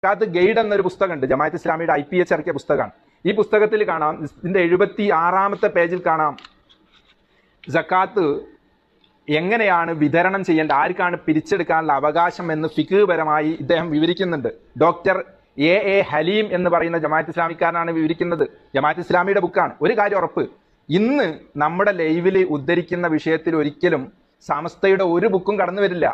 സക്കാത്ത് guide എന്നൊരു പുസ്തകമുണ്ട്, ജമാഅത്ത് ഇസ്ലാമിയുടെ IPH ഇറക്കിയ പുസ്തകമാണ്. ഈ പുസ്തകത്തിൽ കാണാം, ഇതിന്റെ 76-ാമത്തെ പേജിൽ കാണാം, സക്കാത്ത് എങ്ങനെയാണ് വിതരണം ചെയ്യേണ്ടത്, ആർക്കാണ് പിരിച്ചെടുക്കാനുള്ള അവകാശം എന്ന് ഫിഖ് പരമായി ഇദ്ദേഹം വിവരിക്കുന്നുണ്ട്. ഡോക്ടർ A ഹലീം എന്ന് പറയുന്ന ജമാഅത്ത് ഇസ്ലാമിക്കാരനാണ് വിവരിക്കുന്നത്. ജമാഅത്ത് ഇസ്ലാമിയുടെ ബുക്കാണ്. ഒരു കാര്യം ഉറപ്പ്, ഇന്ന് നമ്മുടെ ലൈവിൽ ഉദ്ധരിക്കുന്ന വിഷയത്തിൽ ഒരിക്കലും സമസ്തയുടെ ഒരു ബുക്കും കടന്നു വരില്ല,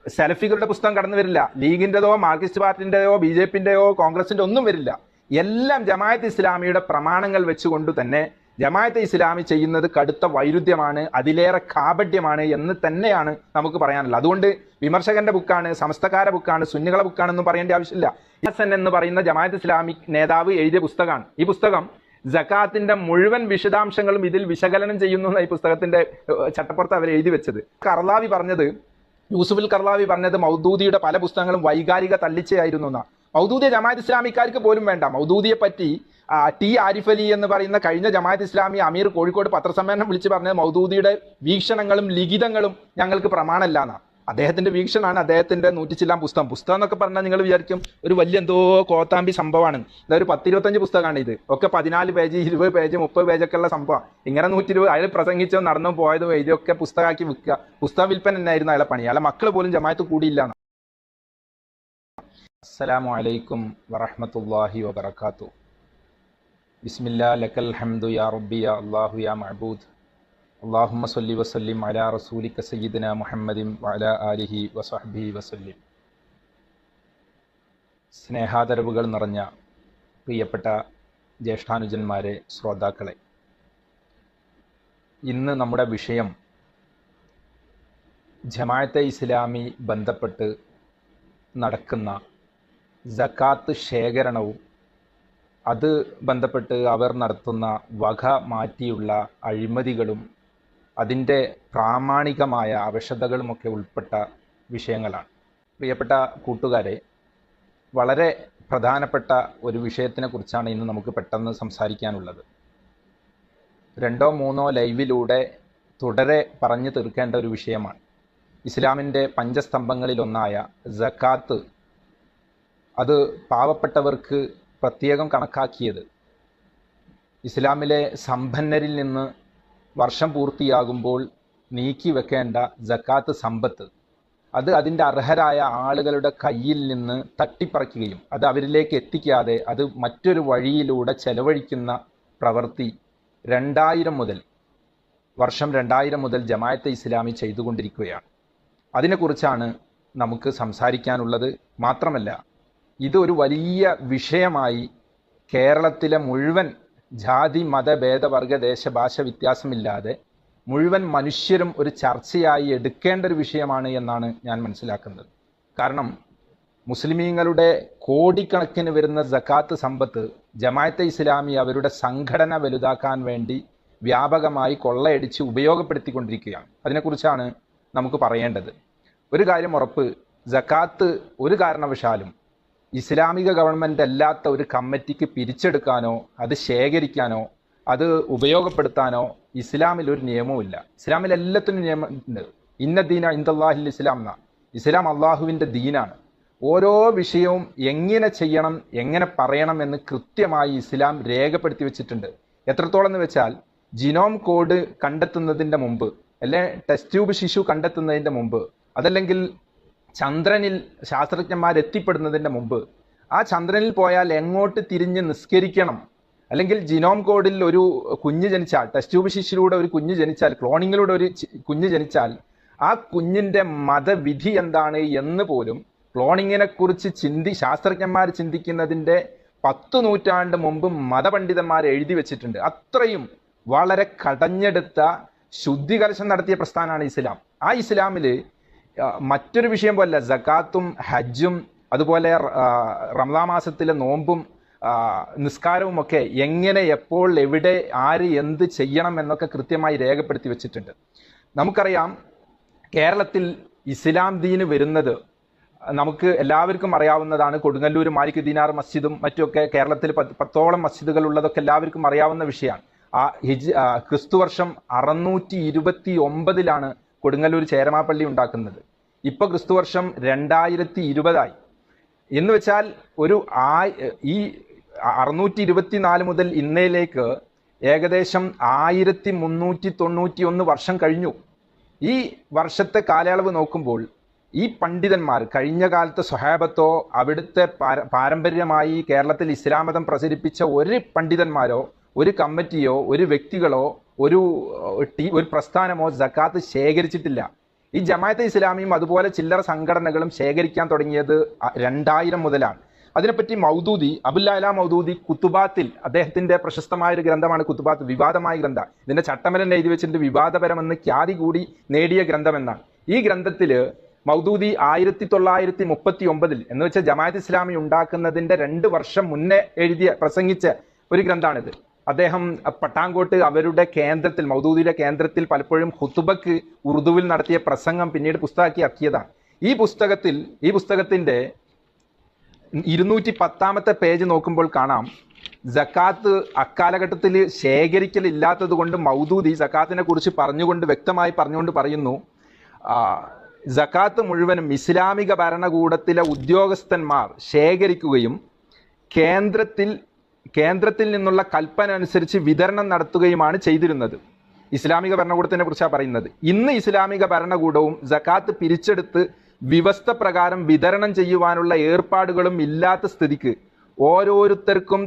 സലഫികളുടെ പുസ്തകം കടന്നു വരില്ല, ലീഗിൻ്റെതോ മാർക്സിസ്റ്റ് പാർട്ടിൻ്റെയോ BJPൻ്റെയോ കോൺഗ്രസിൻ്റെ ഒന്നും വരില്ല. എല്ലാം ജമാഅത്ത് ഇസ്ലാമിയുടെ പ്രമാണങ്ങൾ വെച്ചുകൊണ്ട് തന്നെ ജമാഅത്തെ ഇസ്ലാമി ചെയ്യുന്നത് കടുത്ത വൈരുദ്ധ്യമാണ്, അതിലേറെ കാപഢ്യമാണ് എന്ന് തന്നെയാണ് നമുക്ക് പറയാനുള്ളത്. അതുകൊണ്ട് വിമർശകന്റെ ബുക്കാണ്, സമസ്തക്കാരുടെ ബുക്കാണ്, സുന്നികളെ ബുക്കാണെന്നും പറയേണ്ട ആവശ്യമില്ല. ഹസൻ എന്ന് പറയുന്ന ജമാഅത്ത് ഇസ്ലാമിക് നേതാവ് എഴുതിയ പുസ്തകമാണ്. ഈ പുസ്തകം സക്കാത്തിന്റെ മുഴുവൻ വിശദാംശങ്ങളും ഇതിൽ വിശകലനം ചെയ്യുന്നു. ഈ പുസ്തകത്തിന്റെ ചട്ടപ്പുറത്ത് അവർ എഴുതി വെച്ചത്. കർലാവി പറഞ്ഞത്, യൂസുഫുൽ കർലാവി പറഞ്ഞത് മൗദൂദിയുടെ പല പുസ്തകങ്ങളും വൈകാരിക തള്ളിച്ചയായിരുന്നു എന്നാണ്. മൗദൂദിയെ ജമാഅത്ത് ഇസ്ലാമിക്കാർക്ക് പോലും വേണ്ട. മൗദൂദിയെ പറ്റി T ആരിഫ് അലി എന്ന് പറയുന്ന കഴിഞ്ഞ ജമാഅത്ത് ഇസ്ലാമി അമീർ കോഴിക്കോട് പത്രസമ്മേളനം വിളിച്ച് പറഞ്ഞത് മൗദൂദിയുടെ വീക്ഷണങ്ങളും ലിഖിതങ്ങളും ഞങ്ങൾക്ക് പ്രമാണമല്ല എന്നാണ്. അദ്ദേഹത്തിന്റെ വീക്ഷണമാണ്, അദ്ദേഹത്തിന്റെ 100 ചില്ലാൻ പുസ്തകം എന്നൊക്കെ പറഞ്ഞാൽ നിങ്ങൾ വിചാരിക്കും ഒരു വലിയ എന്തോ കോത്താമ്പി സംഭവമാണ്. ഇതൊരു 10-25 പുസ്തകമാണ്. ഇത് ഒക്കെ 14 പേജ് 20 പേജ് 30 പേജൊക്കെ ഉള്ള സംഭവം. ഇങ്ങനെ 120 അയാൾ പ്രസംഗിച്ചോ നടന്നോ പോയതോ ഇതൊക്കെ പുസ്തകമാക്കി വിൽക്കുക. പുസ്തക വിൽപ്പന തന്നെയായിരുന്നു അയാളെ പണി. അയാളെ മക്കൾ പോലും ജമാഅത്ത് കൂടിയില്ല. അസ്സലാമു അലൈക്കും വറഹ്മത്തുള്ളാഹി വബറകാതുഹു. ബിസ്മില്ലാ ലക്കൽ ഹംദു യാ റബ്ബി യാ അല്ലാഹു യാ മഅബൂദ്. അല്ലാഹുമ്മ സ്വല്ലി വസല്ലിം അലാ റസൂലിക സയ്യിദിനാ മുഹമ്മദിൻ വഅലാ ആലിഹി വസഹ്ബിഹി വസല്ലിം. സ്നേഹാദരവുകൾ നിറഞ്ഞ പ്രിയപ്പെട്ട ജ്യേഷ്ഠാനുജന്മാരെ, ശ്രോതാക്കളെ, ഇന്ന് നമ്മുടെ വിഷയം ജമാഅത്തെ ഇസ്ലാമി ബന്ധപ്പെട്ട് നടക്കുന്ന സക്കാത്ത് ശേഖരണവും അത് ബന്ധപ്പെട്ട് അവർ നടത്തുന്ന വക മാറ്റിയുള്ള അഴിമതികളും അതിൻ്റെ പ്രാമാണികമായ അവശതകളുമൊക്കെ ഉൾപ്പെട്ട വിഷയങ്ങളാണ്. പ്രിയപ്പെട്ട കൂട്ടുകാരെ, വളരെ പ്രധാനപ്പെട്ട ഒരു വിഷയത്തിനെ കുറിച്ചാണ് ഇന്ന് നമുക്ക് പെട്ടെന്ന് സംസാരിക്കാനുള്ളത്. 2-3 ലൈവിലൂടെ തുടരെ പറഞ്ഞു തീർക്കേണ്ട ഒരു വിഷയമാണ്. ഇസ്ലാമിൻ്റെ പഞ്ചസ്തംഭങ്ങളിലൊന്നായ സക്കാത്ത്, അത് പാവപ്പെട്ടവർക്ക് പ്രത്യേകം കണക്കാക്കിയത് ഇസ്ലാമിലെ സമ്പന്നരിൽ നിന്ന് വർഷം പൂർത്തിയാകുമ്പോൾ നീക്കി വെക്കേണ്ട സക്കാത്ത് സമ്പത്ത്, അത് അതിൻ്റെ അർഹരായ ആളുകളുടെ കയ്യിൽ നിന്ന് തട്ടിപ്പറിക്കുകയും അത് അവരിലേക്ക് എത്തിക്കാതെ അത് മറ്റൊരു വഴിയിലൂടെ ചെലവഴിക്കുന്ന പ്രവൃത്തി 2000 മുതൽ ജമാഅത്തെ ഇസ്ലാമി ചെയ്തുകൊണ്ടിരിക്കുകയാണ്. അതിനെക്കുറിച്ചാണ് നമുക്ക് സംസാരിക്കാനുള്ളത്. മാത്രമല്ല, ഇതൊരു വലിയ വിഷയമായി കേരളത്തിലെ മുഴുവൻ ജാതി മത ഭേദവർഗ ദേശഭാഷ വ്യത്യാസമില്ലാതെ മുഴുവൻ മനുഷ്യരും ഒരു ചർച്ചയായി എടുക്കേണ്ട ഒരു വിഷയമാണ് എന്നാണ് ഞാൻ മനസ്സിലാക്കുന്നത്. കാരണം മുസ്ലിമീങ്ങളുടെ കോടിക്കണക്കിന് വരുന്ന സക്കാത്ത് സമ്പത്ത് ജമാഅത്തെ ഇസ്ലാമി അവരുടെ സംഘടന വലുതാക്കാൻ വേണ്ടി വ്യാപകമായി കൊള്ളയടിച്ച് ഉപയോഗപ്പെടുത്തിക്കൊണ്ടിരിക്കുകയാണ്. അതിനെക്കുറിച്ചാണ് നമുക്ക് പറയേണ്ടത്. ഒരു കാര്യം ഉറപ്പ്, സക്കാത്ത് ഒരു കാരണവശാലും ഇസ്ലാമിക ഗവൺമെൻറ് അല്ലാത്ത ഒരു കമ്മിറ്റിക്ക് പിരിച്ചെടുക്കാനോ അത് ശേഖരിക്കാനോ അത് ഉപയോഗപ്പെടുത്താനോ ഇസ്ലാമിൽ ഒരു നിയമവുമില്ല. ഇസ്ലാമിൽ എല്ലാത്തിനും നിയമമുണ്ട്. ഇന്ന ദീന ഇൻദല്ലാഹിൽ ഇസ്ലാം എന്നാണ്. ഇസ്ലാം അള്ളാഹുവിൻ്റെ ദീനാണ്. ഓരോ വിഷയവും എങ്ങനെ ചെയ്യണം, എങ്ങനെ പറയണം എന്ന് കൃത്യമായി ഇസ്ലാം രേഖപ്പെടുത്തി വെച്ചിട്ടുണ്ട്. എത്രത്തോളം എന്ന് വെച്ചാൽ, ജിനോം കോഡ് കണ്ടെത്തുന്നതിൻ്റെ മുമ്പ്, അല്ലെ ടെസ്റ്റ് ട്യൂബ് ശിശു കണ്ടെത്തുന്നതിൻ്റെ മുമ്പ്, അതല്ലെങ്കിൽ ചന്ദ്രനിൽ ശാസ്ത്രജ്ഞന്മാർ എത്തിപ്പെടുന്നതിൻ്റെ മുമ്പ്, ആ ചന്ദ്രനിൽ പോയാൽ എങ്ങോട്ട് തിരിഞ്ഞ് നിസ്കരിക്കണം, അല്ലെങ്കിൽ ജിനോം കോഡിൽ ഒരു കുഞ്ഞ് ജനിച്ചാൽ, ടെസ്റ്റ് ട്യൂബ് ശിശുവിലൂടെ ഒരു കുഞ്ഞ് ജനിച്ചാൽ, ക്ലോണിങ്ങിലൂടെ ഒരു കുഞ്ഞ് ജനിച്ചാൽ ആ കുഞ്ഞിൻ്റെ മതവിധി എന്താണ് എന്ന് പോലും ക്ലോണിങ്ങിനെ കുറിച്ച് ശാസ്ത്രജ്ഞന്മാർ ചിന്തിക്കുന്നതിൻ്റെ 10 നൂറ്റാണ്ട് മുമ്പ് മതപണ്ഡിതന്മാർ എഴുതി വെച്ചിട്ടുണ്ട്. അത്രയും വളരെ കടഞ്ഞെടുത്ത ശുദ്ധികലശം നടത്തിയ പ്രസ്ഥാനമാണ് ഇസ്ലാം. ആ ഇസ്ലാമിൽ മറ്റൊരു വിഷയം പോലെ സക്കാത്തും ഹജ്ജും അതുപോലെ റമദാൻ മാസത്തിലെ നോമ്പും നിസ്കാരവും ഒക്കെ എങ്ങനെ, എപ്പോൾ, എവിടെ, ആര്, എന്ത് ചെയ്യണം എന്നൊക്കെ കൃത്യമായി രേഖപ്പെടുത്തി വെച്ചിട്ടുണ്ട്. നമുക്കറിയാം, കേരളത്തിൽ ഇസ്ലാം ദീന് വരുന്നത് നമുക്ക് എല്ലാവർക്കും അറിയാവുന്നതാണ്. കൊടുങ്ങല്ലൂർ മാലിക് ദീനാർ മസ്ജിദും മറ്റുമൊക്കെ കേരളത്തിൽ 10ഓളം മസ്ജിദുകൾ ഉള്ളതൊക്കെ എല്ലാവർക്കും അറിയാവുന്ന വിഷയമാണ്. ക്രിസ്തുവർഷം 629 കൊടുങ്ങല്ലൂർ ചേരമാപ്പള്ളി ഉണ്ടാക്കുന്നത്. ഇപ്പോൾ ക്രിസ്തുവർഷം 2020. എന്ന് വെച്ചാൽ ഈ 624 മുതൽ ഇന്നയിലേക്ക് ഏകദേശം 1391 വർഷം കഴിഞ്ഞു. ഈ വർഷത്തെ കാലയളവ് നോക്കുമ്പോൾ ഈ പണ്ഡിതന്മാർ, കഴിഞ്ഞ കാലത്തെ സ്വഹാബത്തോ അവിടുത്തെ പാരമ്പര്യമായി കേരളത്തിൽ ഇസ്ലാം മതം പ്രചരിപ്പിച്ച ഒരു പണ്ഡിതന്മാരോ ഒരു കമ്മിറ്റിയോ ഒരു വ്യക്തികളോ ഒരു പ്രസ്ഥാനമോ സക്കാത്ത് ശേഖരിച്ചിട്ടില്ല. ഈ ജമാഅത്തെ ഇസ്ലാമിയും അതുപോലെ ചില്ലറ സംഘടനകളും ശേഖരിക്കാൻ തുടങ്ങിയത് 2000 മുതലാണ്. അതിനെപ്പറ്റി മൗദൂദി, അബുൽ മൗദൂദി കുത്തുബാത്തിൽ, അദ്ദേഹത്തിന്റെ പ്രശസ്തമായ ഒരു ഗ്രന്ഥമാണ് കുത്തുബാത്ത്, വിവാദമായ ഗ്രന്ഥം. ഇതിന്റെ ചട്ടമലൻ എഴുതി വെച്ചിട്ട് വിവാദപരമെന്ന് ഖ്യാതി കൂടി നേടിയ ഗ്രന്ഥമെന്നാണ്. ഈ ഗ്രന്ഥത്തില് മൗദൂദി 1939 എന്ന് വെച്ചാൽ ജമാഅത്ത് ഇസ്ലാമി ഉണ്ടാക്കുന്നതിന്റെ 2 വർഷം മുന്നേ പ്രസംഗിച്ച ഒരു ഗ്രന്ഥമാണിത്. അദ്ദേഹം പട്ടാങ്കോട്ട് അവരുടെ കേന്ദ്രത്തിൽ, മൗദൂദിയുടെ കേന്ദ്രത്തിൽ പലപ്പോഴും ഖുതുബക്ക് ഉറുദുവിൽ നടത്തിയ പ്രസംഗം പിന്നീട് പുസ്തകമാക്കി ആക്കിയതാണ്. ഈ പുസ്തകത്തിന്റെ 210 പേജ് നോക്കുമ്പോൾ കാണാം, സക്കാത്ത് അക്കാലഘട്ടത്തിൽ ശേഖരിക്കലില്ലാത്തത് കൊണ്ട് മൗദൂദി സക്കാത്തിനെ കുറിച്ച് വ്യക്തമായി പറഞ്ഞുകൊണ്ട് പറയുന്നു, സക്കാത്ത് മുഴുവനും ഇസ്ലാമിക ഭരണകൂടത്തിലെ ഉദ്യോഗസ്ഥന്മാർ ശേഖരിക്കുകയും കേന്ദ്രത്തിൽ നിന്നുള്ള കൽപ്പന അനുസരിച്ച് വിതരണം നടത്തുകയുമാണ് ചെയ്തിരുന്നത്. ഇസ്ലാമിക ഭരണകൂടത്തിനെ കുറിച്ചാണ് പറയുന്നത്. ഇന്ന് ഇസ്ലാമിക ഭരണകൂടവും സക്കാത്ത് പിരിച്ചെടുത്ത് വ്യവസ്ഥ പ്രകാരം വിതരണം ചെയ്യുവാനുള്ള ഏർപ്പാടുകളും ഇല്ലാത്ത സ്ഥിതിക്ക് ഓരോരുത്തർക്കും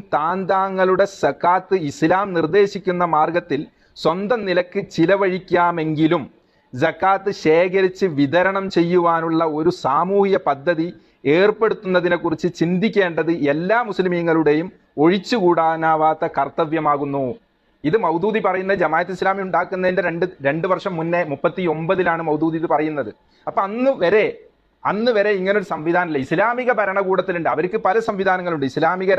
താങ്കളുടെ സക്കാത്ത് ഇസ്ലാം നിർദ്ദേശിക്കുന്ന മാർഗത്തിൽ സ്വന്തം നിലക്ക് ചിലവഴിക്കാമെങ്കിലും സക്കാത്ത് ശേഖരിച്ച് വിതരണം ചെയ്യുവാനുള്ള ഒരു സാമൂഹിക പദ്ധതി ഏർപ്പെടുത്തുന്നതിനെ കുറിച്ച് ചിന്തിക്കേണ്ടത് എല്ലാ മുസ്ലിമീങ്ങളുടെയും ഒഴിച്ചുകൂടാനാവാത്ത കർത്തവ്യമാകുന്നു. ഇത് മൗദൂദി പറയുന്നത് ജമാഅത്ത് ഇസ്ലാമി ഉണ്ടാക്കുന്നതിന്റെ രണ്ട് വർഷം മുന്നേ 39 മൗദൂദി ഇത് പറയുന്നത്. അപ്പൊ അന്ന് വരെ ഇങ്ങനൊരു സംവിധാനമില്ല. ഇസ്ലാമിക ഭരണകൂടത്തിലുണ്ട്, അവർക്ക് പല സംവിധാനങ്ങളുണ്ട്. ഇസ്ലാമിക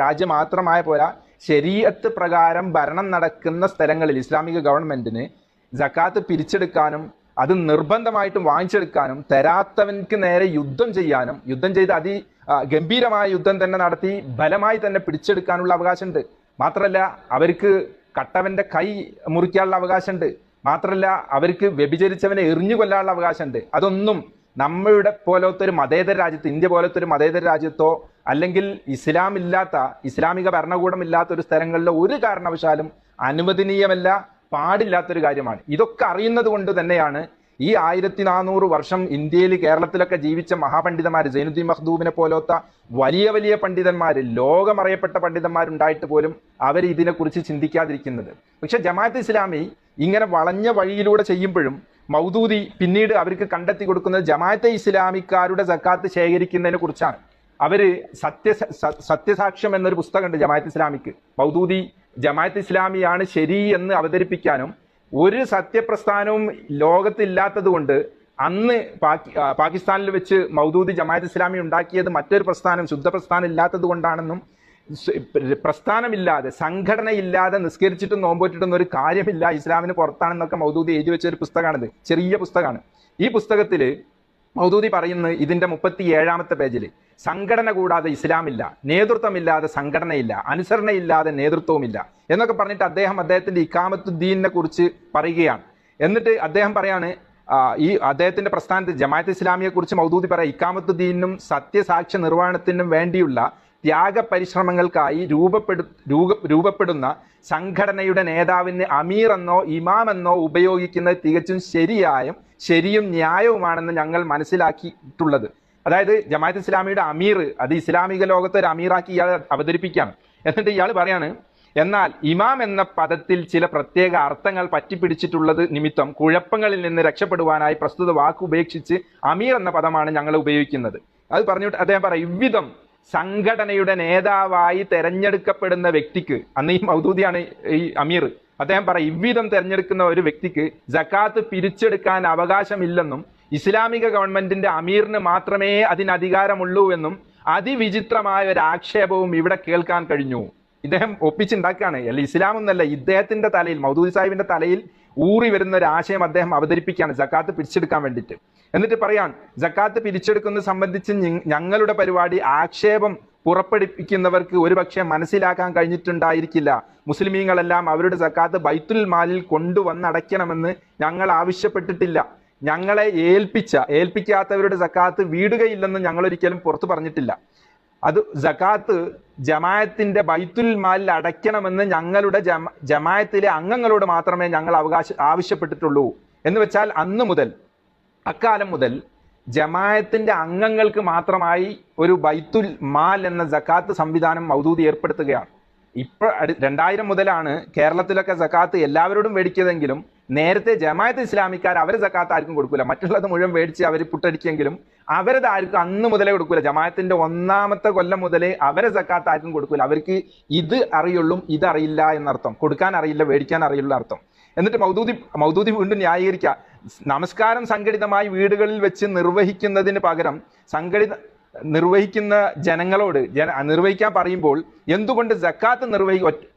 രാജ്യം മാത്രമായ പോരാ, ശരീഅത്ത് പ്രകാരം ഭരണം നടക്കുന്ന സ്ഥലങ്ങളിൽ ഇസ്ലാമിക ഗവൺമെന്റിന് സക്കാത്ത് പിരിച്ചെടുക്കാനും അത് നിർബന്ധമായിട്ടും വാങ്ങിച്ചെടുക്കാനും തരാത്തവൻക്ക് നേരെ യുദ്ധം ചെയ്ത് ഗംഭീരമായ യുദ്ധം തന്നെ നടത്തി ബലമായി തന്നെ പിടിച്ചെടുക്കാനുള്ള അവകാശമുണ്ട്. മാത്രമല്ല അവർക്ക് കട്ടവന്റെ കൈ മുറിക്കാനുള്ള അവകാശമുണ്ട്. മാത്രമല്ല അവർക്ക് വ്യഭിചരിച്ചവനെ എറിഞ്ഞു കൊല്ലാനുള്ള അവകാശമുണ്ട്. അതൊന്നും നമ്മളുടെ പോലത്തെ ഒരു മതേതര രാജ്യത്ത്, ഇന്ത്യ പോലത്തെ ഒരു മതേതര രാജ്യത്തോ അല്ലെങ്കിൽ ഇസ്ലാമിക ഭരണകൂടം ഇല്ലാത്ത ഒരു സ്ഥലങ്ങളിലോ ഒരു കാരണവശാലും അനുവദനീയമല്ല, പാടില്ലാത്തൊരു കാര്യമാണ്. ഇതൊക്കെ അറിയുന്നത് കൊണ്ട് തന്നെയാണ് ഈ 1400 വർഷം ഇന്ത്യയിൽ കേരളത്തിലൊക്കെ ജീവിച്ച മഹാപണ്ഡിതന്മാർ, സൈനുദ്ദീൻ മഖ്ദൂമിനെ പോലത്തെ വലിയ പണ്ഡിതന്മാർ, ലോകമറിയപ്പെട്ട പണ്ഡിതന്മാരുണ്ടായിട്ട് പോലും അവർ ഇതിനെക്കുറിച്ച് ചിന്തിക്കാതിരിക്കുന്നത്. പക്ഷെ ജമാഅത്ത് ഇസ്ലാമി ഇങ്ങനെ വളഞ്ഞ വഴിയിലൂടെ ചെയ്യുമ്പോഴും മൗദൂദി പിന്നീട് അവർക്ക് കണ്ടെത്തി കൊടുക്കുന്നത് ജമാഅത്തെ ഇസ്ലാമിക്കാരുടെ സക്കാത്ത് ശേഖരിക്കുന്നതിനെ കുറിച്ചാണ്. അവര് സത്യസാക്ഷ്യം എന്നൊരു പുസ്തകമുണ്ട് ജമാഅത്ത് ഇസ്ലാമിക്ക്. മൗദൂദി ജമാഅത്ത് ഇസ്ലാമിയാണ് ശരി എന്ന് അവതരിപ്പിക്കാനും ഒരു സത്യപ്രസ്ഥാനവും ലോകത്തില്ലാത്തത് കൊണ്ട് അന്ന് പാകിസ്ഥാനിൽ വെച്ച് മൗദൂദി ജമാഅത്ത് ഇസ്ലാമി ഉണ്ടാക്കിയത് മറ്റൊരു പ്രസ്ഥാനം, ശുദ്ധ പ്രസ്ഥാനം ഇല്ലാത്തത് കൊണ്ടാണെന്നും പ്രസ്ഥാനമില്ലാതെ സംഘടനയില്ലാതെ നിസ്കരിച്ചിട്ടും നോമ്പോറ്റിട്ടൊന്നും ഒരു കാര്യമില്ല, ഇസ്ലാമിന് പുറത്താണെന്നൊക്കെ മൗദൂദി എഴുതി വെച്ച ഒരു പുസ്തകമാണിത്. ചെറിയ പുസ്തകമാണ്. ഈ പുസ്തകത്തിൽ മൗദൂദി പറയുന്നത് ഇതിന്റെ 37 പേജിൽ, സംഘടന കൂടാതെ ഇസ്ലാമില്ല, നേതൃത്വമില്ലാതെ സംഘടനയില്ല, അനുസരണയില്ലാതെ നേതൃത്വവുമില്ല എന്നൊക്കെ പറഞ്ഞിട്ട് അദ്ദേഹത്തിന്റെ ഇഖാമത്തുദ്ദീനിനെ കുറിച്ച് പറയുകയാണ്. എന്നിട്ട് അദ്ദേഹം പറയാണ്, ഈ അദ്ദേഹത്തിന്റെ പ്രസ്ഥാനത്തിൽ ജമാഅത്ത് ഇസ്ലാമിയെ കുറിച്ച് മൗദൂദി പറയാം, ഇഖാമത്തുദ്ദീനും സത്യസാക്ഷ്യ നിർവഹണത്തിനും വേണ്ടിയുള്ള ത്യാഗപരിശ്രമങ്ങൾക്കായി രൂപപ്പെടുന്ന സംഘടനയുടെ നേതാവിന് അമീർ എന്നോ ഇമാം എന്നോ ഉപയോഗിക്കുന്നത് തികച്ചും ശരിയും ന്യായവുമാണെന്ന് ഞങ്ങൾ മനസ്സിലാക്കിയിട്ടുള്ളത്. അതായത് ജമാഅത്ത് ഇസ്ലാമിയുടെ അമീർ, അത് ഇസ്ലാമിക ലോകത്തെ ഒരു അമീറാക്കി ഇയാൾ അവതരിപ്പിക്കുകയാണ്. എന്നിട്ട് ഇയാൾ പറയാണ്, എന്നാൽ ഇമാം എന്ന പദത്തിൽ ചില പ്രത്യേക അർത്ഥങ്ങൾ പറ്റിപ്പിടിച്ചിട്ടുള്ളത് നിമിത്തം കുഴപ്പങ്ങളിൽ നിന്ന് രക്ഷപ്പെടുവാനായി പ്രസ്തുത വാക്ക് ഉപേക്ഷിച്ച് അമീർ എന്ന പദമാണ് ഞങ്ങൾ ഉപയോഗിക്കുന്നത്. അത് പറഞ്ഞിട്ട് അദ്ദേഹം പറയും, ഇவ்விധം സംഘടനയുടെ നേതാവായി തെരഞ്ഞെടുക്കപ്പെടുന്ന വ്യക്തിക്ക്, അന്ന് ഈ മൗദൂദിയാണ് ഈ അമീർ, അദ്ദേഹം പറയും, ഇவ்விധം തെരഞ്ഞെടുക്കുന്ന ഒരു വ്യക്തിക്ക് സക്കാത്ത് പിരിച്ചെടുക്കാൻ അവകാശമില്ലെന്നും ഇസ്ലാമിക ഗവൺമെന്റിന്റെ അമീറിന് മാത്രമേ അതിന് അധികാരമുള്ളൂ എന്നും അതിവിചിത്രമായ ഒരു ആക്ഷേപവും ഇവിടെ കേൾക്കാൻ കഴിഞ്ഞു. ഇദ്ദേഹം ഒപ്പിച്ചുണ്ടാക്കുകയാണ്. അല്ല, ഇസ്ലാം എന്നല്ല, ഇദ്ദേഹത്തിന്റെ തലയിൽ, മൗദൂദി സാഹിബിന്റെ തലയിൽ ഊറി വരുന്ന ഒരു ആശയം അദ്ദേഹം അവതരിപ്പിക്കുകയാണ് സക്കാത്ത് പിരിച്ചെടുക്കാൻ വേണ്ടിയിട്ട്. എന്നിട്ട് പറയാൻ, സക്കാത്ത് പിരിച്ചെടുക്കുന്നത് സംബന്ധിച്ച് ഞങ്ങളുടെ പരിപാടി ആക്ഷേപം പുറപ്പെടുപ്പിക്കുന്നവർക്ക് ഒരുപക്ഷെ മനസ്സിലാക്കാൻ കഴിഞ്ഞിട്ടുണ്ടായിരിക്കില്ല. മുസ്ലിമീങ്ങളെല്ലാം അവരുടെ സക്കാത്ത് ബൈത്തുൽ മാലിൽ കൊണ്ടുവന്നടയ്ക്കണമെന്ന് ഞങ്ങൾ ആവശ്യപ്പെട്ടിട്ടില്ല. ഞങ്ങളെ ഏൽപ്പിക്കാത്തവരുടെ സക്കാത്ത് വീടുകയില്ലെന്ന് ഞങ്ങൾ ഒരിക്കലും പുറത്തു പറഞ്ഞിട്ടില്ല. അത് സക്കാത്ത് ജമാഅത്തിന്റെ ബൈത്തുൽ മാലിൽ അടയ്ക്കണമെന്ന് ഞങ്ങളുടെ ജമാഅത്തിലെ അംഗങ്ങളോട് മാത്രമേ ഞങ്ങൾ ആവശ്യപ്പെട്ടിട്ടുള്ളൂ. എന്ന് വെച്ചാൽ അക്കാലം മുതൽ ജമാഅത്തിന്റെ അംഗങ്ങൾക്ക് മാത്രമായി ഒരു ബൈത്തുൽ മാൽ എന്ന സക്കാത്ത് സംവിധാനം മൗദൂദി ഏർപ്പെടുത്തുകയാണ്. ഇപ്പോൾ 2000 മുതലാണ് കേരളത്തിലൊക്കെ സക്കാത്ത് എല്ലാവരോടും മേടിക്കുന്നതെങ്കിലും നേരത്തെ ജമാഅത്ത് ഇസ്ലാമിക്കാർ അവരെ സക്കാത്ത് ആർക്കും കൊടുക്കില്ല. മറ്റുള്ളത് മുഴുവൻ മേടിച്ച് അവർ പുട്ടടിക്കെങ്കിലും അവരത് ആർക്കും അന്ന് മുതലേ കൊടുക്കില്ല. ജമാഅത്തിന്റെ 1ാമത്തെ കൊല്ലം മുതലേ അവരെ സക്കാത്ത് ആർക്കും കൊടുക്കില്ല. അവർക്ക് ഇത് അറിയുള്ളൂ, ഇതറിയില്ല എന്നർത്ഥം. കൊടുക്കാൻ അറിയില്ല, മേടിക്കാൻ അറിയില്ല അർത്ഥം. എന്നിട്ട് മൗദൂദി വീണ്ടും ന്യായീകരിക്കുക. നമസ്കാരം സംഘടിതമായി വീടുകളിൽ വെച്ച് നിർവഹിക്കുന്നതിന് പകരം നിർവഹിക്കുന്ന ജനങ്ങളോട് നിർവഹിക്കാൻ പറയുമ്പോൾ എന്തുകൊണ്ട് സക്കാത്ത്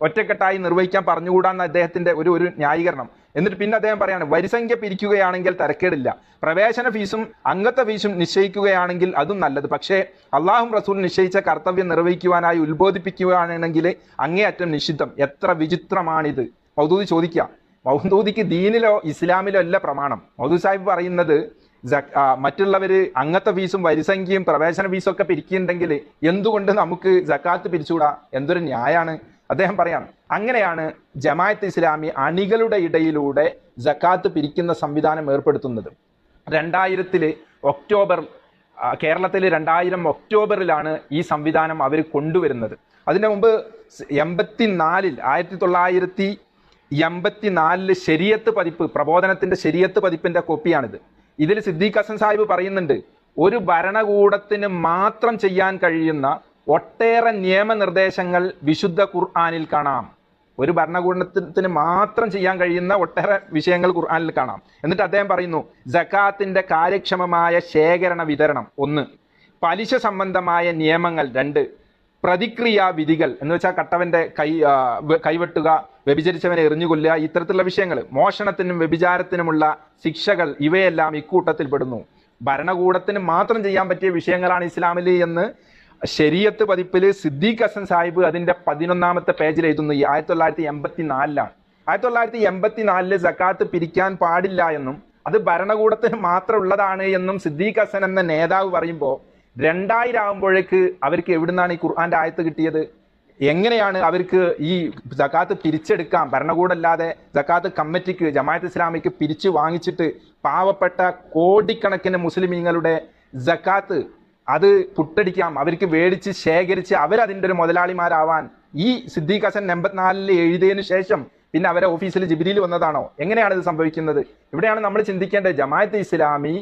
ഒറ്റക്കെട്ടായി നിർവഹിക്കാൻ പറഞ്ഞുകൂടാന്ന് അദ്ദേഹത്തിന്റെ ഒരു ന്യായീകരണം. എന്നിട്ട് പിന്നെ അദ്ദേഹം പറയാണ്, വരിസംഖ്യ പിരിക്കുകയാണെങ്കിൽ തരക്കേടില്ല, പ്രവേശന ഫീസും അംഗത്വ ഫീസും നിശ്ചയിക്കുകയാണെങ്കിൽ അതും നല്ലത്. പക്ഷേ അള്ളാഹും റസൂൽ നിശ്ചയിച്ച കർത്തവ്യം നിർവഹിക്കുവാനായി ഉത്ബോധിപ്പിക്കുകയാണെങ്കിൽ അങ്ങേയറ്റം നിഷിദ്ധം. എത്ര വിചിത്രമാണിത്! മൗദൂദി ചോദിക്കുക. മൗദൂദിക്ക് ദീനിലോ ഇസ്ലാമിലോ അല്ല പ്രമാണം. മൗദൂദി സാഹിബ് പറയുന്നത് മറ്റുള്ളവര് അംഗത്വ ഫീസും വരിസംഖ്യയും പ്രവേശന ഫീസും ഒക്കെ പിരിക്കുന്നുണ്ടെങ്കിൽ എന്തുകൊണ്ട് നമുക്ക് സക്കാത്ത് പിരിച്ചുകൂടാ? എന്തൊരു ന്യായാണ്! അദ്ദേഹം പറയാണ്, അങ്ങനെയാണ് ജമാഅത്ത് ഇസ്ലാമി അണികളുടെ ഇടയിലൂടെ സക്കാത്ത് പിരിക്കുന്ന സംവിധാനം ഏർപ്പെടുത്തുന്നത്. 2000 ഒക്ടോബർ കേരളത്തിൽ 2000 ഒക്ടോബറിലാണ് ഈ സംവിധാനം അവർ കൊണ്ടുവരുന്നത്. അതിനു മുമ്പ് 1984 ശരീഅത്ത് പതിപ്പ്, പ്രബോധനത്തിന്റെ ശരീഅത്ത് പതിപ്പിന്റെ കോപ്പിയാണിത്. ഇതിൽ സിദ്ദീഖ് ഹസൻ സാഹിബ് പറയുന്നുണ്ട്, ഒരു ഭരണകൂടത്തിന് മാത്രം ചെയ്യാൻ കഴിയുന്ന ഒട്ടേറെ നിയമനിർദ്ദേശങ്ങൾ വിശുദ്ധ ഖുർആനിൽ കാണാം. ഒരു ഭരണകൂടത്തിന് മാത്രം ചെയ്യാൻ കഴിയുന്ന ഒട്ടേറെ വിഷയങ്ങൾ ഖുർആനിൽ കാണാം. എന്നിട്ട് അദ്ദേഹം പറയുന്നു, സക്കാത്തിന്റെ കാര്യക്ഷമമായ ശേഖരണ വിതരണം 1, പലിശ സംബന്ധമായ നിയമങ്ങൾ 2, പ്രതിക്രിയാ വിധികൾ എന്ന് വെച്ചാൽ കട്ടവന്റെ കൈവെട്ടുക, വ്യഭിചരിച്ചവനെ എറിഞ്ഞുകൊല്ലുക, ഇത്തരത്തിലുള്ള വിഷയങ്ങൾ, മോഷണത്തിനും വ്യഭിചാരത്തിനുമുള്ള ശിക്ഷകൾ, ഇവയെല്ലാം ഇക്കൂട്ടത്തിൽ പെടുന്നു. ഭരണകൂടത്തിന് മാത്രം ചെയ്യാൻ പറ്റിയ വിഷയങ്ങളാണ് ഇസ്ലാമിൽ എന്ന് ശരീഅത്ത് പതിപ്പിൽ സിദ്ദീഖ് ഹസൻ സാഹിബ് അതിന്റെ 11ാമത്തെ പേജിൽ എഴുതുന്നു. 1984 1984 സക്കാത്ത് പിരിക്കാൻ പാടില്ല എന്നും അത് ഭരണകൂടത്തിന് മാത്രം ഉള്ളതാണ് എന്നും സിദ്ദീഖ് ഹസൻ എന്ന നേതാവ് പറയുമ്പോൾ 2000 ആകുമ്പോഴേക്ക് അവർക്ക് എവിടുന്നാണ് ഈ ഖുർആന്റെ ആയത്ത് കിട്ടിയത്? എങ്ങനെയാണ് അവർക്ക് ഈ സക്കാത്ത് പിരിച്ചെടുക്കാം? ഭരണകൂടമല്ലാതെ സക്കാത്ത് കമ്മിറ്റിക്ക്, ജമാഅത്ത് ഇസ്ലാമിക്ക് പിരിച്ചു വാങ്ങിച്ചിട്ട് പാവപ്പെട്ട കോടിക്കണക്കിന് മുസ്ലിമീങ്ങളുടെ സക്കാത്ത് അത് പുട്ടടിക്കാം, അവർക്ക് മേടിച്ച് ശേഖരിച്ച് അവരതിൻ്റെ ഒരു മുതലാളിമാരാവാൻ ഈ സിദ്ദീഖ് ഹസൻ 84 എഴുതിയതിനു ശേഷം പിന്നെ അവരെ ഓഫീസിൽ ജിബ്രീൽ വന്നതാണോ? എങ്ങനെയാണ് ഇത് സംഭവിക്കുന്നത്? ഇവിടെയാണ് നമ്മൾ ചിന്തിക്കേണ്ടത്. ജമാഅത്ത് ഇസ്ലാമി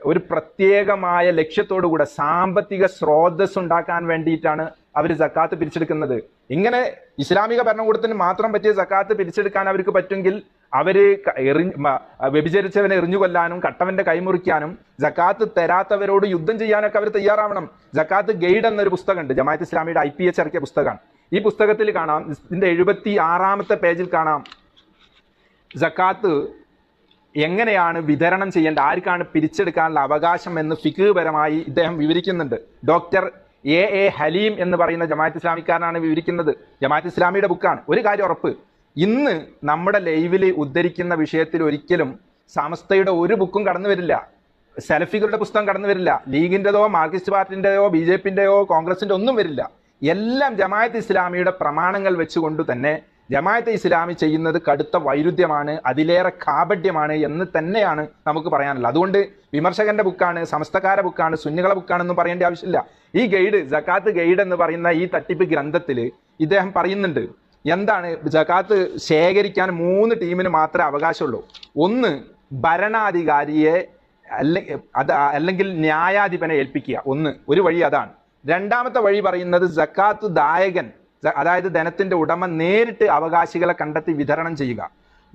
ഒരു പ്രത്യേകമായ ലക്ഷ്യത്തോടുകൂടെ സാമ്പത്തിക സ്രോതസ് ഉണ്ടാക്കാൻ വേണ്ടിയിട്ടാണ് അവർ സക്കാത്ത് പിരിച്ചെടുക്കുന്നത്. ഇങ്ങനെ ഇസ്ലാമിക ഭരണകൂടത്തിന് മാത്രം പറ്റിയ സക്കാത്ത് പിരിച്ചെടുക്കാൻ അവർക്ക് പറ്റുമെങ്കിൽ അവര് വ്യഭിചരിച്ചവനെ എറിഞ്ഞു കൊല്ലാനും കട്ടവന്റെ കൈമുറിക്കാനും സക്കാത്ത് തരാത്തവരോട് യുദ്ധം ചെയ്യാനൊക്കെ അവർ തയ്യാറാവണം. സക്കാത്ത് ഗൈഡ് എന്നൊരു പുസ്തകമുണ്ട്, ജമാഅത്ത് ഇസ്ലാമിയുടെ IPH ഇറക്കിയ പുസ്തകമാണ്. ഈ പുസ്തകത്തിൽ കാണാം, ഇതിന്റെ 76ാമത്തെ പേജിൽ കാണാം, സക്കാത്ത് എങ്ങനെയാണ് വിതരണം ചെയ്യേണ്ട, ആർക്കാണ് പിരിച്ചെടുക്കാനുള്ള അവകാശം എന്ന് ഫിഖ് പരമായി ഇദ്ദേഹം വിവരിക്കുന്നുണ്ട്. ഡോക്ടർ A ഹലീം എന്ന് പറയുന്ന ജമാഅത്ത് ഇസ്ലാമിക്കാരനാണ് വിവരിക്കുന്നത്. ജമാഅത്ത് ഇസ്ലാമിയുടെ ബുക്കാണ്. ഒരു കാര്യം ഉറപ്പ്, ഇന്ന് നമ്മുടെ ലൈവിൽ ഉദ്ധരിക്കുന്ന വിഷയത്തിൽ ഒരിക്കലും സമസ്തയുടെ ഒരു ബുക്കും കടന്നു വരില്ല, സലഫികളുടെ പുസ്തകം കടന്നു വരില്ല, ലീഗിൻ്റെതോ മാർക്സിസ്റ്റ് പാർട്ടിൻ്റെയോ BJPൻ്റെയോ കോൺഗ്രസിൻ്റെ ഒന്നും വരില്ല. എല്ലാം ജമാഅത്ത് ഇസ്ലാമിയുടെ പ്രമാണങ്ങൾ വെച്ചുകൊണ്ട് തന്നെ ജമാഅത്ത് ഇസ്ലാമി ചെയ്യുന്നത് കടുത്ത വൈരുദ്ധ്യമാണ്, അതിലേറെ കാപഢ്യമാണ് എന്ന് തന്നെയാണ് നമുക്ക് പറയാനുള്ളത്. അതുകൊണ്ട് വിമർശകന്റെ ബുക്കാണ്, സമസ്തക്കാരുടെ ബുക്കാണ്, സുന്നികളെ ബുക്കാണെന്നും പറയേണ്ട ആവശ്യമില്ല. ഈ ഗൈഡ്, സക്കാത്ത് ഗൈഡ് എന്ന് പറയുന്ന ഈ തട്ടിപ്പ് ഗ്രന്ഥത്തിൽ ഇദ്ദേഹം പറയുന്നുണ്ട്, എന്താണ് സക്കാത്ത് ശേഖരിക്കാൻ 3 ടീമിന് മാത്രമേ അവകാശമുള്ളൂ. 1, ഭരണാധികാരിയെ അല്ലെങ്കിൽ ന്യായാധിപനെ ഏൽപ്പിക്കുക. ഒരു വഴി അതാണ്. 2ാമത്തെ വഴി പറയുന്നത് സക്കാത്ത് ദായകൻ, അതായത് ധനത്തിന്റെ ഉടമ നേരിട്ട് അവകാശികളെ കണ്ടെത്തി വിതരണം ചെയ്യുക.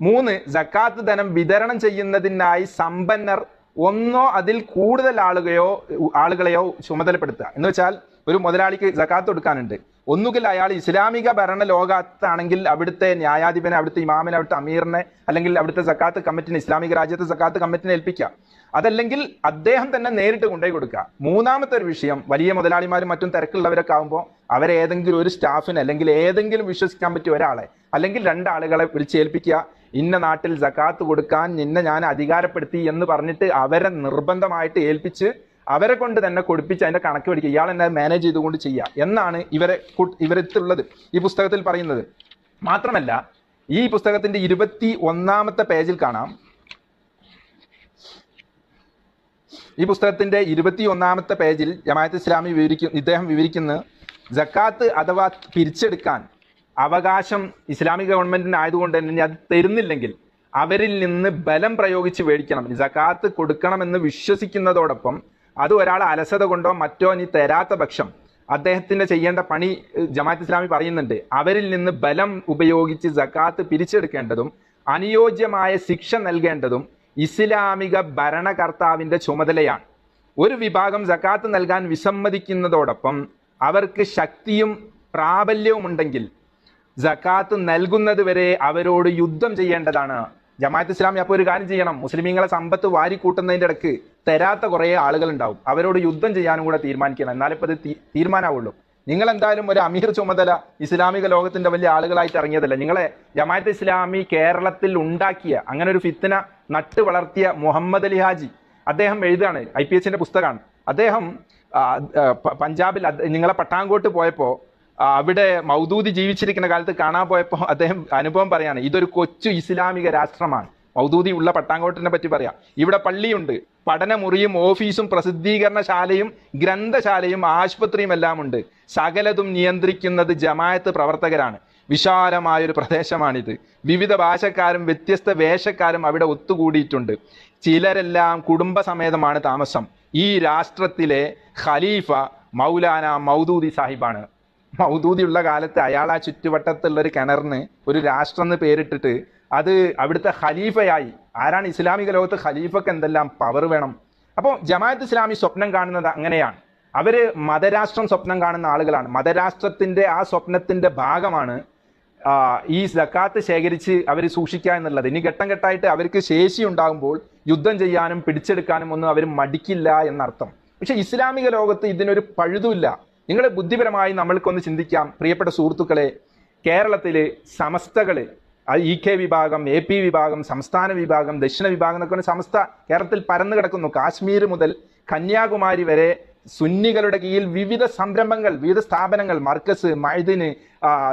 3, സക്കാത്ത് ധനം വിതരണം ചെയ്യുന്നതിനായി സമ്പന്നർ 1 അതിൽ കൂടുതൽ ആളുകളെയോ ചുമതലപ്പെടുത്തുക. എന്ന് വെച്ചാൽ ഒരു മുതലാളിക്ക് സക്കാത്ത് കൊടുക്കാനുണ്ട്, ഒന്നുകിൽ അയാൾ ഇസ്ലാമിക ഭരണ ലോകത്താണെങ്കിൽ അവിടുത്തെ ന്യായാധിപനെ, അവിടുത്തെ ഇമാമിനെ, അവിടുത്തെ അമീറിനെ, അല്ലെങ്കിൽ അവിടുത്തെ സക്കാത്ത് കമ്മിറ്റിനെ, ഇസ്ലാമിക രാജ്യത്തെ സക്കാത്ത് കമ്മിറ്റിനെ ഏൽപ്പിക്കുക. അതല്ലെങ്കിൽ അദ്ദേഹം തന്നെ നേരിട്ട് കൊണ്ടുപോയി കൊടുക്കുക. 3ാമത്തെ ഒരു വിഷയം, വലിയ മുതലാളിമാരും മറ്റും തിരക്കുള്ളവരൊക്കെ ആകുമ്പോൾ അവരേതെങ്കിലും ഒരു സ്റ്റാഫിനെ അല്ലെങ്കിൽ ഏതെങ്കിലും വിശ്വസിക്കാൻ പറ്റിയ ഒരാളെ അല്ലെങ്കിൽ 2 ആളുകളെ വിളിച്ചേൽപ്പിക്കുക. ഇന്ന നാട്ടിൽ സക്കാത്ത് കൊടുക്കാൻ നിന്നെ ഞാൻ അധികാരപ്പെടുത്തി എന്ന് പറഞ്ഞിട്ട് അവരെ നിർബന്ധമായിട്ട് ഏൽപ്പിച്ച് അവരെ കൊണ്ട് തന്നെ കൊടുപ്പിച്ച് അതിന്റെ കണക്ക് പഠിക്കുക, ഇയാൾ എന്നെ മാനേജ് ചെയ്തുകൊണ്ട് ചെയ്യുക എന്നാണ് ഇവരെത്തുള്ളത് ഈ പുസ്തകത്തിൽ പറയുന്നത്. മാത്രമല്ല ഈ പുസ്തകത്തിന്റെ 21-ാമത്തെ പേജിൽ കാണാം, ഈ പുസ്തകത്തിന്റെ 21-ാമത്തെ പേജിൽ ജമാഅത്ത് ഇസ്ലാമി ഇദ്ദേഹം വിവരിക്കുന്ന സക്കാത്ത് അഥവാ പിരിച്ചെടുക്കാൻ അവകാശം ഇസ്ലാമിക് ഗവൺമെന്റിന് ആയതുകൊണ്ട് തന്നെ അത് തരുന്നില്ലെങ്കിൽ അവരിൽ നിന്ന് ബലം പ്രയോഗിച്ച് മേടിക്കണം. സക്കാത്ത് കൊടുക്കണമെന്ന് വിശ്വസിക്കുന്നതോടൊപ്പം അത് ഒരാൾ അലസത കൊണ്ടോ മറ്റോ ഇനി തരാത്ത പക്ഷം അദ്ദേഹത്തിന്റെ ചെയ്യേണ്ട പണി ജമാഅത്ത് ഇസ്ലാമി പറയുന്നുണ്ട്. അവരിൽ നിന്ന് ബലം ഉപയോഗിച്ച് സക്കാത്ത് പിരിച്ചെടുക്കേണ്ടതും അനുയോജ്യമായ ശിക്ഷ നൽകേണ്ടതും ഇസ്ലാമിക ഭരണകർത്താവിന്റെ ചുമതലയാണ്. ഒരു വിഭാഗം സക്കാത്ത് നൽകാൻ വിസമ്മതിക്കുന്നതോടൊപ്പം അവർക്ക് ശക്തിയും പ്രാബല്യവും ഉണ്ടെങ്കിൽ സക്കാത്ത് നൽകുന്നത് വരെ അവരോട് യുദ്ധം ചെയ്യേണ്ടതാണ്. ജമാഅത്ത് ഇസ്ലാമി അപ്പോൾ ഒരു കാര്യം ചെയ്യണം, മുസ്ലിമീങ്ങളെ സമ്പത്ത് വാരിക്കൂട്ടുന്നതിൻ്റെ ഇടയ്ക്ക് തരാത്ത കുറേ ആളുകൾ ഉണ്ടാവും, അവരോട് യുദ്ധം ചെയ്യാനും കൂടെ തീരുമാനിക്കണം. എന്നാലിപ്പോൾ അത് തീരുമാനമാവുള്ളൂ. നിങ്ങൾ എന്തായാലും ഒരു അമീർ ചുമതല ഇസ്ലാമിക ലോകത്തിന്റെ വലിയ ആളുകളായിട്ട് ഇറങ്ങിയതല്ല. നിങ്ങളെ ജമാഅത്ത് ഇസ്ലാമി കേരളത്തിൽ ഉണ്ടാക്കിയ അങ്ങനെ ഒരു ഫിത്ന നട്ട് വളർത്തിയ മുഹമ്മദ് അലി ഹാജി അദ്ദേഹം എഴുതാണ്, IPHന്റെ പുസ്തകമാണ്. അദ്ദേഹം പഞ്ചാബിൽ നിങ്ങളെ പട്ടാങ്കോട്ട് പോയപ്പോൾ അവിടെ മൗദൂദി ജീവിച്ചിരിക്കുന്ന കാലത്ത് കാണാൻ പോയപ്പോൾ അദ്ദേഹം അനുഭവം പറയാണ്, ഇതൊരു കൊച്ചു ഇസ്ലാമിക രാഷ്ട്രമാണ്. മൗദൂദി ഉള്ള പട്ടാങ്കോട്ടിനെ പറ്റി പറയാം. ഇവിടെ പള്ളിയുണ്ട്, പഠനമുറിയും ഓഫീസും പ്രസിദ്ധീകരണശാലയും ഗ്രന്ഥശാലയും ആശുപത്രിയും എല്ലാം ഉണ്ട്. സകലതും നിയന്ത്രിക്കുന്നത് ജമാഅത്ത് പ്രവർത്തകരാണ്. വിശാലമായൊരു പ്രദേശമാണിത്. വിവിധ ഭാഷക്കാരും വ്യത്യസ്ത വേഷക്കാരും അവിടെ ഒത്തുകൂടിയിട്ടുണ്ട്. ചിലരെല്ലാം കുടുംബസമേതമാണ് താമസം. ഈ രാഷ്ട്രത്തിലെ ഖലീഫ മൗലാന മൗദൂദി സാഹിബാണ്. മൗദൂദി ഉള്ള കാലത്ത് അയാൾ ആ ചുറ്റുവട്ടത്തുള്ള ഒരു കിണറിന് ഒരു രാഷ്ട്രം എന്ന് പേരിട്ടിട്ട് അത് അവിടുത്തെ ഖലീഫയായി. ആരാണ് ഇസ്ലാമിക ലോകത്ത് ഖലീഫക്ക് എന്തെല്ലാം പവർ വേണം. അപ്പോൾ ജമാഅത്ത് ഇസ്ലാമി സ്വപ്നം കാണുന്നത് അങ്ങനെയാണ്. അവര് മതരാഷ്ട്രം സ്വപ്നം കാണുന്ന ആളുകളാണ്. മതരാഷ്ട്രത്തിന്റെ ആ സ്വപ്നത്തിന്റെ ഭാഗമാണ് ഈ സക്കാത്ത് ശേഖരിച്ച് അവർ സൂക്ഷിക്കുക എന്നുള്ളത്. ഇനി ഘട്ടം ഘട്ടമായിട്ട് അവർക്ക് ശേഷി ഉണ്ടാകുമ്പോൾ യുദ്ധം ചെയ്യാനും പിടിച്ചെടുക്കാനും ഒന്നും അവർ മടിക്കില്ല എന്നർത്ഥം. പക്ഷെ ഇസ്ലാമിക ലോകത്ത് ഇതിനൊരു പഴുതുമില്ല. നിങ്ങൾ ബുദ്ധിപരമായി നമ്മൾക്കൊന്ന് ചിന്തിക്കാം പ്രിയപ്പെട്ട സുഹൃത്തുക്കളെ. കേരളത്തില് സമസ്തകള്, EK വിഭാഗം, AP വിഭാഗം, സംസ്ഥാന വിഭാഗം, ദക്ഷിണ വിഭാഗം എന്നൊക്കെ സമസ്ത കേരളത്തിൽ പരന്നു കിടക്കുന്നു. കാശ്മീർ മുതൽ കന്യാകുമാരി വരെ സുന്നികളുടെ കീഴിൽ വിവിധ സംരംഭങ്ങൾ, വിവിധ സ്ഥാപനങ്ങൾ, മർക്കസ്, മഅ്ദിന്,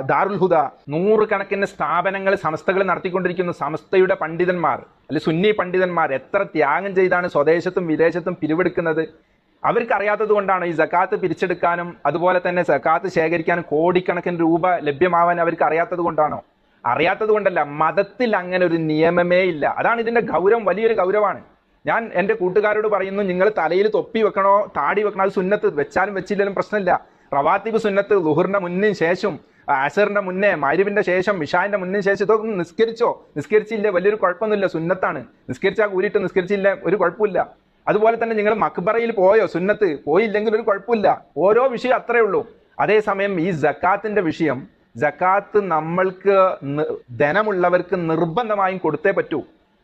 ദാറുൽ ഹുദ, നൂറുകണക്കിന് സ്ഥാപനങ്ങൾ സമസ്തകൾ നടത്തിക്കൊണ്ടിരിക്കുന്നു. സമസ്തയുടെ പണ്ഡിതന്മാർ അല്ലെ സുന്നി പണ്ഡിതന്മാർ എത്ര ത്യാഗം ചെയ്താണ് സ്വദേശത്തും വിദേശത്തും പിരിവെടുക്കുന്നത്. അവർക്ക് അറിയാത്തത് കൊണ്ടാണ് ഈ സക്കാത്ത് പിരിച്ചെടുക്കാനും അതുപോലെ തന്നെ സക്കാത്ത് ശേഖരിക്കാനും കോടിക്കണക്കിന് രൂപ ലഭ്യമാവാൻ അവർക്ക് അറിയാത്തത് കൊണ്ടാണോ? അറിയാത്തത് കൊണ്ടല്ല, മതത്തിൽ അങ്ങനെ ഒരു നിയമമേ ഇല്ല. അതാണ് ഇതിന്റെ ഗൗരവം, വലിയൊരു ഗൗരവമാണ്. ഞാൻ എൻ്റെ കൂട്ടുകാരോട് പറയുന്നു, നിങ്ങൾ തലയിൽ തൊപ്പി വെക്കണോ താടി വെക്കണോ അത് സുന്നത്ത്, വെച്ചാലും വെച്ചില്ലെങ്കിലും പ്രശ്നമില്ല. റവാത്തിബ് സുന്നത്ത് ളുഹറിന്റെ മുന്നിന് ശേഷം, അസറിന്റെ മുന്നേ, മഗ്രിബിന്റെ ശേഷം, ഇശാന്റെ മുന്നിന് ശേഷം ഇതൊക്കെ നിസ്കരിച്ചോ. നിസ്കരിച്ചില്ല വലിയൊരു കുഴപ്പമൊന്നുമില്ല, സുന്നത്താണ്. നിസ്കരിച്ചാൽ കൂരിട്ട് നിസ്കരിച്ചില്ല ഒരു കുഴപ്പമില്ല. അതുപോലെ തന്നെ നിങ്ങൾ മക്ബറയിൽ പോയോ, സുന്നത്ത് പോയില്ലെങ്കിൽ ഒരു കുഴപ്പമില്ല. ഓരോ വിഷയം അത്രേ ഉള്ളൂ. അതേസമയം ഈ സക്കാത്തിന്റെ വിഷയം, സക്കാത്ത് നമ്മൾക്ക് ധനമുള്ളവർക്ക് നിർബന്ധമായും കൊടുത്തേ പറ്റൂ.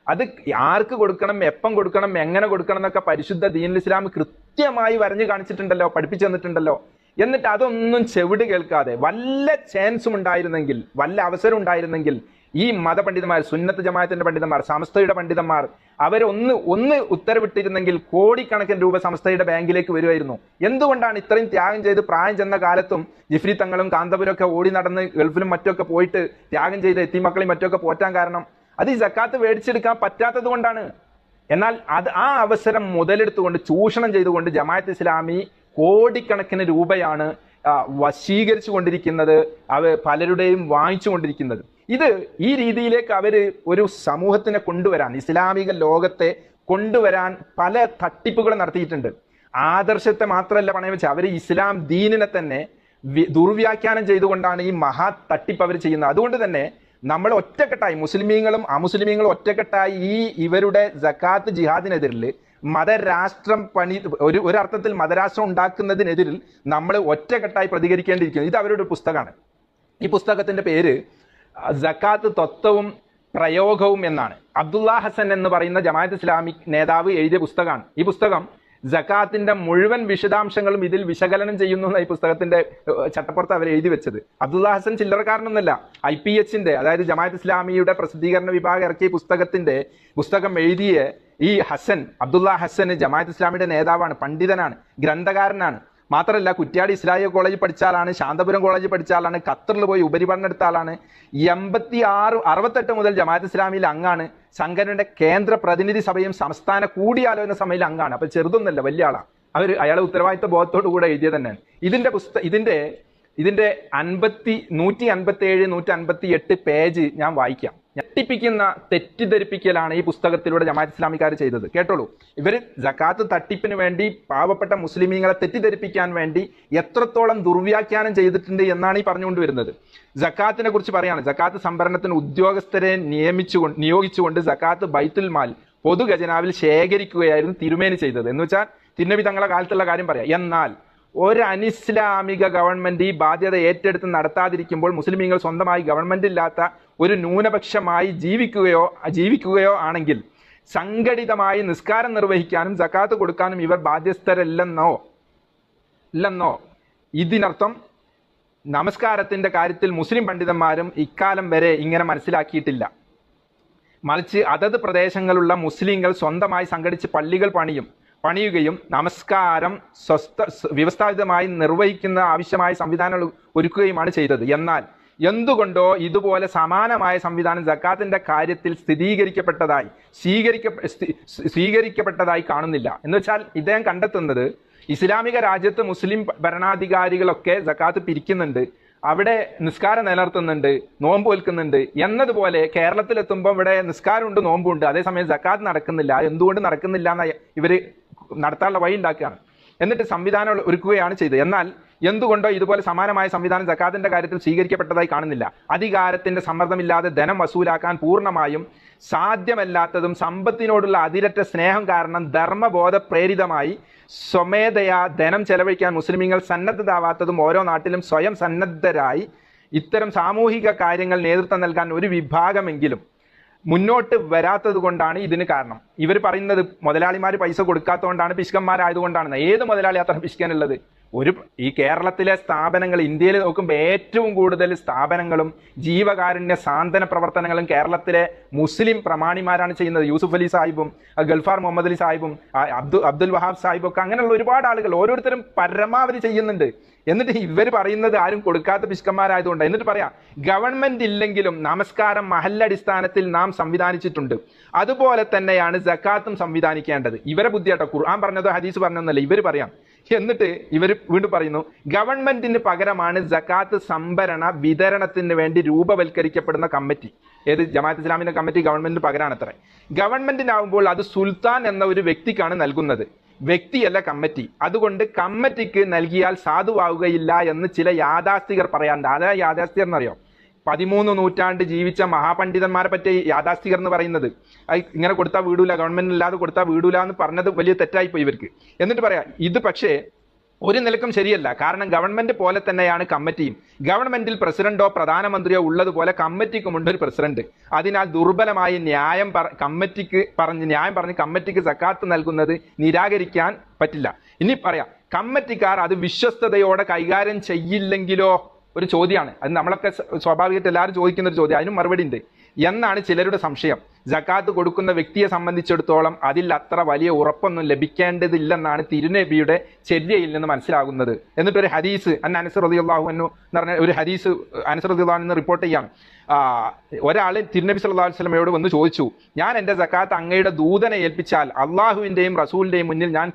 അത് ആർക്ക് കൊടുക്കണം, എപ്പം കൊടുക്കണം, എങ്ങനെ കൊടുക്കണം എന്നൊക്കെ പരിശുദ്ധ ദീനുൽ ഇസ്ലാം കൃത്യമായി വരഞ്ഞു കാണിച്ചിട്ടുണ്ടല്ലോ, പഠിപ്പിച്ചു തന്നിട്ടുണ്ടല്ലോ. എന്നിട്ട് അതൊന്നും ചെവിട് കേൾക്കാതെ വല്ല ചാൻസും ഉണ്ടായിരുന്നെങ്കിൽ, വല്ല അവസരം ഉണ്ടായിരുന്നെങ്കിൽ ഈ മതപണ്ഡിതന്മാർ, സുന്നത്ത് ജമാഅത്തിന്റെ പണ്ഡിതന്മാർ, സമസ്തയുടെ പണ്ഡിതന്മാർ ഒന്ന് ഉത്തരവിട്ടിരുന്നെങ്കിൽ കോടിക്കണക്കിന് രൂപ സമസ്തയുടെ ബാങ്കിലേക്ക് വരുമായിരുന്നു. എന്തുകൊണ്ടാണ് ഇത്രയും ത്യാഗം ചെയ്ത് പ്രായം ചെന്ന കാലത്തും ജിഫ്രി തങ്ങളും കാന്തപുരം ഒക്കെ ഓടി നടന്ന് ഗൾഫിലും മറ്റൊക്കെ പോയിട്ട് ത്യാഗം ചെയ്ത് എത്തിമക്കളെയും മറ്റൊക്കെ പോറ്റാൻ കാരണം അത് ഈ സക്കാത്ത് മേടിച്ചെടുക്കാൻ പറ്റാത്തത് കൊണ്ടാണ്. എന്നാൽ ആ അവസരം മുതലെടുത്തുകൊണ്ട് ചൂഷണം ചെയ്തുകൊണ്ട് ജമാഅത്ത് ഇസ്ലാമി കോടിക്കണക്കിന് രൂപയാണ് വശീകരിച്ചു കൊണ്ടിരിക്കുന്നത്, പലരുടെയും വാങ്ങിച്ചു കൊണ്ടിരിക്കുന്നത്. ഇത് ഈ രീതിയിലേക്ക് അവര് ഒരു സമൂഹത്തിനെ കൊണ്ടുവരാൻ, ഇസ്ലാമിക ലോകത്തെ കൊണ്ടുവരാൻ പല തട്ടിപ്പുകൾ നടത്തിയിട്ടുണ്ട്. ആദർശത്തെ മാത്രമല്ല പണയം വെച്ച് അവർ ഇസ്ലാം ദീനിനെ തന്നെ ദുർവ്യാഖ്യാനം ചെയ്തുകൊണ്ടാണ് ഈ മഹാ തട്ടിപ്പ് അവർ ചെയ്യുന്നത്. അതുകൊണ്ട് തന്നെ നമ്മൾ ഒറ്റക്കെട്ടായി, മുസ്ലിമീങ്ങളും അമുസ്ലിമീങ്ങളും ഒറ്റക്കെട്ടായി ഈ ഇവരുടെ സക്കാത്ത് ജിഹാദിനെതിരിൽ, മതരാഷ്ട്രം ഒരർത്ഥത്തിൽ മതരാഷ്ട്രം ഉണ്ടാക്കുന്നതിനെതിരിൽ നമ്മൾ ഒറ്റക്കെട്ടായി പ്രതികരിക്കേണ്ടിയിരിക്കുന്നു. ഇത് അവരുടെ പുസ്തകമാണ്. ഈ പുസ്തകത്തിന്റെ പേര് സക്കാത്ത് തത്വവും പ്രയോഗവും എന്നാണ്. അബ്ദുള്ള ഹസൻ എന്ന് പറയുന്ന ജമാഅത്ത് ഇസ്ലാമിക് നേതാവ് എഴുതിയ പുസ്തകമാണ്. ഈ പുസ്തകം സക്കാത്തിന്റെ മുഴുവൻ വിശദാംശങ്ങളും ഇതിൽ വിശകലനം ചെയ്യുന്നു എന്ന ഈ പുസ്തകത്തിന്റെ ചട്ടപ്പുറത്ത് അവർ എഴുതി വെച്ചത്. അബ്ദുള്ള ഹസൻ ചില്ലറക്കാരനൊന്നല്ല. IPHന്റെ അതായത് ജമാഅത്ത് ഇസ്ലാമിയുടെ പ്രസിദ്ധീകരണ വിഭാഗം ഇറക്കിയ പുസ്തകം എഴുതിയ ഈ അബ്ദുള്ള ഹസൻ ജമാഅത്ത് ഇസ്ലാമിയുടെ നേതാവാണ്, പണ്ഡിതനാണ്, ഗ്രന്ഥകാരനാണ്. മാത്രമല്ല കുറ്റ്യാടി ഇസ്ലാമിക കോളേജിൽ പഠിച്ച ആളാണ്, ശാന്തപുരം കോളേജിൽ പഠിച്ച ആളാണ്, ഖത്തറിൽ പോയി ഉപരിപഠനം എടുത്ത ആളാണ്. 68 മുതൽ ജമാഅത്ത് ഇസ്ലാമിയിൽ അംഗാണ്. സംഘടനയുടെ കേന്ദ്ര പ്രതിനിധി സഭയും സംസ്ഥാന കൂടിയാലോചന സഭയിൽ അംഗാണ്. അപ്പൊ ചെറുതൊന്നല്ല, വലിയ ആളാണ്. അയാളെ ഉത്തരവാദിത്വ ബോധത്തോടു കൂടെ എഴുതിയത് തന്നെയാണ്. ഇതിന്റെ 157, 158 പേജ് ഞാൻ വായിക്കാം. ഞെട്ടിപ്പിക്കുന്ന തെറ്റിദ്ധരിപ്പിക്കലാണ് ഈ പുസ്തകത്തിലൂടെ ജമാഅത്ത് ഇസ്ലാമിക്കാർ ചെയ്തത്. കേട്ടോളൂ. ഇവർ സക്കാത്ത് തട്ടിപ്പിന് വേണ്ടി പാവപ്പെട്ട മുസ്ലിമീങ്ങളെ തെറ്റിദ്ധരിപ്പിക്കാൻ വേണ്ടി എത്രത്തോളം ദുർവ്യാഖ്യാനം ചെയ്തിട്ടുണ്ട് എന്നാണ് ഈ പറഞ്ഞുകൊണ്ടുവരുന്നത്. സക്കാത്തിനെ കുറിച്ച് പറയാണ്. സക്കാത്ത് സംഭരണത്തിന് ഉദ്യോഗസ്ഥരെ നിയോഗിച്ചുകൊണ്ട് സക്കാത്ത് ബൈത്തുൽ മാൽ പൊതു ഖജനാവിൽ ശേഖരിക്കുകയായിരുന്നു തിരുമേനി ചെയ്തത്. എന്ന് വെച്ചാൽ തിരുനബി തങ്ങളെ കാലത്തുള്ള കാര്യം പറയാം. എന്നാൽ ഒരു അനിസ്ലാമിക ഗവൺമെന്റ് ഈ ബാധ്യത ഏറ്റെടുത്ത് നടത്താതിരിക്കുമ്പോൾ മുസ്ലിമീങ്ങൾ സ്വന്തമായി ഗവൺമെന്റ് ഇല്ലാത്ത ഒരു ന്യൂനപക്ഷമായി ജീവിക്കുകയോ ആണെങ്കിൽ സംഘടിതമായി നിസ്കാരം നിർവഹിക്കാനും സക്കാത്ത് കൊടുക്കാനും ഇവർ ബാധ്യസ്ഥരല്ലെന്നോ ഇതിനർത്ഥം നമസ്കാരത്തിന്റെ കാര്യത്തിൽ മുസ്ലിം പണ്ഡിതന്മാരും ഇക്കാലം വരെ ഇങ്ങനെ മനസ്സിലാക്കിയിട്ടില്ല. മറിച്ച് അതത് പ്രദേശങ്ങളുള്ള മുസ്ലിങ്ങൾ സ്വന്തമായി സംഘടിച്ച് പള്ളികൾ പണിയുകയും നമസ്കാരം വ്യവസ്ഥാപിതമായി നിർവഹിക്കുന്ന ആവശ്യമായ സംവിധാനങ്ങൾ ഒരുക്കുകയുമാണ് ചെയ്തത്. എന്നാൽ എന്തുകൊണ്ടോ ഇതുപോലെ സമാനമായ സംവിധാനം സക്കാത്തിന്റെ കാര്യത്തിൽ സ്വീകരിക്കപ്പെട്ടതായി കാണുന്നില്ല. എന്ന് വെച്ചാൽ ഇദ്ദേഹം കണ്ടെത്തുന്നത് ഇസ്ലാമിക രാജ്യത്ത് മുസ്ലിം ഭരണാധികാരികളൊക്കെ സക്കാത്ത് പിരിക്കുന്നുണ്ട്, അവിടെ നിസ്കാരം നിലനിർത്തുന്നുണ്ട്, നോമ്പ് വെൽക്കുന്നുണ്ട് എന്നതുപോലെ കേരളത്തിലെത്തുമ്പോൾ ഇവിടെ നിസ്കാരമുണ്ട്, നോമ്പുണ്ട്, അതേസമയം സക്കാത്ത് നടക്കുന്നില്ല. എന്തുകൊണ്ട് നടക്കുന്നില്ല എന്ന് ഇവർ നടത്താനുള്ള വഴി ഉണ്ടാക്കുകയാണ്. എന്നിട്ട് സംവിധാനം ഒരുക്കുകയാണ് ചെയ്തത്. എന്നാൽ എന്തുകൊണ്ടോ ഇതുപോലെ സമാനമായ സംവിധാനം സക്കാത്തിന്റെ കാര്യത്തിൽ സ്വീകരിക്കപ്പെട്ടതായി കാണുന്നില്ല. അധികാരത്തിന്റെ സമ്മർദ്ദമില്ലാതെ ധനം വസൂലാക്കാൻ പൂർണ്ണമായും സാധ്യമല്ലാത്തതും സമ്പത്തിനോടുള്ള അതിരറ്റ സ്നേഹം കാരണം ധർമ്മബോധ പ്രേരിതമായി സ്വമേധയാ ധനം ചെലവഴിക്കാൻ മുസ്ലിമീങ്ങൾ സന്നദ്ധരാവാത്തതും ഓരോ നാട്ടിലും സ്വയം സന്നദ്ധരായി ഇത്തരം സാമൂഹിക കാര്യങ്ങൾ നേതൃത്വം നൽകാൻ ഒരു വിഭാഗമെങ്കിലും മുന്നോട്ട് വരാത്തത് കൊണ്ടാണ് ഇതിന് കാരണം. ഇവർ പറയുന്നത് മുതലാളിമാർ പൈസ കൊടുക്കാത്തതുകൊണ്ടാണ്, പിശുക്കന്മാരായതുകൊണ്ടാണ്. ഏത് മുതലാളി അത്ര പിശുക്കാനുള്ളത്? ഈ കേരളത്തിലെ സ്ഥാപനങ്ങൾ ഇന്ത്യയിൽ നോക്കുമ്പോൾ ഏറ്റവും കൂടുതൽ സ്ഥാപനങ്ങളും ജീവകാരുണ്യ സാന്ത്വന പ്രവർത്തനങ്ങളും കേരളത്തിലെ മുസ്ലിം പ്രമാണിമാരാണ് ചെയ്യുന്നത്. യൂസുഫ് അലി സാഹിബും ഗൾഫാർ മുഹമ്മദ് അലി സാഹിബും അബ്ദുൽ വഹാബ് സാഹിബും ഒക്കെ അങ്ങനെയുള്ള ഒരുപാട് ആളുകൾ ഓരോരുത്തരും പരമാവധി ചെയ്യുന്നുണ്ട്. എന്നിട്ട് ഇവർ പറയുന്നത് ആരും കൊടുക്കാത്ത പിശുക്കന്മാരായതുകൊണ്ട്. എന്നിട്ട് പറയാം, ഗവൺമെന്റ് ഇല്ലെങ്കിലും നമസ്കാരം മഹല്ലടിസ്ഥാനത്തിൽ നാം സംവിധാനിച്ചിട്ടുണ്ട്, അതുപോലെ തന്നെയാണ് സക്കാത്തും സംവിധാനിക്കേണ്ടത്. ഇവരെ ബുദ്ധിയാട്ടോ, ഖുർആൻ പറഞ്ഞതോ ഹദീസ് പറഞ്ഞൊന്നല്ല, ഇവർ പറയാം. എന്നിട്ട് ഇവർ വീണ്ടും പറയുന്നു, ഗവൺമെന്റിന് പകരമാണ് സക്കാത്ത് സംഭരണ വിതരണത്തിന് വേണ്ടി രൂപവൽക്കരിക്കപ്പെടുന്ന കമ്മിറ്റി. ഏത്? ജമാഅത്ത് ഇസ്ലാമിന്റെ കമ്മിറ്റി ഗവൺമെന്റിന് പകരമാണത്രേ. ഗവൺമെന്റിനാവുമ്പോൾ അത് സുൽത്താൻ എന്ന ഒരു വ്യക്തിക്കാണ് നൽകുന്നത്, വ്യക്തിയല്ല കമ്മിറ്റി. അതുകൊണ്ട് കമ്മിറ്റിക്ക് നൽകിയാൽ സാധുവാകുകയില്ല എന്ന് ചില യാഥാസ്ഥികർ പറയാറുണ്ട്. അതാ യാഥാസ്ഥികർ എന്നറിയോ? 13 നൂറ്റാണ്ട് ജീവിച്ച മഹാപണ്ഡിതന്മാരെ പറ്റി യാഥാസ്ഥികർ എന്ന് പറയുന്നത്. ഇങ്ങനെ കൊടുത്താൽ വീടൂല, ഗവൺമെന്റ് ഇല്ലാതെ കൊടുത്താൽ വീടൂല എന്ന് പറഞ്ഞത് വലിയ തെറ്റായിപ്പോയി ഇവർക്ക്. എന്നിട്ട് പറയാം, ഇത് പക്ഷേ ഒരു നിലക്കും ശരിയല്ല. കാരണം ഗവൺമെന്റ് പോലെ തന്നെയാണ് കമ്മിറ്റിയും. ഗവൺമെന്റിൽ പ്രസിഡന്റോ പ്രധാനമന്ത്രിയോ ഉള്ളതുപോലെ കമ്മിറ്റിക്കുമുണ്ട് ഒരു പ്രസിഡന്റ്. അതിനാൽ ദുർബലമായി ന്യായം പറഞ്ഞ് കമ്മിറ്റിക്ക് സക്കാത്ത് നൽകുന്നത് നിരാകരിക്കാൻ പറ്റില്ല. ഇനി പറയാം, കമ്മിറ്റിക്കാർ അത് വിശ്വസ്തയോടെ കൈകാര്യം ചെയ്യില്ലെങ്കിലോ? ഒരു ചോദ്യമാണ് അത്. നമ്മളൊക്കെ സ്വാഭാവികമായിട്ട് എല്ലാവരും ചോദിക്കുന്ന ഒരു ചോദ്യം, അതിനും മറുപടി ഉണ്ട് എന്നാണ് ചിലരുടെ സംശയം. സക്കാത്ത് കൊടുക്കുന്ന വ്യക്തിയെ സംബന്ധിച്ചിടത്തോളം അതിൽ അത്ര വലിയ ഉറപ്പൊന്നും ലഭിക്കേണ്ടതില്ലെന്നാണ് തിരുനബിയുടെ ചര്യയിൽ നിന്ന് മനസ്സിലാകുന്നത്. എന്നിട്ടൊരു ഹദീസ് അനസ് റളിയല്ലാഹു അൻഹു എന്ന് പറഞ്ഞ ഒരു ഹദീസ് അനസ് റളിയല്ലാഹു അൻഹു റിപ്പോർട്ട് ചെയ്യാണ്. ഒരാൾ തിരുനബി സല്ലല്ലാഹു അലൈഹി വസല്ലമയോട് വന്ന് ചോദിച്ചു, ഞാൻ എൻ്റെ സക്കാത്ത് അങ്ങയുടെ ദൂതനെ ഏൽപ്പിച്ചാൽ അള്ളാഹുവിൻ്റെയും റസൂലിൻ്റെയും മുന്നിൽ ഞാൻ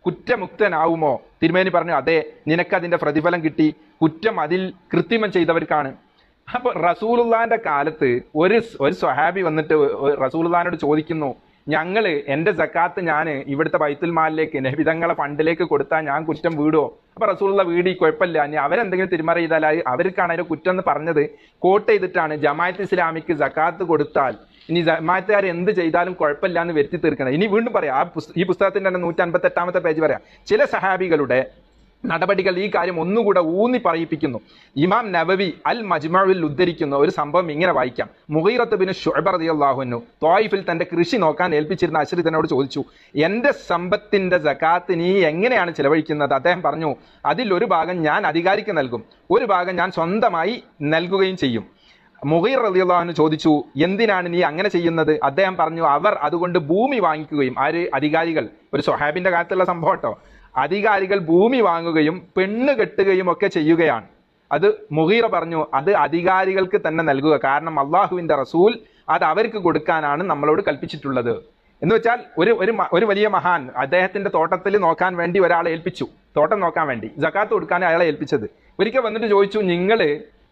കുറ്റമുക്തനാവുമോ? തിരുമേനി പറഞ്ഞു, അതെ, നിനക്കതിൻ്റെ പ്രതിഫലം കിട്ടി. കുറ്റം അതിൽ കൃത്രിമം ചെയ്തവർക്കാണ്. അപ്പൊ റസൂലുള്ളാന്റെ കാലത്ത് ഒരു സ്വഹാബി വന്നിട്ട് റസൂലുള്ളാനോട് ചോദിക്കുന്നു, എൻ്റെ സക്കാത്ത് ഞാൻ ഇവിടുത്തെ ബൈത്തുൽ മാലിലേക്ക് നബിതങ്ങളെ ഫണ്ടിലേക്ക് കൊടുത്താൽ ഞാൻ കുറ്റം വീടുമോ? അപ്പൊ റസൂലുള്ള വീടി കുഴപ്പമില്ല, ഇനി അവരെന്തെങ്കിലും തിരിമറി ചെയ്താൽ അവർക്കാണ് അതിന്റെ കുറ്റം എന്ന് പറഞ്ഞത് കോട്ട് ചെയ്തിട്ടാണ് ജമാഅത്ത് ഇസ്ലാമിക്ക് സക്കാത്ത് കൊടുത്താൽ ഇനി ജമാഅത്തുകാർ എന്ത് ചെയ്താലും കുഴപ്പമില്ല എന്ന് വരുത്തി തീർക്കണം. ഇനി വീണ്ടും പറയാം, ഈ പുസ്തകത്തിന്റെ തന്നെ 158 പേജ് പറയാം. ചില സഹാബികളുടെ നടപടികൾ ഈ കാര്യം ഒന്നുകൂടെ ഊന്നി പറയിപ്പിക്കുന്നു. ഇമാം നവവി അൽ മജ്മുഇൽ ഉദ്ധരിക്കുന്ന ഒരു സംഭവം ഇങ്ങനെ വായിക്കാം. മുഗീറത്ത് ബിൻ ശുഅബ റളിയല്ലാഹു അൻഹു ത്വായിഫിൽ തന്റെ കൃഷി നോക്കാൻ ഏൽപ്പിച്ചിരുന്ന അശ്രിതനോട് ചോദിച്ചു, എന്റെ സമ്പത്തിന്റെ സകാത്ത് നീ എങ്ങനെയാണ് ചിലവഴിക്കുന്നത്? അദ്ദേഹം പറഞ്ഞു, അതിൽ ഒരു ഭാഗം ഞാൻ അധികാരിക്ക് നൽകും, ഒരു ഭാഗം ഞാൻ സ്വന്തമായി നൽകുകയും ചെയ്യും. മുഗീർ റളിയല്ലാഹു അൻഹു ചോദിച്ചു, എന്തിനാണ് നീ അങ്ങനെ ചെയ്യുന്നത്? അദ്ദേഹം പറഞ്ഞു, അവർ അതുകൊണ്ട് ഭൂമി വാങ്ങിക്കുകയും, ആര്? അധികാരികൾ. ഒരു സ്വഹാബിന്റെ കാലത്തുള്ള സംഭവം കേട്ടോ. അധികാരികൾ ഭൂമി വാങ്ങുകയും പെണ്ണ് കെട്ടുകയും ഒക്കെ ചെയ്യുകയാണ്. അത് മുഗീറ പറഞ്ഞു, അത് അധികാരികൾക്ക് തന്നെ നൽകുക, കാരണം അള്ളാഹുവിന്റെ റസൂൽ അത് അവർക്ക് കൊടുക്കാനാണ് നമ്മളോട് കൽപ്പിച്ചിട്ടുള്ളത്. എന്ന് വെച്ചാൽ ഒരു വലിയ മഹാൻ അദ്ദേഹത്തിന്റെ തോട്ടത്തിൽ നോക്കാൻ വേണ്ടി ഒരാളെ ഏൽപ്പിച്ചു, തോട്ടം നോക്കാൻ വേണ്ടി സക്കാത്ത് കൊടുക്കാൻ അയാളെ ഏൽപ്പിച്ചത്. ഒരിക്കൽ വന്നിട്ട് ചോദിച്ചു, നിങ്ങള്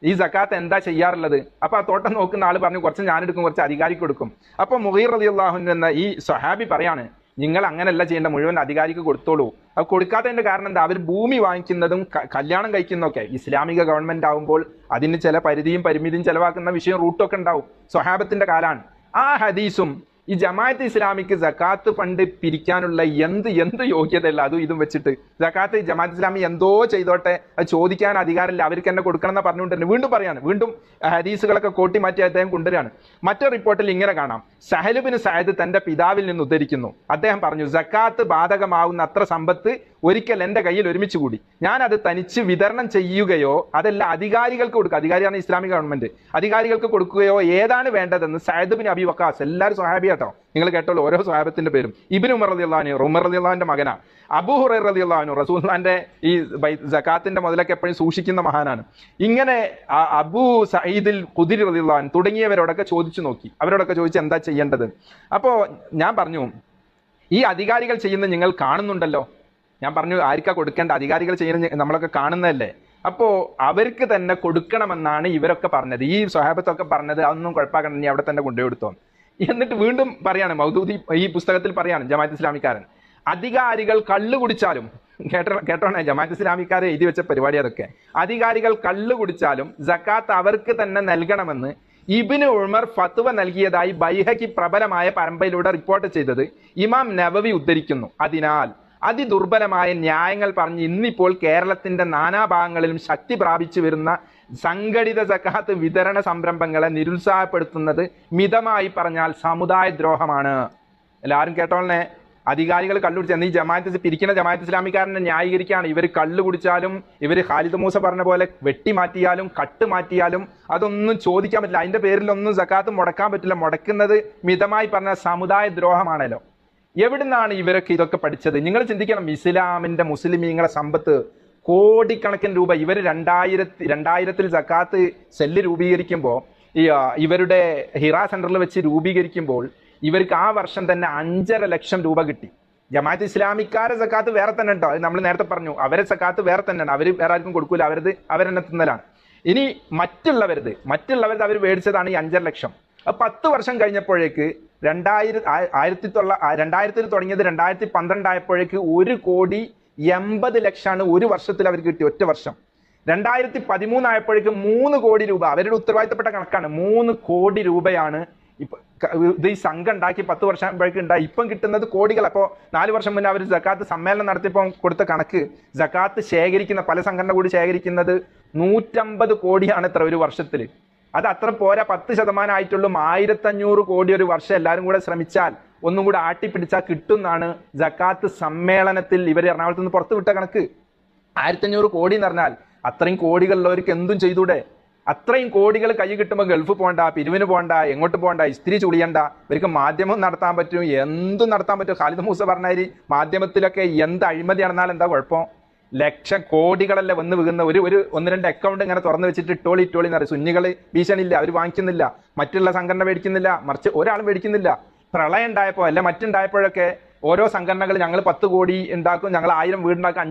ഈ സക്കാത്ത് എന്താ ചെയ്യാറുള്ളത്? അപ്പൊ ആ തോട്ടം നോക്കുന്ന ആൾ പറഞ്ഞു, കുറച്ച് ഞാനെടുക്കും, കുറച്ച് അധികാരിക്ക് കൊടുക്കും. അപ്പൊ മുഗീർ റളിയല്ലാഹു അൻഹു എന്ന ഈ സ്വഹാബി പറയാണ്, നിങ്ങൾ അങ്ങനെയല്ല ചെയ്യേണ്ട, മുഴുവൻ അധികാരിക്ക് കൊടുത്തോളൂ. അത് കൊടുക്കാത്തതിന്റെ കാരണം എന്താ? അവർ ഭൂമി വാങ്ങിക്കുന്നതും കല്യാണം കഴിക്കുന്നതൊക്കെ ഇസ്ലാമിക ഗവൺമെന്റ് ആവുമ്പോൾ അതിന് ചില പരിധിയും പരിമിതിയും ചെലവാക്കുന്ന വിഷയം റൂട്ടൊക്കെ ഉണ്ടാവും. സ്വഹാബത്തിന്റെ കാലാണ്. ആ ഹദീസും ഈ ജമാഅത്ത് ഇസ്ലാമിക്ക് സക്കാത്ത് ഫണ്ട് പിരിക്കാനുള്ള എന്ത് യോഗ്യതയല്ല അതും ഇതും വെച്ചിട്ട്. സക്കാത്ത് ജമാഅത്ത് ഇസ്ലാമി എന്തോ ചെയ്തോട്ടെ, അത് ചോദിക്കാൻ അധികാരമില്ല, അവർക്ക് തന്നെ കൊടുക്കണം എന്ന് പറഞ്ഞുകൊണ്ട് തന്നെ വീണ്ടും പറയാണ്, വീണ്ടും ഹദീസുകളൊക്കെ കോട്ടി മാറ്റി അദ്ദേഹം കൊണ്ടുവരികയാണ്. മറ്റൊരു റിപ്പോർട്ടിൽ ഇങ്ങനെ കാണാം, സഹൽ ബിൻ സഅദ് തന്റെ പിതാവിൽ നിന്ന് ഉദ്ധരിക്കുന്നു. അദ്ദേഹം പറഞ്ഞു, സക്കാത്ത് ബാധകമാവുന്ന അത്ര സമ്പത്ത് ഒരിക്കൽ എന്റെ കയ്യിൽ ഒരുമിച്ച് കൂടി ഞാൻ അത് തനിച്ച് വിതരണം ചെയ്യുകയോ അതല്ല അധികാരികൾക്ക് കൊടുക്കുക, അധികാരിയാണ് ഇസ്ലാമിക ഗവൺമെന്റ്, അധികാരികൾക്ക് കൊടുക്കുകയോ ഏതാണ് വേണ്ടതെന്ന് സഅദ് ബിൻ അബി വഖാസ്, എല്ലാവരും സ്വഹാബി കേട്ടോ, നിങ്ങൾ കേട്ടോളൂ ഓരോ സ്വഹാബത്തിന്റെ പേരും. ഇബ്നു ഉമർ റളിയല്ലാഹു അൻഹു, ഉമർ റളിയല്ലാഹുവിന്റെ മകനാ. അബൂ ഹുറൈറ റളിയല്ലാഹു അൻഹു, റസൂലുള്ളാഹിന്റെ ഈ സക്കാത്തിന്റെ മുതലൊക്കെ എപ്പോഴും സൂക്ഷിക്കുന്ന മഹാനാണ്. ഇങ്ങനെ അബൂ സഈദുൽ ഖുദരി റളിയല്ലാഹു അൻഹു തുടങ്ങിയവരോടൊക്കെ ചോദിച്ചു നോക്കി, അവരോടൊക്കെ ചോദിച്ച് എന്താ ചെയ്യേണ്ടത്. അപ്പോ ഞാൻ പറഞ്ഞു, ഈ അധികാരികൾ ചെയ്യുന്നത് നിങ്ങൾ കാണുന്നുണ്ടല്ലോ. ഞാൻ പറഞ്ഞു, ആർക്കാ കൊടുക്കേണ്ട? അധികാരികൾ ചെയ്യുന്ന നമ്മളൊക്കെ കാണുന്നതല്ലേ. അപ്പോ അവർക്ക് തന്നെ കൊടുക്കണമെന്നാണ് ഇവരൊക്കെ പറഞ്ഞത്, ഈ സ്വഹാബത്തൊക്കെ പറഞ്ഞത്. അതൊന്നും കുഴപ്പമാക്കണം, നീ അവിടെ തന്നെ കൊണ്ടുപോയി കൊടുത്തോ. എന്നിട്ട് വീണ്ടും പറയാണ്, മൗദൂദി ഈ പുസ്തകത്തിൽ പറയാണ്, ജമാഅത്ത് ഇസ്ലാമിക്കാരൻ, അധികാരികൾ കള്ളു കുടിച്ചാലും, കേട്ടോണേ, ജമാഅത്ത് ഇസ്ലാമിക്കാരെ എഴുതി വെച്ച പരിപാടി അതൊക്കെ, അധികാരികൾ കള്ളു കുടിച്ചാലും സക്കാത്ത് അവർക്ക് തന്നെ നൽകണമെന്ന് ഇബ്നു ഉമർ ഫത്വ നൽകിയതായി ബൈഹഖി പ്രബലമായ പരമ്പരയിലൂടെ റിപ്പോർട്ട് ചെയ്തത് ഇമാം നവവി ഉദ്ധരിക്കുന്നു. അതിനാൽ അതിദുർബലമായ ന്യായങ്ങൾ പറഞ്ഞ് ഇന്നിപ്പോൾ കേരളത്തിന്റെ നാനാഭാഗങ്ങളിലും ശക്തി പ്രാപിച്ചു വരുന്ന സംഘടിത സക്കാത്ത് വിതരണ സംരംഭങ്ങളെ നിരുത്സാഹപ്പെടുത്തുന്നത് മിതമായി പറഞ്ഞാൽ സമുദായ ദ്രോഹമാണ്. എല്ലാവരും കേട്ടോളനെ. അധികാരികൾ കള്ളുകുടിച്ച്, എന്നീ ജമാഅത്ത് പിരിക്കുന്ന ജമാഅത്ത് ഇസ്ലാമിക്കാരനെ ന്യായീകരിക്കുകയാണ്. ഇവർ കള്ളു കുടിച്ചാലും, ഇവർ ഖാലിദ് മൂസ പറഞ്ഞ പോലെ വെട്ടി മാറ്റിയാലും കട്ട് മാറ്റിയാലും അതൊന്നും ചോദിക്കാൻ പറ്റില്ല, അതിന്റെ പേരിലൊന്നും സക്കാത്ത് മുടക്കാൻ പറ്റില്ല. മുടക്കുന്നത് മിതമായി പറഞ്ഞ സമുദായ ദ്രോഹമാണല്ലോ. എവിടുന്നാണ് ഇവരൊക്കെ ഇതൊക്കെ പഠിച്ചത്? നിങ്ങൾ ചിന്തിക്കണം. ഇസ്ലാമിന്റെ മുസ്ലിമീങ്ങളെ സമ്പത്ത് കോടിക്കണക്കിന് രൂപ ഇവർ 2000 സക്കാത്ത് സെല്ല് രൂപീകരിക്കുമ്പോൾ, ഇവരുടെ ഹിറ സെന്ററിൽ വെച്ച് രൂപീകരിക്കുമ്പോൾ ഇവർക്ക് ആ വർഷം തന്നെ 5.5 ലക്ഷം രൂപ കിട്ടി. ജമാഅത്ത് ഇസ്ലാമിക്കാരെ സക്കാത്ത് വേറെ തന്നെ ഉണ്ടോ? നമ്മൾ നേരത്തെ പറഞ്ഞു, അവരെ സക്കാത്ത് വേറെ തന്നെയാണ്, അവർ വേറെ ആർക്കും കൊടുക്കൂല, അവരെന്നെ തിന്നലാണ്. ഇനി മറ്റുള്ളവരത് അവർ മേടിച്ചതാണ് ഈ 5.5 ലക്ഷം. 10 വർഷം കഴിഞ്ഞപ്പോഴേക്ക് 2000 തുടങ്ങിയത് 2012 ആയപ്പോഴേക്ക് 1,80,00,000 ഒരു വർഷത്തിൽ അവർക്ക് കിട്ടി, ഒറ്റ വർഷം. 2013 ആയപ്പോഴേക്ക് 3 കോടി രൂപ, അവരുടെ ഉത്തരവാദിത്തപ്പെട്ട കണക്കാണ്, 3 കോടി രൂപയാണ് ഇപ്പൊ ഇത് ഈ സംഘം ഉണ്ടാക്കി 10 വർഷം ഉണ്ടായി. ഇപ്പം കിട്ടുന്നത് കോടികൾ. അപ്പോൾ 4 വർഷം മുന്നേ അവർ സക്കാത്ത് സമ്മേളനം നടത്തിയപ്പോൾ കൊടുത്ത കണക്ക്, സക്കാത്ത് ശേഖരിക്കുന്ന പല സംഘടന കൂടി ശേഖരിക്കുന്നത് 150 കോടിയാണ് ഇത്ര ഒരു വർഷത്തിൽ. അത് അത്ര പോരാ, 10% ആയിട്ടുള്ളൂ. 1500 കോടി ഒരു വർഷം എല്ലാവരും കൂടെ ശ്രമിച്ചാൽ, ഒന്നും കൂടെ ആട്ടിപ്പിടിച്ചാൽ കിട്ടുന്നാണ് സക്കാത്ത് സമ്മേളനത്തിൽ ഇവർ എറണാകുളത്ത് നിന്ന് പുറത്തു വിട്ട കണക്ക്. 1500 കോടി എന്ന് പറഞ്ഞാൽ അത്രയും കോടികളുള്ളവർക്ക് എന്തും ചെയ്തൂടെ? അത്രയും കോടികൾ കൈ കിട്ടുമ്പോൾ ഗൾഫ് പോകണ്ട, പിരിവിന് പോകണ്ട, എങ്ങോട്ട് പോകണ്ട, ഇസ്തിരി ചുളിയണ്ട, ഇവർക്ക് മാധ്യമം നടത്താൻ പറ്റും, എന്തും നടത്താൻ പറ്റും. ഖാലിദ് മൂസ പറഞ്ഞാൽ മാധ്യമത്തിലൊക്കെ എന്ത് അഴിമതി നടന്നാൽ എന്താ കുഴപ്പം? ലക്ഷം കോടികളല്ലേ വന്ന് വീകുന്ന. ഒരു 1-2 അക്കൗണ്ട് ഇങ്ങനെ തുറന്നു വെച്ചിട്ട് ഇട്ടോളി എന്ന് പറയും. സുന്നികൾ ഭീഷണിയില്ല, അവർ വാങ്ങിക്കുന്നില്ല, മറ്റുള്ള സംഘടന മേടിക്കുന്നില്ല, മറിച്ച് ഒരാളും മേടിക്കുന്നില്ല. പ്രളയം ഉണ്ടായപ്പോൾ അല്ല മറ്റുണ്ടായപ്പോഴൊക്കെ ഓരോ സംഘടനകൾ ഞങ്ങൾ 10 കോടി ഉണ്ടാക്കും, ഞങ്ങൾ 1000 വീടുണ്ടാക്കും,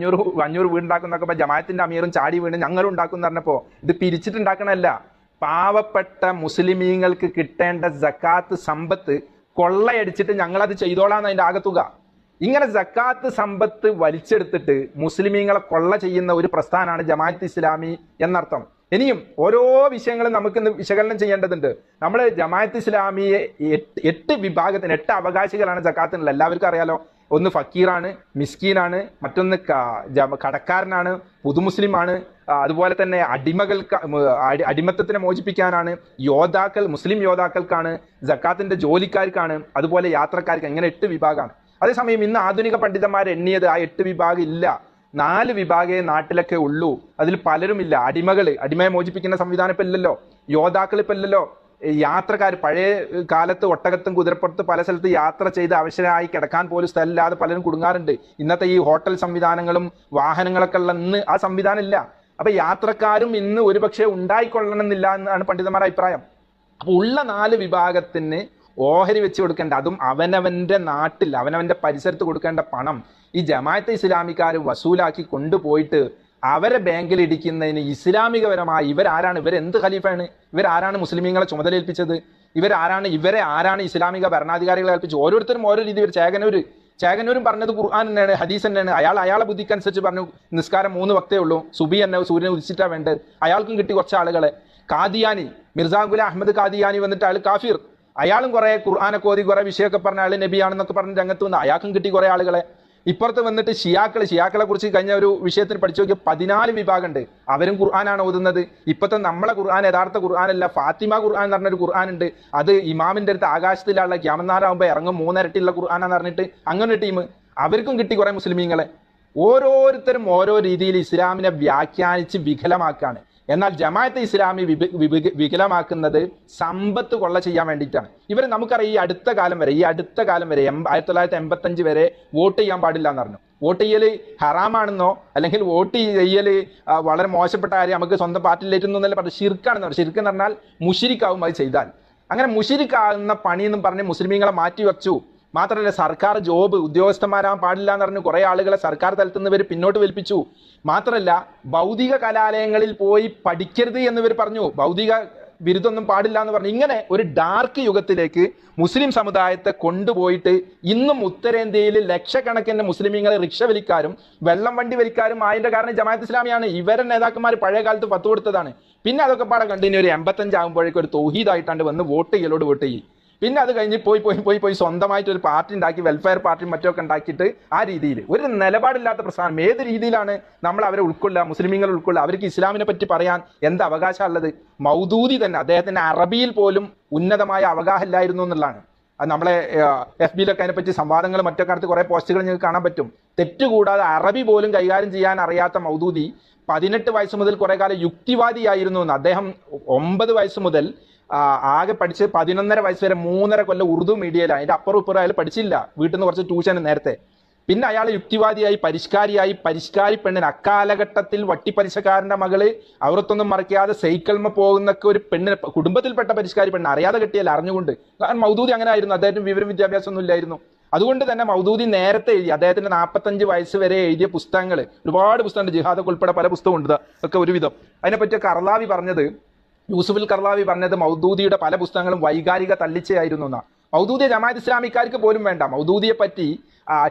500 വീടുണ്ടാക്കും എന്നൊക്കെ ജമാഅത്തിന്റെ അമീറും ചാടി വീണ് ഞങ്ങളും ഉണ്ടാക്കും എന്ന് പറഞ്ഞപ്പോൾ ഇത് പിരിച്ചിട്ടുണ്ടാക്കണമല്ല. പാവപ്പെട്ട മുസ്ലിമീങ്ങൾക്ക് കിട്ടേണ്ട സക്കാത്ത് സമ്പത്ത് കൊള്ളയടിച്ചിട്ട് ഞങ്ങളത് ചെയ്തോളാന്ന് അതിന്റെ ആകത്തുക. ഇങ്ങനെ സക്കാത്ത് സമ്പത്ത് വലിച്ചെടുത്തിട്ട് മുസ്ലിമീങ്ങളെ കൊള്ള ചെയ്യുന്ന ഒരു പ്രസ്ഥാനമാണ് ജമാഅത്ത് ഇസ്ലാമി എന്നർത്ഥം. ഇനിയും ഓരോ വിഷയങ്ങളും നമുക്ക് ഇന്ന് വിശകലനം ചെയ്യേണ്ടതുണ്ട്. നമ്മൾ ജമാഅത്ത് ഇസ്ലാമിയെ 8 വിഭാഗത്തിന് 8 അവകാശികളാണ് സക്കാത്തിനുള്ള. എല്ലാവർക്കും അറിയാലോ. ഒന്ന് ഫക്കീറാണ്, മിസ്കീനാണ്, മറ്റൊന്ന് കടക്കാരനാണ്, പുതുമുസ്ലിമാണ്, അതുപോലെ തന്നെ അടിമത്തത്തിനെ മോചിപ്പിക്കാനാണ്, യോദ്ധാക്കൾ മുസ്ലിം യോദ്ധാക്കൾക്കാണ്, സക്കാത്തിന്റെ ജോലിക്കാർക്കാണ്, അതുപോലെ യാത്രക്കാർക്ക്, ഇങ്ങനെ 8 വിഭാഗമാണ്. അതേസമയം ഇന്ന് ആധുനിക പണ്ഡിതന്മാർ എണ്ണിയത് ആ 8 വിഭാഗം ഇല്ല, 4 വിഭാഗമേ നാട്ടിലൊക്കെ ഉള്ളൂ. അതിൽ പലരുമില്ല. അടിമയെ മോചിപ്പിക്കുന്ന സംവിധാനം ഇപ്പം ഇല്ലല്ലോ, യോദ്ധാക്കൾ ഇപ്പം ഇല്ലല്ലോ, യാത്രക്കാർ, പഴയ കാലത്ത് ഒട്ടകത്തും കുതിരപ്പുറത്ത് പല സ്ഥലത്ത് യാത്ര ചെയ്ത് അവശരായി കിടക്കാൻ പോലും സ്ഥലമില്ലാതെ പലരും കുടുങ്ങാറുണ്ട്. ഇന്നത്തെ ഈ ഹോട്ടൽ സംവിധാനങ്ങളും വാഹനങ്ങളൊക്കെ ഉള്ള ഇന്ന് ആ സംവിധാനം ഇല്ല. അപ്പൊ യാത്രക്കാരും ഇന്ന് ഒരുപക്ഷെ ഉണ്ടായിക്കൊള്ളണമെന്നില്ല എന്നാണ് പണ്ഡിതന്മാരുടെ അഭിപ്രായം. അപ്പൊ ഉള്ള 4 വിഭാഗത്തിന് ഓഹരി വെച്ച് കൊടുക്കേണ്ട, അതും അവനവന്റെ നാട്ടിൽ അവനവന്റെ പരിസരത്ത് കൊടുക്കേണ്ട പണം ഈ ജമാഅത്തെ ഇസ്ലാമിക്കാർ വസൂലാക്കി കൊണ്ടുപോയിട്ട് അവരെ ബാങ്കിൽ ഇടിക്കുന്നതിന് ഇസ്ലാമികപരമായി ഇവരാരാണ്? ഇവരെന്ത് ഖലീഫയാണ്? ഇവരാരാണ് മുസ്ലിമീങ്ങളെ ചുമതലയേൽപ്പിച്ചത്? ഇവരെ ആരാണ് ഇസ്ലാമിക ഭരണാധികാരികളെ ഏൽപ്പിച്ചത്? ഓരോരുത്തരും ഓരോ രീതി. ചേകനൂരും പറഞ്ഞത് ഖുർആൻ തന്നെയാണ്, ഹദീസ് തന്നെയാണ്. അയാളെ ബുദ്ധിക്കനുസരിച്ച് പറഞ്ഞു നിസ്കാരം 3 വക്തേ ഉള്ളൂ, സുബി തന്നെ സൂര്യനെ ഉദിച്ചിട്ടാ വേണ്ടത്. അയാൾക്കും കിട്ടി കുറച്ച് ആളുകളെ. ഖാദിയാനി, മിർസാ ഗുലാം അഹമ്മദ് ഖാദിയാനി വന്നിട്ട് അയാൾ കാഫിർ, അയാളും കുറെ ഖുർആനൊക്കെ ഓതി കുറെ വിഷയമൊക്കെ പറഞ്ഞ അയാൾ നബിയാണെന്നൊക്കെ പറഞ്ഞ് രംഗത്ത് വന്ന് അയാൾക്കും കിട്ടി കുറെ ആളുകളെ. ഇപ്പുറത്ത് വന്നിട്ട് ഷിയാക്കളെ കുറിച്ച് കഴിഞ്ഞ ഒരു വിഷയത്തിൽ പഠിച്ചു നോക്കിയ 14 വിഭാഗമുണ്ട്. അവരും ഖുർആനാണ് ഓതുന്നത്. ഇപ്പോഴത്തെ നമ്മളെ ഖുർആൻ യഥാർത്ഥ ഖുർആനല്ല, ഫാത്തിമ ഖുർആൻ എന്ന് പറഞ്ഞൊരു ഖുർആൻ ഉണ്ട്. അത് ഇമാമിന്റെ അടുത്ത് ആകാശത്തിലുള്ള ക്യാമനാറാകുമ്പോൾ ഇറങ്ങും 3 ഇരട്ടിയുള്ള ഖുർആനാന്ന് പറഞ്ഞിട്ട് അങ്ങനെ ടീം, അവർക്കും കിട്ടി കുറെ മുസ്ലിമീങ്ങളെ. ഓരോരുത്തരും ഓരോ രീതിയിൽ ഇസ്ലാമിനെ വ്യാഖ്യാനിച്ച് വികലമാക്കാണ്. എന്നാൽ ജമാഅത്തെ ഇസ്ലാമി വികലമാക്കുന്നത് സമ്പത്ത് കൊള്ള ചെയ്യാൻ വേണ്ടിയിട്ടാണ്. ഇവർ നമുക്കറിയാം ഈ അടുത്ത കാലം വരെ 1985 വരെ വോട്ട് ചെയ്യാൻ പാടില്ല എന്ന് പറഞ്ഞു. വോട്ട് ചെയ്യൽ ഹറാമാണെന്നോ അല്ലെങ്കിൽ വോട്ട് ചെയ്യൽ വളരെ മോശപ്പെട്ട കാര്യം, നമുക്ക് സ്വന്തം പാർട്ടിയിലേറ്റൊന്നല്ല പറഞ്ഞു, ഷിർക്കാണെന്ന് പറഞ്ഞു. ഷിർക്ക് എന്ന് പറഞ്ഞാൽ മുഷിരിക്കാവും അത് ചെയ്താൽ. അങ്ങനെ മുഷിരിക്കാവുന്ന പണിയെന്നും പറഞ്ഞ് മുസ്ലിമീങ്ങളെ മാറ്റിവെച്ചു. മാത്രമല്ല സർക്കാർ ജോബ് ഉദ്യോഗസ്ഥന്മാരാകാൻ പാടില്ല എന്ന് പറഞ്ഞ് കുറെ ആളുകളെ സർക്കാർ തലത്തിൽ നിന്ന് ഇവർ പിന്നോട്ട് വലിപ്പിച്ചു. മാത്രമല്ല ഭൗതിക കലാലയങ്ങളിൽ പോയി പഠിക്കരുത് എന്നിവർ പറഞ്ഞു, ഭൗതിക ബിരുദമൊന്നും പാടില്ല എന്ന് പറഞ്ഞു. ഇങ്ങനെ ഒരു ഡാർക്ക് യുഗത്തിലേക്ക് മുസ്ലിം സമുദായത്തെ കൊണ്ടുപോയിട്ട് ഇന്നും ഉത്തരേന്ത്യയിൽ ലക്ഷക്കണക്കിന് മുസ്ലിമീങ്ങളെ റിക്ഷ വലിക്കാരും വെള്ളം വണ്ടി വലിക്കാരും അതിന്റെ കാരണം ജമാഅത്ത് ഇസ്ലാമിയാണ്. ഇവരെ നേതാക്കന്മാർ പഴയ കാലത്ത് ഫത്വ കൊടുത്തതാണ്. പിന്നെ അതൊക്കെ പാടെ കണ്ടിന്യൂ ഒരു 85 ആകുമ്പോഴേക്കും ഒരു തൗഹീദായിട്ടാണ്ട് വന്ന് വോട്ട് ചെയ്യും. പിന്നെ അത് കഴിഞ്ഞ് പോയി സ്വന്തമായിട്ട് ഒരു പാർട്ടി ഉണ്ടാക്കി, വെൽഫെയർ പാർട്ടി മറ്റൊക്കെ ഉണ്ടാക്കിയിട്ട് ആ രീതിയിൽ ഒരു നിലപാടില്ലാത്ത പ്രസ്ഥാനം. ഏത് രീതിയിലാണ് നമ്മൾ അവരെ ഉൾക്കൊള്ളുക, മുസ്ലിമീങ്ങൾ ഉൾക്കൊള്ളുക? അവർക്ക് ഇസ്ലാമിനെ പറ്റി പറയാൻ എന്ത് അവകാശമുള്ളത്? മൗദൂദി തന്നെ അദ്ദേഹത്തിന് അറബിയിൽ പോലും ഉന്നതമായ അവഗാഹമില്ലായിരുന്നു എന്നുള്ളതാണ്. അത് നമ്മളെ FB-ലൊക്കെ അതിനെപ്പറ്റി സംവാദങ്ങൾ മറ്റൊക്കെ അടുത്ത് കുറെ പോസ്റ്റുകൾ നിങ്ങൾക്ക് കാണാൻ പറ്റും. തെറ്റുകൂടാതെ അറബി പോലും കൈകാര്യം ചെയ്യാൻ അറിയാത്ത മൗദൂദി 18 വയസ്സ് മുതൽ കുറെ കാലം യുക്തിവാദിയായിരുന്നു എന്ന്. അദ്ദേഹം 9 വയസ്സ് മുതൽ ആകെ പഠിച്ച് 11.5 വയസ്സ് വരെ 3.5 കൊല്ലം ഉറുദു മീഡിയയിലാണ്. അതിന്റെ അപ്പുറം ഇപ്പുറം അയാൾ പഠിച്ചില്ല, വീട്ടിൽ നിന്ന് കുറച്ച് ട്യൂഷൻ നേരത്തെ. പിന്നെ അയാൾ യുക്തിവാദിയായി, പരിഷ്കാരി പെണ്ണിന്, അക്കാലഘട്ടത്തിൽ വട്ടിപ്പലിശക്കാരന്റെ മകള് അവർത്തൊന്നും മറക്കാതെ സൈക്കിൾമ പോകുന്നൊക്കെ ഒരു പെണ്ണിന്, കുടുംബത്തിൽപ്പെട്ട പരിഷ്കാരി പെണ്ണ്, അറിയാതെ കിട്ടിയാൽ അറിഞ്ഞുകൊണ്ട്. കാരണം മൗദൂദി അങ്ങനെ ആയിരുന്നു, അദ്ദേഹത്തിന് വിവരം വിദ്യാഭ്യാസം ഒന്നും ഇല്ലായിരുന്നു. അതുകൊണ്ട് തന്നെ മൗദൂദി നേരത്തെ എഴുതി, അദ്ദേഹത്തിന്റെ 45 വയസ്സ് വരെ എഴുതിയ പുസ്തകങ്ങൾ ഒരുപാട് പുസ്തകമുണ്ട്, ജിഹാദൊക്കെ ഉൾപ്പെടെ പല പുസ്തകമുണ്ട് ഒക്കെ ഒരുവിധം. അതിനെപ്പറ്റി കർലാവി പറഞ്ഞത്, യൂസുഫുൽ കർലാവി പറഞ്ഞത് മൗദൂദിയുടെ പല പുസ്തകങ്ങളും വൈകാരിക തള്ളിച്ചയായിരുന്നു എന്നാണ്. മൗദൂദിയെ ജമാഅത്ത് ഇസ്ലാമിക്കാർക്ക് പോലും വേണ്ട. മൗദൂദിയെ പറ്റി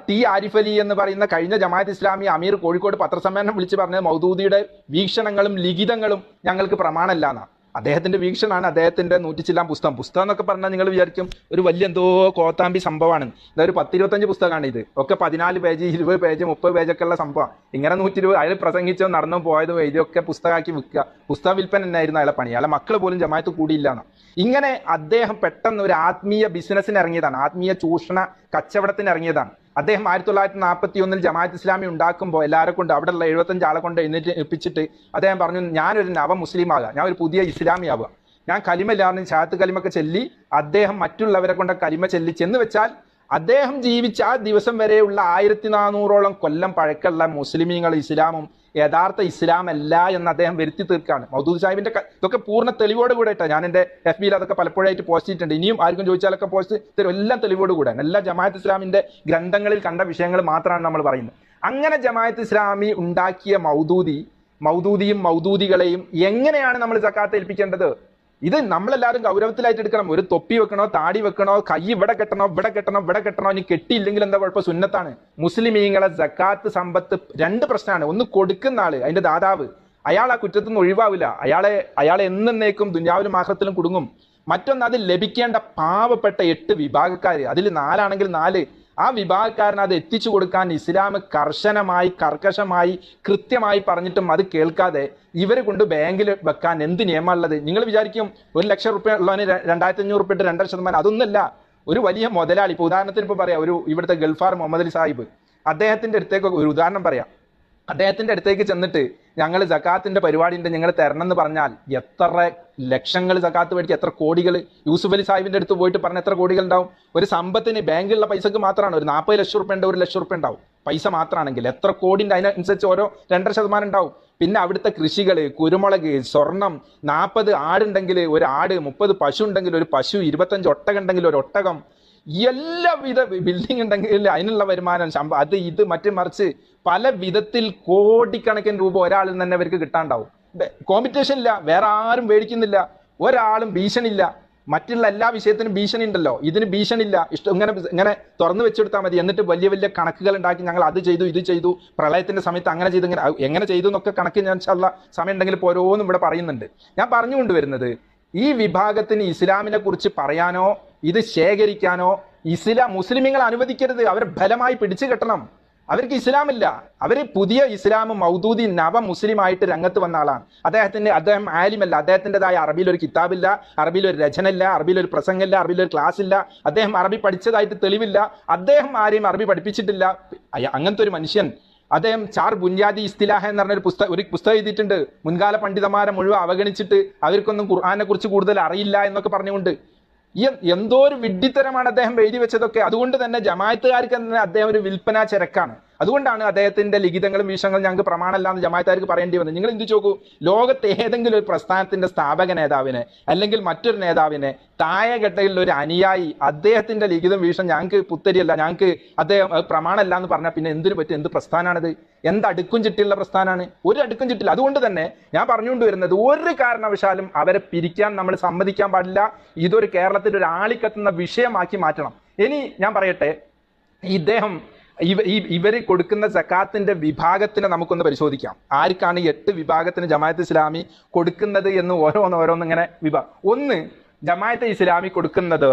ടി ആരിഫ് അലി എന്ന് പറയുന്ന കഴിഞ്ഞ ജമാഅത്ത് ഇസ്ലാമി അമീർ കോഴിക്കോട് പത്രസമ്മേളനം വിളിച്ച് പറഞ്ഞത് മൗദൂദിയുടെ വീക്ഷണങ്ങളും ലിഖിതങ്ങളും ഞങ്ങൾക്ക് പ്രമാണമല്ല എന്നാണ്. അദ്ദേഹത്തിന്റെ വീക്ഷണമാണ്, അദ്ദേഹത്തിന്റെ 100 ചില്ലാൻ പുസ്തകം എന്നൊക്കെ പറഞ്ഞാൽ നിങ്ങൾ വിചാരിക്കും ഒരു വലിയ എന്തോ കോത്താമ്പി സംഭവമാണ്. ഇതൊരു 10-25 പുസ്തകമാണ് ഇത്. ഒക്കെ 14 പേജ് 20 പേജ് 30 പേജൊക്കെ ഉള്ള സംഭവം. ഇങ്ങനെ 120 അയാൾ പ്രസംഗിച്ചോ നടന്നോ പോയതോ എഴുതിയൊക്കെ പുസ്തകമാക്കി വിൽക്കുക. പുസ്തക വിൽപ്പന തന്നെയായിരുന്നു അയാളെ പണി. അയാളെ മക്കൾ പോലും ജമാഅത്ത് കൂടിയില്ല എന്നാണ്. ഇങ്ങനെ അദ്ദേഹം പെട്ടെന്ന് ഒരു ആത്മീയ ബിസിനസ്സിന് ഇറങ്ങിയതാണ്, ആത്മീയ ചൂഷണ കച്ചവടത്തിന് ഇറങ്ങിയതാണ്. അദ്ദേഹം 1941 ജമാഅത്ത് ഇസ്ലാമി ഉണ്ടാക്കുമ്പോൾ എല്ലാവരെ കൊണ്ട്, അവിടെയുള്ള 75 ആളെ കൊണ്ട് എഴുന്നേൽപ്പിച്ചിട്ട് അദ്ദേഹം പറഞ്ഞു, ഞാനൊരു നവ മുസ്ലിം ആകുക, ഞാൻ ഒരു പുതിയ ഇസ്ലാമി ആവുക, ഞാൻ കലിമല്ലാന്ന് ഷഹാദത്ത് കലിമൊക്കെ ചൊല്ലി അദ്ദേഹം മറ്റുള്ളവരെ കൊണ്ട് കലിമ ചെല്ലിച്ചെന്ന് വെച്ചാൽ അദ്ദേഹം ജീവിച്ച ആ ദിവസം വരെയുള്ള 1400ഓളം കൊല്ലം പഴക്കമുള്ള മുസ്ലിമീങ്ങൾ ഇസ്ലാമും യഥാർത്ഥ ഇസ്ലാം അല്ല എന്ന് അദ്ദേഹം വരുത്തി തീർക്കാണ്. മൗദൂദി സാഹിബിന്റെ ഇതൊക്കെ പൂർണ്ണ തെളിവോട് കൂടെ ഇട്ടാ. ഞാൻ എന്റെ FB-യിൽ അതൊക്കെ പലപ്പോഴായിട്ട് പോസ്റ്റ് ചെയ്തിട്ടുണ്ട്. ഇനിയും ആർക്കും ചോദിച്ചാലൊക്കെ പോസ്റ്റ് തരും. എല്ലാം തെളിവോട് കൂടെ, എല്ലാ ജമാഅത്ത് ഇസ്ലാമിന്റെ ഗ്രന്ഥങ്ങളിൽ കണ്ട വിഷയങ്ങൾ മാത്രമാണ് നമ്മൾ പറയുന്നത്. അങ്ങനെ ജമാഅത്ത് ഇസ്ലാമി ഉണ്ടാക്കിയ മൗദൂദിയും മൗദൂദികളെയും എങ്ങനെയാണ് നമ്മൾ സക്കാത്ത് ഏൽപ്പിക്കേണ്ടത്? ഇത് നമ്മളെല്ലാവരും ഗൗരവത്തിലായിട്ട് എടുക്കണം. ഒരു തൊപ്പി വെക്കണോ, താടി വെക്കണോ, കൈ ഇവിടെ കെട്ടണോ, ഇനി കെട്ടിയില്ലെങ്കിൽ എന്താ കുഴപ്പം? സുന്നത്താണ്. മുസ്ലിമീങ്ങളെ സക്കാത്ത് സമ്പത്ത് 2 പ്രശ്നമാണ്. ഒന്ന് കൊടുക്കുന്ന ആള്, അതിന്റെ ദാതാവ്, അയാൾ ആ കുറ്റത്തിൽ നിന്ന് ഒഴിവാവില്ല. അയാളെ എന്നേക്കും ദുനിയാവിലും ആഖിറത്തിലും കുടുങ്ങും. മറ്റൊന്ന് അത് ലഭിക്കേണ്ട പാവപ്പെട്ട 8 വിഭാഗക്കാർ, അതിൽ 4 ആണെങ്കിൽ 4, ആ വിഭാഗക്കാരന് അത് എത്തിച്ചു കൊടുക്കാൻ ഇസ്ലാം കർശനമായി കർക്കശമായി കൃത്യമായി പറഞ്ഞിട്ടും അത് കേൾക്കാതെ ഇവരെ കൊണ്ട് ബാങ്കിൽ വെക്കാൻ എന്ത് നിയമമുള്ളത്? നിങ്ങൾ വിചാരിക്കും 1,00,000 റുപ്യ ഉള്ളവന് 2,500 റുപ്യ 2.5%, അതൊന്നുമല്ല. ഒരു വലിയ മുതലാളി, ഇപ്പോൾ ഉദാഹരണത്തിന് ഇപ്പോൾ പറയാം, ഇവിടുത്തെ ഗൾഫാർ മുഹമ്മദ് അലി സാഹിബ്, അദ്ദേഹത്തിന്റെ അടുത്തേക്ക് ഒരു ഉദാഹരണം പറയാം. അദ്ദേഹത്തിന്റെ അടുത്തേക്ക് ചെന്നിട്ട് ഞങ്ങൾ സക്കാത്തിന്റെ പരിപാടി ഉണ്ട്, ഞങ്ങൾ തരണം എന്ന് പറഞ്ഞാൽ എത്ര ലക്ഷങ്ങൾ സക്കാത്ത് മേടിക്കുക, എത്ര കോടികൾ. യൂസുഫ് അലി സാഹിബിന്റെ അടുത്ത് പോയിട്ട് പറഞ്ഞ എത്ര കോടികൾ ഉണ്ടാവും? ഒരു സമ്പത്തിന് ബാങ്കിലുള്ള പൈസക്ക് മാത്രമാണ് ഒരു 40 ലക്ഷം റുപ്യ ഉണ്ട്, 1 ലക്ഷം റുപ്യ ഉണ്ടാവും പൈസ മാത്രമാണെങ്കിൽ. എത്ര കോടി ഉണ്ട്? അതിനനുസരിച്ച് ഓരോ 2.5% ഉണ്ടാവും. പിന്നെ അവിടുത്തെ കൃഷികൾ, കുരുമുളക്, സ്വർണം, 40 ആടുണ്ടെങ്കിൽ ഒരു ആട്, 30 പശു ഉണ്ടെങ്കിൽ ഒരു പശു, 25 ഒട്ടകം ഉണ്ടെങ്കിൽ ഒരു ഒട്ടകം, എല്ലാവിധ ബിൽഡിംഗ് ഉണ്ടെങ്കിൽ അതിനുള്ള വരുമാനം, അത് ഇത് മറ്റു മറിച്ച് പല വിധത്തിൽ കോടിക്കണക്കിന് രൂപ ഒരാളിൽ തന്നെ അവർക്ക് കിട്ടാണ്ടാവും. കോമ്പറ്റീഷൻ ഇല്ല, വേറെ ആരും മേടിക്കുന്നില്ല, ഒരാളും ഭീഷണിയില്ല. മറ്റുള്ള എല്ലാ വിഷയത്തിനും ഭീഷണി ഉണ്ടല്ലോ, ഇതിന് ഭീഷണി ഇല്ല. ഇങ്ങനെ തുറന്നു വെച്ചെടുത്താൽ മതി. എന്നിട്ട് വലിയ വലിയ കണക്കുകൾ ഉണ്ടാക്കി ഞങ്ങൾ അത് ചെയ്തു ഇത് ചെയ്തു, പ്രളയത്തിന്റെ സമയത്ത് അങ്ങനെ ചെയ്തു, എങ്ങനെ ചെയ്തു എന്നൊക്കെ കണക്ക് ഞാൻ സമയം ഉണ്ടെങ്കിൽ ഓരോന്നും ഇവിടെ പറയുന്നുണ്ട്. ഞാൻ പറഞ്ഞുകൊണ്ടുവരുന്നത്, ഈ വിഭാഗത്തിന് ഇസ്ലാമിനെ കുറിച്ച് പറയാനോ ഇത് ശേഖരിക്കാനോ മുസ്ലിമീങ്ങൾ അനുവദിക്കരുത്. അവരെ ബലമായി പിടിച്ചു കെട്ടണം. അവർക്ക് ഇസ്ലാമില്ല. അവർ പുതിയ ഇസ്ലാം മൗദൂദി നവ മുസ്ലിം ആയിട്ട് രംഗത്ത് വന്ന ആളാണ്. അദ്ദേഹം ആലിമല്ല. അദ്ദേഹത്തിൻ്റെതായ അറബിയിൽ ഒരു കിതാബില്ല, അറബിയിൽ ഒരു രചനയില്ല, അറബിയിൽ ഒരു പ്രസംഗമില്ല, അറബിയിൽ ഒരു ക്ലാസ് ഇല്ല. അദ്ദേഹം അറബി പഠിച്ചതായിട്ട് തെളിവില്ല. അദ്ദേഹം ആരെയും അറബി പഠിപ്പിച്ചിട്ടില്ല. അങ്ങനത്തെ ഒരു മനുഷ്യൻ, അദ്ദേഹം ചാർ ബുനിയാദി ഇസ്തിലാഹ് എന്ന് പറഞ്ഞൊരു പുസ്തകം എഴുതിയിട്ടുണ്ട്. മുൻകാല പണ്ഡിതന്മാരെ മുഴുവൻ അവഗണിച്ചിട്ട് അവർക്കൊന്നും ഖുർആനെ കുറിച്ച് കൂടുതൽ അറിയില്ല എന്നൊക്കെ പറഞ്ഞുകൊണ്ട് എന്തോ ഒരു വിഡ്ഢിത്തരമാണ് അദ്ദേഹം എഴുതി വെച്ചതൊക്കെ. അതുകൊണ്ട് തന്നെ ജമാഅത്തുകാർക്ക് തന്നെ അദ്ദേഹം ഒരു വിൽപ്പന ചരക്കാണ്. അതുകൊണ്ടാണ് അദ്ദേഹത്തിന്റെ ലിഖിതങ്ങളും വീക്ഷണങ്ങളും ഞങ്ങൾക്ക് പ്രമാണമല്ലാന്ന് ജമാഅത്തുകാർക്ക് പറയേണ്ടി വന്നത്. നിങ്ങൾ എന്ത് നോക്കൂ, ലോകത്ത് ഏതെങ്കിലും ഒരു പ്രസ്ഥാനത്തിന്റെ സ്ഥാപക നേതാവിനെ അല്ലെങ്കിൽ മറ്റൊരു നേതാവിനെ താഴെഘട്ടയിൽ ഒരു അനുയായി അദ്ദേഹത്തിന്റെ ലിഖിതം വീക്ഷണം ഞങ്ങൾക്ക് പുത്തരിയല്ല, ഞങ്ങൾക്ക് അദ്ദേഹം പ്രമാണമല്ല എന്ന് പറഞ്ഞാൽ പിന്നെ എന്തിനു പറ്റും? എന്ത് പ്രസ്ഥാനമാണിത്? എന്ത് അടുക്കും ചിട്ടിയുള്ള പ്രസ്ഥാനമാണ്? ഒരു അടുക്കും ചിട്ടില്ല. അതുകൊണ്ട് തന്നെ ഞാൻ പറഞ്ഞുകൊണ്ട് വരുന്നത്, ഒരു കാരണവശാലും അവരെ പിരിക്കാൻ നമ്മൾ സമ്മതിക്കാൻ പാടില്ല. ഇതൊരു കേരളത്തിൽ ഒരു ആളിക്കത്തുന്ന വിഷയമാക്കി മാറ്റണം. ഇനി ഞാൻ പറയട്ടെ, ഇവര് കൊടുക്കുന്ന സക്കാത്തിന്റെ വിഭാഗത്തിനെ നമുക്കൊന്ന് പരിശോധിക്കാം. ആർക്കാണ് 8 വിഭാഗത്തിന് ജമാഅത്ത് ഇസ്ലാമി കൊടുക്കുന്നത് എന്ന് ഓരോന്ന് ഇങ്ങനെ ഒന്ന്, ജമാഅത്ത് ഇസ്ലാമി കൊടുക്കുന്നത്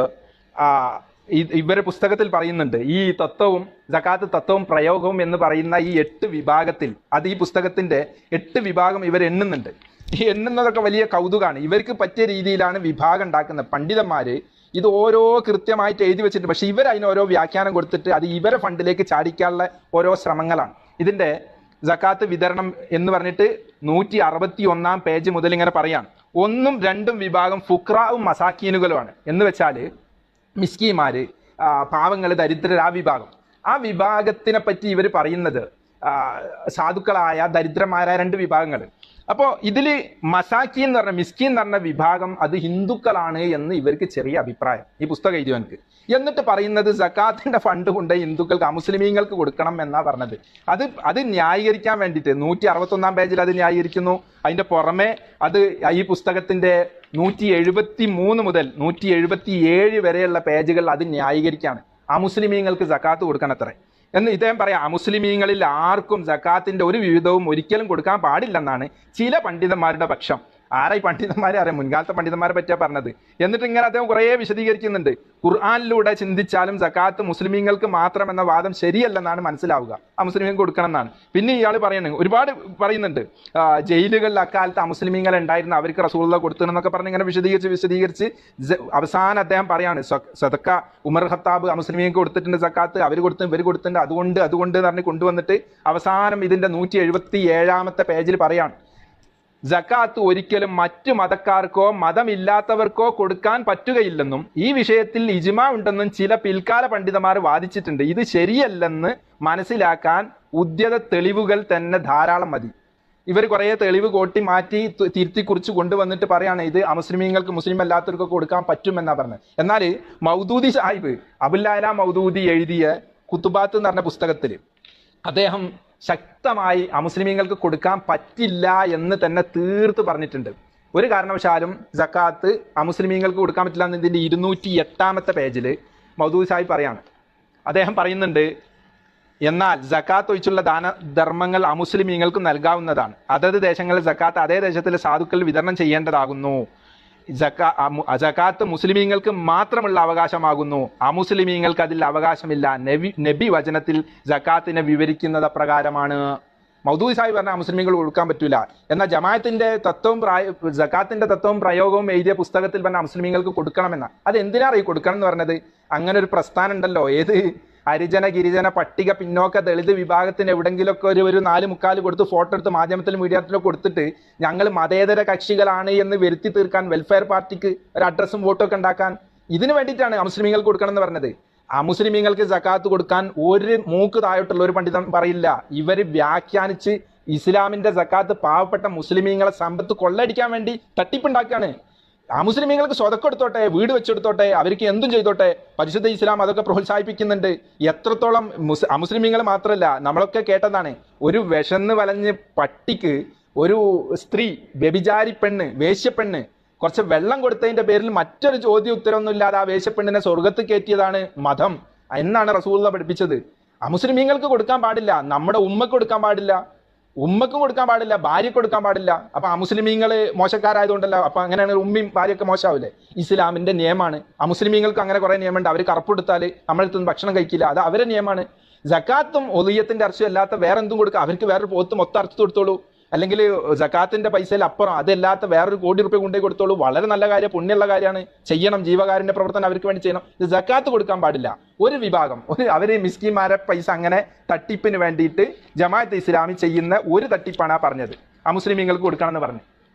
ഇവരെ പുസ്തകത്തിൽ പറയുന്നുണ്ട്. ഈ തത്വവും സക്കാത്ത് തത്വവും പ്രയോഗവും എന്ന് പറയുന്ന ഈ 8 വിഭാഗത്തിൽ, അത് ഈ പുസ്തകത്തിന്റെ 8 വിഭാഗം ഇവർ എണ്ണുന്നുണ്ട്. ഈ എണ്ണുന്നതൊക്കെ വലിയ കൗതുകമാണ്. ഇവർക്ക് പറ്റിയ രീതിയിലാണ് വിഭാഗം ഉണ്ടാക്കുന്നത്. പണ്ഡിതന്മാര് ഇത് ഓരോ കൃത്യമായിട്ട് എഴുതി വെച്ചിട്ട്, പക്ഷെ ഇവർ അതിന് ഓരോ വ്യാഖ്യാനം കൊടുത്തിട്ട് അത് ഇവരെ ഫണ്ടിലേക്ക് ചാടിക്കാനുള്ള ഓരോ ശ്രമങ്ങളാണ്. ഇതിന്റെ സക്കാത്ത് വിതരണം എന്ന് പറഞ്ഞിട്ട് 161 പേജ് മുതൽ ഇങ്ങനെ പറയാണ്. 1ഉം 2ഉം വിഭാഗം ഫുക്രാവും മസാക്കീനുകളുമാണ്. എന്ന് വെച്ചാല് മിസ്കീമാര്, പാവങ്ങള്, ദരിദ്രർ, ആ വിഭാഗത്തിനെ പറ്റി ഇവർ പറയുന്നത് സാധുക്കളായ ദരിദ്രന്മാരായ 2 വിഭാഗങ്ങൾ. അപ്പോൾ ഇതില് മസാക്കീൻ എന്ന് പറഞ്ഞ, മിസ്കീൻ എന്ന് പറഞ്ഞ വിഭാഗം അത് ഹിന്ദുക്കളാണ് എന്ന് ഇവർക്ക് ചെറിയ അഭിപ്രായം, ഈ പുസ്തകം എഴുതിയവർക്ക്. എന്നിട്ട് പറയുന്നത് സക്കാത്തിന്റെ ഫണ്ട് കൊണ്ട് ഹിന്ദുക്കൾക്ക്, അമുസ്ലിമീങ്ങൾക്ക് കൊടുക്കണം എന്നാ പറഞ്ഞത്. അത് ന്യായീകരിക്കാൻ വേണ്ടിയിട്ട് 161 പേജിൽ അത് ന്യായീകരിക്കുന്നു. അതിന്റെ പുറമെ അത് ഈ പുസ്തകത്തിന്റെ 173 മുതൽ 177 വരെയുള്ള പേജുകൾ അത് ന്യായീകരിക്കാണ്. അമുസ്ലിമീങ്ങൾക്ക് സക്കാത്ത് കൊടുക്കണത്രേ എന്ന് ഇദ്ദേഹം പറയാം. അമുസ്ലിമീങ്ങളിൽ ആർക്കും സക്കാത്തിന്റെ ഒരു വിഹിതവും ഒരിക്കലും കൊടുക്കാൻ പാടില്ലെന്നാണ് ചില പണ്ഡിതന്മാരുടെ പക്ഷം. ആരായി പണ്ഡിതന്മാരെ അറിയാം? മുൻകാലത്തെ പണ്ഡിതന്മാരെ പറ്റിയാ പറഞ്ഞത്. എന്നിട്ട് ഇങ്ങനെ അദ്ദേഹം കുറേ വിശദീകരിക്കുന്നുണ്ട്. ഖുർആനിലൂടെ ചിന്തിച്ചാലും സക്കാത്ത് മുസ്ലിമീങ്ങൾക്ക് മാത്രം എന്ന വാദം ശരിയല്ലെന്നാണ് മനസ്സിലാവുക. മുസ്ലിമീങ്ങൾക്ക് കൊടുക്കണം എന്നാണ്. പിന്നെ ഇയാൾ ഒരുപാട് പറയുന്നുണ്ട്. ജയിലുകളിൽ അക്കാലത്ത് അമുസ്ലിമീങ്ങൾ ഉണ്ടായിരുന്ന അവർക്ക് റസൂലുള്ളാഹി കൊടുത്തതെന്നൊക്കെ പറഞ്ഞ് ഇങ്ങനെ വിശദീകരിച്ച് അവസാനം അദ്ദേഹം പറയാണ്, സദക്ക ഉമർ ഖത്താബ് അമുസ്ലിമീങ്ങൾക്ക് കൊടുത്തിട്ടുണ്ട് സക്കാത്ത്, അവർ കൊടുത്തു, ഇവർ കൊടുത്തിട്ടുണ്ട്, അതുകൊണ്ട് എന്ന് പറഞ്ഞ് കൊണ്ടുവന്നിട്ട് അവസാനം ഇതിന്റെ 177 പേജിൽ പറയാണ്, സക്കാത്ത് ഒരിക്കലും മറ്റു മതക്കാർക്കോ മതമില്ലാത്തവർക്കോ കൊടുക്കാൻ പറ്റുകയില്ലെന്നും ഈ വിഷയത്തിൽ ഇജ്മാ ഉണ്ടെന്നും ചില പിൽക്കാല പണ്ഡിതന്മാർ വാദിച്ചിട്ടുണ്ട്. ഇത് ശരിയല്ലെന്ന് മനസ്സിലാക്കാൻ ഉദ്യത തെളിവുകൾ തന്നെ ധാരാളം മതി. ഇവർ കുറേ തെളിവ് കോട്ടി മാറ്റി തിരുത്തി കുറിച്ച് കൊണ്ടുവന്നിട്ട് പറയാണ് ഇത് അമുസ്ലിമീങ്ങൾക്ക് മുസ്ലിം അല്ലാത്തവർക്കൊക്കെ കൊടുക്കാൻ പറ്റുമെന്നാ പറഞ്ഞത്. എന്നാൽ മൗദൂദി സാഹിബ്, അബുൽ മൗദൂദി എഴുതിയ കുത്തുബാത്ത് എന്ന് പറഞ്ഞ പുസ്തകത്തിൽ അദ്ദേഹം ശക്തമായി അമുസ്ലിമീങ്ങൾക്ക് കൊടുക്കാൻ പറ്റില്ല എന്ന് തന്നെ തീർത്ത് പറഞ്ഞിട്ടുണ്ട്. ഒരു കാരണവശാലും സക്കാത്ത് അമുസ്ലിമീങ്ങൾക്ക് കൊടുക്കാൻ പറ്റില്ല എന്ന് ഇതിന്റെ 208 പേജിൽ മൗദൂദി സാഹിബ് പറയാണ്. അദ്ദേഹം പറയുന്നുണ്ട്, എന്നാൽ സക്കാത്ത് ഒഴിച്ചുള്ള ദാനധർമ്മങ്ങൾ അമുസ്ലിമീങ്ങൾക്ക് നൽകാവുന്നതാണ്. അതത് ദേശങ്ങളിൽ സക്കാത്ത് അതേ ദേശത്തിലെ സാധുക്കൾ വിതരണം ചെയ്യേണ്ടതാകുന്നു. സകാത്ത് മുസ്ലിമീങ്ങൾക്ക് മാത്രമുള്ള അവകാശമാകുന്നു, അമുസ്ലിമീങ്ങൾക്ക് അതിൽ അവകാശമില്ല. നബി വചനത്തിൽ സകാത്തിനെ വിവരിക്കുന്നത് പ്രകാരമാണ്. മൗദൂദി സാഹിബ് പറഞ്ഞാൽ മുസ്ലിമീങ്ങൾ കൊടുക്കാൻ പറ്റൂല. എന്നാൽ ജമാഅത്തിന്റെ സകാത്തിന്റെ തത്വവും പ്രയോഗവും എഴുതിയ പുസ്തകത്തിൽ പറഞ്ഞാൽ മുസ്ലിമീങ്ങൾക്ക് കൊടുക്കണമെന്ന. അത് എന്തിനാണ് ഈ കൊടുക്കണം എന്ന് പറഞ്ഞത്? അങ്ങനെ ഒരു പ്രസ്ഥാനം ഉണ്ടല്ലോ, ഏത് ഹരിജന ഗിരിജന പട്ടിക പിന്നോക്ക ദളിത് വിഭാഗത്തിന് എവിടെങ്കിലുമൊക്കെ ഒരു 4/4 കൊടുത്ത് ഫോട്ടോ എടുത്ത് മാധ്യമത്തിലും മീഡിയത്തിലും കൊടുത്തിട്ട് ഞങ്ങൾ മതേതര കക്ഷികളാണ് എന്ന് വരുത്തി തീർക്കാൻ, വെൽഫെയർ പാർട്ടിക്ക് ഒരു അഡ്രസ്സും വോട്ടും ഒക്കെ ഉണ്ടാക്കാൻ, ഇതിനു വേണ്ടിയിട്ടാണ് അമുസ്ലിമീങ്ങൾക്ക് കൊടുക്കണം എന്ന് പറഞ്ഞത്. അമുസ്ലിമീങ്ങൾക്ക് സകാത്ത് കൊടുക്കാൻ ഒരു മൂക്ക് താഴോട്ടുള്ള ഒരു പണ്ഡിതൻ പറയില്ല. ഇവര് വ്യാഖ്യാനിച്ച് ഇസ്ലാമിന്റെ സകാത്ത് പാവപ്പെട്ട മുസ്ലിമീങ്ങളെ സമ്പത്ത് കൊള്ളടിക്കാൻ വേണ്ടി തട്ടിപ്പുണ്ടാക്കുകയാണ്. അമുസ്ലിമീങ്ങൾക്ക് സ്വതക്കം എടുത്തോട്ടെ, വീട് വെച്ചെടുത്തോട്ടെ, അവർക്ക് എന്തും ചെയ്തോട്ടെ, പരിശുദ്ധ ഇസ്ലാം അതൊക്കെ പ്രോത്സാഹിപ്പിക്കുന്നുണ്ട്. എത്രത്തോളം അമുസ്ലിമീങ്ങൾ മാത്രമല്ല, നമ്മളൊക്കെ കേട്ടതാണ്, ഒരു വിശന്ന് വലഞ്ഞ് പട്ടിക്ക് ഒരു സ്ത്രീ, വ്യഭിചാരി പെണ്ണ്, വേശ്യപ്പെണ്ണ് കുറച്ച് വെള്ളം കൊടുത്തതിന്റെ പേരിൽ മറ്റൊരു ചോദ്യം ഉത്തരവൊന്നും ഇല്ലാതെ ആ വേശ്യപ്പെണ്ണിനെ സ്വർഗത്ത് കയറ്റിയതാണ് മതം എന്നാണ് റസൂലുള്ളാഹി പഠിപ്പിച്ചത്. അമുസ്ലിമീങ്ങൾക്ക് കൊടുക്കാൻ പാടില്ല, നമ്മുടെ ഉമ്മക്ക് കൊടുക്കാൻ പാടില്ല, ഉമ്മക്കും കൊടുക്കാൻ പാടില്ല, ഭാര്യക്ക് കൊടുക്കാൻ പാടില്ല. അപ്പൊ അമുസ്ലിമീങ്ങൾ മോശക്കാരായതുകൊണ്ടല്ല, അപ്പൊ അങ്ങനെയാണ് ഉമ്മയും ഭാര്യയൊക്കെ മോശമാവില്ലേ? ഇസ്ലാമിന്റെ നിയമമാണ്. അമുസ്ലിമീങ്ങൾക്ക് അങ്ങനെ കുറെ നിയമമുണ്ട്. അവർ കറുപ്പെടുത്താൽ നമ്മളടുത്ത് ഭക്ഷണം കഴിക്കില്ല, അത് അവരെ നിയമമാണ്. സകാത്തും ഒളിയത്തിന്റെ അർച്ചയും അല്ലാത്ത വേറെ എന്തും കൊടുക്കുക, അവർക്ക് വേറൊരു പോത്ത് മൊത്തം അർച്ചു കൊടുത്തോളൂ, അല്ലെങ്കിൽ സകാത്തിന്റെ പൈസയിൽ അപ്പുറം അതല്ലാത്ത വേറൊരു 1 കോടി രൂപ കൊണ്ടുപോയി കൊടുത്തോളൂ. വളരെ നല്ല കാര്യം, പുണ്യമുള്ള കാര്യമാണ്, ചെയ്യണം. ജീവകാരുണ്യ പ്രവർത്തനം അവർക്ക് വേണ്ടി ചെയ്യണം. ഇത് സകാത്ത് കൊടുക്കാൻ പാടില്ല. ഒരു വിഭാഗം, അവര് മിസ്കിന്മാരെ പൈസ അങ്ങനെ തട്ടിപ്പിന് വേണ്ടിയിട്ട് ജമാഅത്തെ ഇസ്ലാമി ചെയ്യുന്ന ഒരു തട്ടിപ്പാണ് ആ പറഞ്ഞത്, അമുസ്ലിമീങ്ങൾക്ക് കൊടുക്കണം എന്ന് പറഞ്ഞു.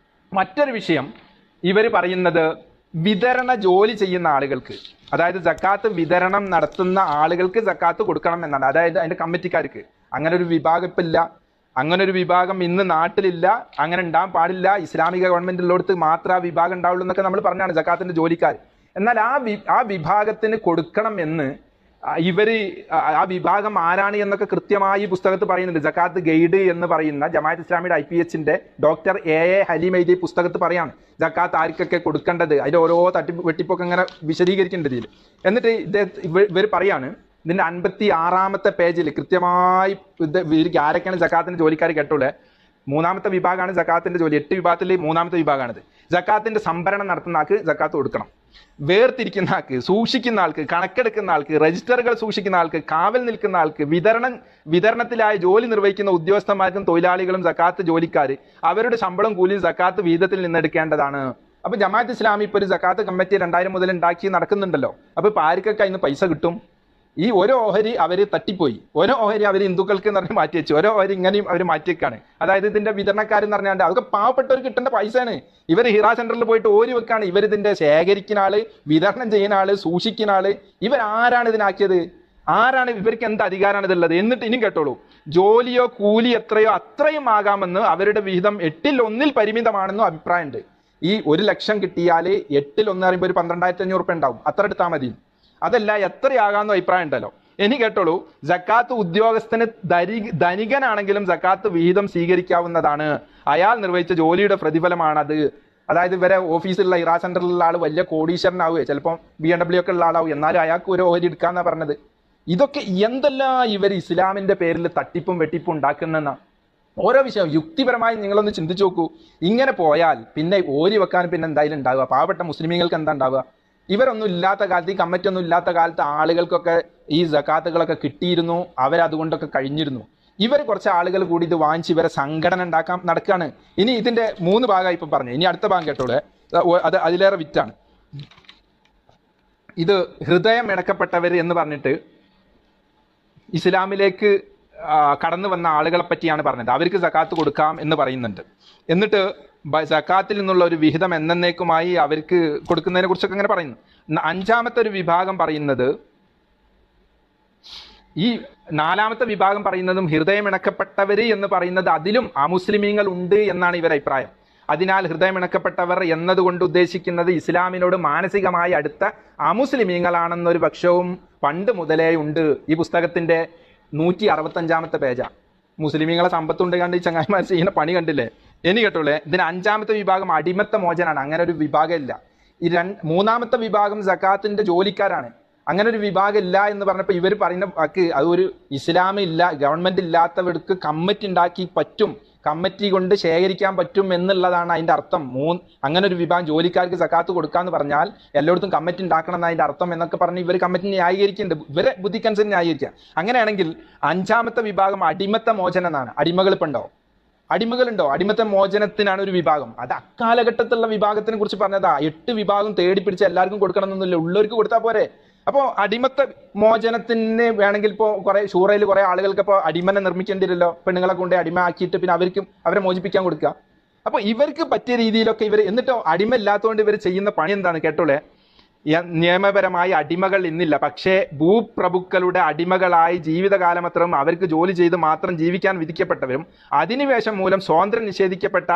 മറ്റൊരു വിഷയം, ഇവർ പറയുന്നത് വിതരണ ജോലി ചെയ്യുന്ന ആളുകൾക്ക്, അതായത് സക്കാത്ത് വിതരണം നടത്തുന്ന ആളുകൾക്ക് സക്കാത്ത് കൊടുക്കണം എന്നാണ്. അതായത് അതിന്റെ കമ്മിറ്റിക്കാർക്ക്. അങ്ങനെ ഒരു വിഭാഗം ഇപ്പം ഇല്ല, അങ്ങനെ ഒരു വിഭാഗം ഇന്ന് നാട്ടിലില്ല, അങ്ങനെ ഉണ്ടാകാൻ പാടില്ല. ഇസ്ലാമിക ഗവൺമെന്റ് ഉള്ളിടത്ത് മാത്രമേ ആ വിഭാഗം ഉണ്ടാവുള്ളൂ എന്നൊക്കെ നമ്മൾ പറഞ്ഞാണ്, സക്കാത്തിന്റെ ജോലിക്കാർ. എന്നാൽ ആ വിഭാഗത്തിന് കൊടുക്കണം എന്ന് ആ വിഭാഗം ആരാണ് എന്നൊക്കെ കൃത്യമായി പുസ്തകത്ത് പറയുന്നുണ്ട്. സക്കാത്ത് ഗൈഡ് എന്ന് പറയുന്ന ജമാഅത്ത് ഇസ്ലാമിയുടെ IPHന്റെ ഡോക്ടർ A ഹലീം എഴുതിയ പുസ്തകത്ത് പറയാണ് സക്കാത്ത് ആർക്കൊക്കെ കൊടുക്കേണ്ടത്, അതിന്റെ ഓരോ വെട്ടിപ്പൊക്കെ ഇങ്ങനെ വിശദീകരിക്കേണ്ടത് ഇതിൽ. എന്നിട്ട് ഇവർ പറയാണ്, ഇതിന്റെ 56-ാമത്തെ പേജിൽ കൃത്യമായി ഇവർക്ക് ആരൊക്കെയാണ് സക്കാത്തിന്റെ ജോലിക്കാർ കേട്ടോളെ. 3-ാമത്തെ വിഭാഗമാണ് സക്കാത്തിന്റെ ജോലി. 8 വിഭാഗത്തിൽ 3-ാമത്തെ വിഭാഗമാണിത്. സക്കാത്തിന്റെ സംഭരണം നടത്തുന്ന ആൾക്ക് സക്കാത്ത് കൊടുക്കണം. വേർതിരിക്കുന്ന ആൾക്ക്, സൂക്ഷിക്കുന്ന ആൾക്ക്, കണക്കെടുക്കുന്ന ആൾക്ക്, രജിസ്റ്ററുകൾ സൂക്ഷിക്കുന്ന ആൾക്ക്, കാവൽ നിൽക്കുന്ന ആൾക്ക്, വിതരണത്തിലായ ജോലി നിർവഹിക്കുന്ന ഉദ്യോഗസ്ഥന്മാർക്കും തൊഴിലാളികളും സക്കാത്ത് ജോലിക്കാർ അവരുടെ ശമ്പളം കൂലിയും സക്കാത്ത് വീതത്തിൽ നിന്നെടുക്കേണ്ടതാണ്. അപ്പൊ ജമാഅത്ത് ഇസ്ലാമി ഇപ്പൊ ഒരു സക്കാത്ത് കമ്മിറ്റി 2000 മുതൽ ഉണ്ടാക്കി നടക്കുന്നുണ്ടല്ലോ. അപ്പൊ ഇപ്പൊ ആർക്കൊക്കെ അതിന് പൈസ കിട്ടും? ഈ ഓരോ ഓഹരി അവർ തട്ടിപ്പോയി, ഓരോ ഓഹരി അവർ ഹിന്ദുക്കൾക്ക് എന്ന് പറഞ്ഞ് മാറ്റി വെച്ചു, ഓരോ ഓഹരി ഇങ്ങനെയും അവർ മാറ്റിവെക്കാണ്. അതായത് ഇതിന്റെ വിതരണക്കാരെന്ന് പറഞ്ഞാൽ അതൊക്കെ പാവപ്പെട്ടവർ കിട്ടേണ്ട പൈസയാണ്. ഇവർ ഹിറാ സെന്ററിൽ പോയിട്ട് ഓരി വെക്കാണ്. ഇവരിതിന്റെ ശേഖരിക്കുന്ന ആള്, വിതരണം ചെയ്യുന്ന ആള്, സൂക്ഷിക്കുന്ന ആള്, ഇവരാരാണ് ഇതിനാക്കിയത്? ആരാണ്? ഇവർക്ക് എന്ത് അധികാരമാണ് ഇതുള്ളത്? എന്നിട്ട് ഇനിയും കേട്ടോളൂ, ജോലിയോ കൂലി എത്രയോ അത്രയും ആകാമെന്ന് അവരുടെ വിഹിതം 8/1 പരിമിതമാണെന്നും അഭിപ്രായമുണ്ട്. ഈ 1 ലക്ഷം കിട്ടിയാൽ 8/1 പറയുമ്പോൾ ഒരു 12,500 രൂപ ഉണ്ടാവും, അത്ര എടുത്താൽ മതി. അതല്ല എത്രയാകാമെന്നും അഭിപ്രായം ഉണ്ടല്ലോ. ഇനി കേട്ടോളൂ, സക്കാത്ത് ഉദ്യോഗസ്ഥന് ധനികനാണെങ്കിലും സക്കാത്ത് വിഹിതം സ്വീകരിക്കാവുന്നതാണ്. അയാൾ നിർവഹിച്ച ജോലിയുടെ പ്രതിഫലമാണത്. അതായത് ഇവരെ ഓഫീസിലുള്ള ഇറാ സെന്ററിലുള്ള ആൾ വലിയ കോടീശ്വരനാവുക, ചിലപ്പോൾ BMW ഒക്കെ ഉള്ള ആളാവും, എന്നാലും അയാൾക്ക് ഒരു ഓഹരി എടുക്കാന്നാ പറഞ്ഞത്. ഇതൊക്കെ എന്തെല്ലാം ഇവർ ഇസ്ലാമിന്റെ പേരിൽ തട്ടിപ്പും വെട്ടിപ്പും ഉണ്ടാക്കുന്ന ഓരോ വിഷയം യുക്തിപരമായി നിങ്ങളൊന്ന് ചിന്തിച്ചു നോക്കൂ. ഇങ്ങനെ പോയാൽ പിന്നെ ഓരി വെക്കാൻ പിന്നെ എന്തായാലും ഉണ്ടാവുക? പാവപ്പെട്ട മുസ്ലിമീങ്ങൾക്ക് എന്താ ഉണ്ടാവുക? ഇവരൊന്നും ഇല്ലാത്ത കാലത്ത്, ഈ കമ്മിറ്റി ഒന്നും ഇല്ലാത്ത കാലത്ത് ആളുകൾക്കൊക്കെ ഈ സക്കാത്തുകളൊക്കെ കിട്ടിയിരുന്നു, അവരതുകൊണ്ടൊക്കെ കഴിഞ്ഞിരുന്നു. ഇവർ കുറച്ച് ആളുകൾ കൂടി ഇത് വാങ്ങിച്ച് ഇവരെ സംഘടന ഉണ്ടാക്കാൻ നടക്കുകയാണ്. ഇനി ഇതിന്റെ 3 ഭാഗമായി ഇപ്പം പറഞ്ഞു. ഇനി അടുത്ത ഭാഗം കേട്ടോളെ, അത് അതിലേറെ വിറ്റാണ്. ഇത് ഹൃദയം ഇണക്കപ്പെട്ടവർ എന്ന് പറഞ്ഞിട്ട് ഇസ്ലാമിലേക്ക് കടന്നു വന്ന ആളുകളെ പറ്റിയാണ് പറഞ്ഞത്. അവർക്ക് സക്കാത്ത് കൊടുക്കാം എന്ന് പറയുന്നുണ്ട്. എന്നിട്ട് സക്കാത്തിൽ നിന്നുള്ള ഒരു വിഹിതം എന്നേക്കുമായി അവർക്ക് കൊടുക്കുന്നതിനെ കുറിച്ചൊക്കെ അങ്ങനെ പറയുന്നു. 5-ാമത്തെ ഒരു വിഭാഗം പറയുന്നത്, ഈ 4-ാമത്തെ വിഭാഗം പറയുന്നതും ഹൃദയമിണക്കപ്പെട്ടവര് എന്ന് പറയുന്നത് അതിലും അമുസ്ലിമീങ്ങൾ ഉണ്ട് എന്നാണ് ഇവരുടെ അഭിപ്രായം. അതിനാൽ ഹൃദയമിണക്കപ്പെട്ടവർ എന്നതുകൊണ്ട് ഉദ്ദേശിക്കുന്നത് ഇസ്ലാമിനോട് മാനസികമായി അടുത്ത അമുസ്ലിമീങ്ങളാണെന്നൊരു പക്ഷവും പണ്ട് മുതലേ ഉണ്ട്. ഈ പുസ്തകത്തിന്റെ 165-ാമത്തെ പേജാ. മുസ്ലിമീങ്ങളെ സമ്പത്തുണ്ട് കണ്ട് ഈ ചങ്ങായിമാർ ചെയ്യുന്ന പണി കണ്ടില്ലേ? ഇനി കേട്ടോളെ, ഇതിന് 5-ാമത്തെ വിഭാഗം അടിമത്ത മോചനാണ്. അങ്ങനെ ഒരു വിഭാഗം ഇല്ല. ഈ 3-ാമത്തെ വിഭാഗം സക്കാത്തിന്റെ ജോലിക്കാരാണ്. അങ്ങനെ ഒരു വിഭാഗം ഇല്ല എന്ന് പറഞ്ഞപ്പോൾ ഇവർ പറയുന്ന വാക്ക്, അതൊരു ഇസ്ലാമില്ല, ഗവൺമെന്റ് ഇല്ലാത്തവർക്ക് കമ്മിറ്റി ഉണ്ടാക്കി പറ്റും കമ്മിറ്റി കൊണ്ട് ശേഖരിക്കാൻ പറ്റും എന്നുള്ളതാണ് അതിന്റെ അർത്ഥം. അങ്ങനെ ഒരു വിഭാഗം ജോലിക്കാർക്ക് സക്കാത്ത് കൊടുക്കാന്ന് പറഞ്ഞാൽ എല്ലായിടത്തും കമ്മിറ്റി ഉണ്ടാക്കണം എന്ന് അതിന്റെ അർത്ഥം എന്നൊക്കെ പറഞ്ഞ് ഇവർ കമ്മിറ്റി ന്യായീകരിക്കുന്നുണ്ട്, ഇവരെ ബുദ്ധിക്കനുസരിച്ച് ന്യായീകരിക്കുക. അങ്ങനെയാണെങ്കിൽ അഞ്ചാമത്തെ വിഭാഗം അടിമത്ത മോചനം എന്നാണ്. അടിമകൾ ഇപ്പം ഉണ്ടോ? അടിമകളുണ്ടോ? അടിമത്ത മോചനത്തിനാണ് ഒരു വിഭാഗം. അത് അക്കാലഘട്ടത്തിലുള്ള വിഭാഗത്തിനെ കുറിച്ച് പറഞ്ഞതാ. 8 വിഭാഗം തേടി പിടിച്ച് എല്ലാവർക്കും കൊടുക്കണം എന്നൊന്നുമില്ല, ഉള്ളവർക്ക് കൊടുത്താൽ പോരെ. അപ്പോൾ അടിമത്ത മോചനത്തിന് വേണമെങ്കിൽ ഇപ്പോൾ കുറെ ഷൂറയിൽ കുറെ ആളുകൾക്ക് ഇപ്പോൾ അടിമനെ നിർമ്മിക്കേണ്ടി വരില്ലോ, പെണ്ണുങ്ങളെ കൊണ്ട് അടിമ ആക്കിയിട്ട് പിന്നെ അവരെ മോചിപ്പിക്കാൻ കൊടുക്കുക. അപ്പോൾ ഇവർക്ക് പറ്റിയ രീതിയിലൊക്കെ ഇവർ, എന്നിട്ടോ അടിമ ഇല്ലാത്തതുകൊണ്ട് ഇവർ ചെയ്യുന്ന പണി എന്താണ് കേട്ടോളെ. നിയമപരമായി അടിമകൾ ഇന്നില്ല, പക്ഷേ ഭൂപ്രഭുക്കളുടെ അടിമകളായി ജീവിതകാലമത്രയും അവർക്ക് ജോലി ചെയ്ത് മാത്രം ജീവിക്കാൻ വിധിക്കപ്പെട്ടവരും അധിനിവേശം മൂലം സ്വാതന്ത്ര്യം നിഷേധിക്കപ്പെട്ട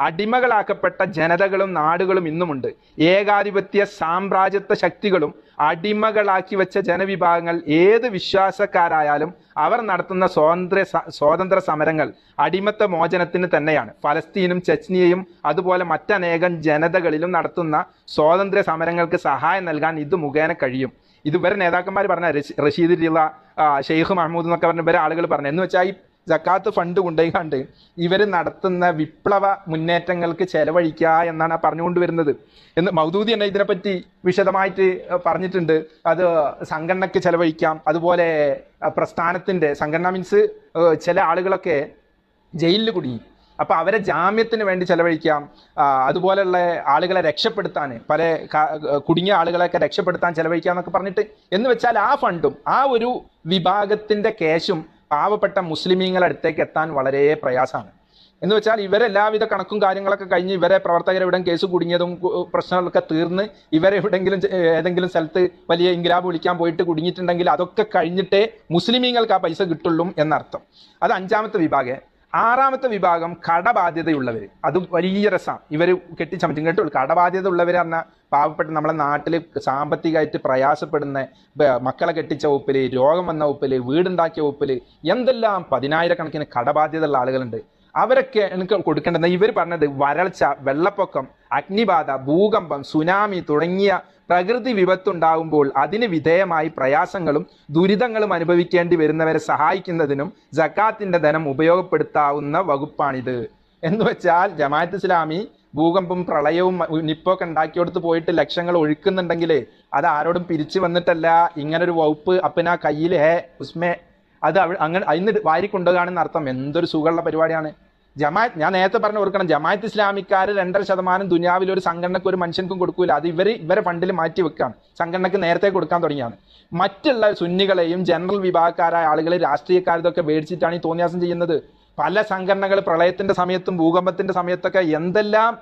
അടിമകളാക്കപ്പെട്ട ജനതകളും നാടുകളും ഇന്നുമുണ്ട്. ഏകാധിപത്യ സാമ്രാജ്യത്വ ശക്തികളും അടിമകളാക്കി വെച്ച ജനവിഭാഗങ്ങൾ ഏത് വിശ്വാസക്കാരായാലും അവർ നടത്തുന്ന സ്വാതന്ത്ര്യ സമരങ്ങൾ അടിമത്ത മോചനത്തിന് തന്നെയാണ്. ഫലസ്തീനും ചെച്നിയയും അതുപോലെ മറ്റനേകം ജനതകളിലും നടത്തുന്ന സ്വാതന്ത്ര്യ സമരങ്ങൾക്ക് സഹായം നൽകാൻ ഇത് മുഖേന കഴിയും. ഇത് ഇവരെ നേതാക്കന്മാർ പറഞ്ഞ റഷീദ് റിള, ഷെയ്ഖ് മഹ്മൂദ് എന്നൊക്കെ പറഞ്ഞ ഇവരെ ആളുകൾ പറഞ്ഞു. എന്ന് വെച്ചാൽ ഈ സക്കാത്ത് ഫണ്ട് കൊണ്ടുപോയിക്കാണ്ട് ഇവർ നടത്തുന്ന വിപ്ലവ മുന്നേറ്റങ്ങൾക്ക് ചെലവഴിക്കുക എന്നാണ് പറഞ്ഞുകൊണ്ടുവരുന്നത് എന്ന് മൗദൂദി തന്നെ ഇതിനെപ്പറ്റി വിശദമായിട്ട് പറഞ്ഞിട്ടുണ്ട്. അത് സംഘടനയ്ക്ക് ചെലവഴിക്കാം, അതുപോലെ പ്രസ്ഥാനത്തിന്റെ സംഘടന മീൻസ് ചില ആളുകളൊക്കെ ജയിലിൽ കുടുങ്ങി, അപ്പൊ അവരെ ജാമ്യത്തിന് വേണ്ടി ചെലവഴിക്കാം, അതുപോലെയുള്ള ആളുകളെ രക്ഷപ്പെടുത്താൻ, പല കുടുങ്ങിയ ആളുകളെയൊക്കെ രക്ഷപ്പെടുത്താൻ ചെലവഴിക്കാം എന്നൊക്കെ പറഞ്ഞിട്ട്, എന്ന് വെച്ചാൽ ആ ഫണ്ടും ആ ഒരു വിഭാഗത്തിന്റെ ക്യാഷും പാവപ്പെട്ട മുസ്ലിമീങ്ങളുടെ അടുത്തേക്ക് എത്താൻ വളരെ പ്രയാസമാണ്. എന്ന് വെച്ചാൽ ഇവരെല്ലാവിധ കണക്കും കാര്യങ്ങളൊക്കെ കഴിഞ്ഞ് ഇവരെ പ്രവർത്തകരെവിടെ കേസ് കുടുങ്ങിയതും പ്രശ്നങ്ങളൊക്കെ തീർന്ന് ഇവരെ എവിടെയെങ്കിലും ഏതെങ്കിലും സ്ഥലത്ത് വലിയ ഇൻഗ്ലാബ് വിളിക്കാൻ പോയിട്ട് കുടുങ്ങിയിട്ടുണ്ടെങ്കിൽ അതൊക്കെ കഴിഞ്ഞിട്ടേ മുസ്ലിമീങ്ങൾക്ക് ആ പൈസ കിട്ടുള്ളൂ എന്നർത്ഥം. അത് അഞ്ചാമത്തെ വിഭാഗം. ആറാമത്തെ വിഭാഗം കടബാധ്യതയുള്ളവർ. അത് വലിയ രസമാണ്. ഇവർ കെട്ടിച്ചമറ്റും കേട്ടുള്ളൂ. കടബാധ്യത ഉള്ളവർ പറഞ്ഞാൽ പാവപ്പെട്ട നമ്മളെ നാട്ടിൽ സാമ്പത്തികമായിട്ട് പ്രയാസപ്പെടുന്ന, മക്കളെ കെട്ടിച്ച വകുപ്പിൽ, രോഗം വന്ന വകുപ്പിൽ, വീടുണ്ടാക്കിയ വകുപ്പിൽ എന്തെല്ലാം 10,000-കണക്കിന് കടബാധ്യത ഉള്ള ആളുകളുണ്ട്. അവരൊക്കെ എനിക്ക് കൊടുക്കേണ്ടത് ഇവർ പറഞ്ഞത് വരൾച്ച, വെള്ളപ്പൊക്കം, അഗ്നിബാധ, ഭൂകമ്പം, സുനാമി തുടങ്ങിയ പ്രകൃതി വിപത്തുണ്ടാകുമ്പോൾ അതിന് വിധേയമായി പ്രയാസങ്ങളും ദുരിതങ്ങളും അനുഭവിക്കേണ്ടി വരുന്നവരെ സഹായിക്കുന്നതിനും സക്കാത്തിന്റെ ധനം ഉപയോഗപ്പെടുത്താവുന്ന വകുപ്പാണിത്. എന്ന് വെച്ചാൽ ജമാഅത്ത് ഇസ്ലാമി ഭൂകമ്പം, പ്രളയവും, നിപ്പൊക്കെ ഉണ്ടാക്കിയെടുത്ത് പോയിട്ട് ലക്ഷങ്ങൾ ഒഴുക്കുന്നുണ്ടെങ്കിൽ അത് ആരോടും പിരിച്ചു വന്നിട്ടല്ല, ഇങ്ങനൊരു വകുപ്പ് അപ്പനാ കയ്യിൽ ഉസ്മേ അത് അങ്ങനെ അതിന് വാരിക്കൊണ്ടുപോകാണെന്ന് അർത്ഥം. എന്തൊരു സുഖമുള്ള പരിപാടിയാണ് ജമാഅത്ത്. ഞാൻ നേരത്തെ പറഞ്ഞ് ഓർക്കണം, ജമാഅത്ത് ഇസ്ലാമിക്കാർ 2.5% ദുനിയാവിൽ ഒരു സംഘടനക്ക് ഒരു മനുഷ്യൻക്കും കൊടുക്കൂല. അത് ഇവരെ ഫണ്ടിൽ മാറ്റി വെക്കാണ്, സംഘടനക്ക് നേരത്തെ കൊടുക്കാൻ തുടങ്ങിയാണ്. മറ്റുള്ള സുന്നികളെയും ജനറൽ വിഭാഗക്കാരായ ആളുകൾ, രാഷ്ട്രീയക്കാരതൊക്കെ മേടിച്ചിട്ടാണ് ഈ തോന്നിയാസം ചെയ്യുന്നത്. പല സംഘടനകൾ പ്രളയത്തിന്റെ സമയത്തും ഭൂകമ്പത്തിന്റെ സമയത്തൊക്കെ എന്തെല്ലാം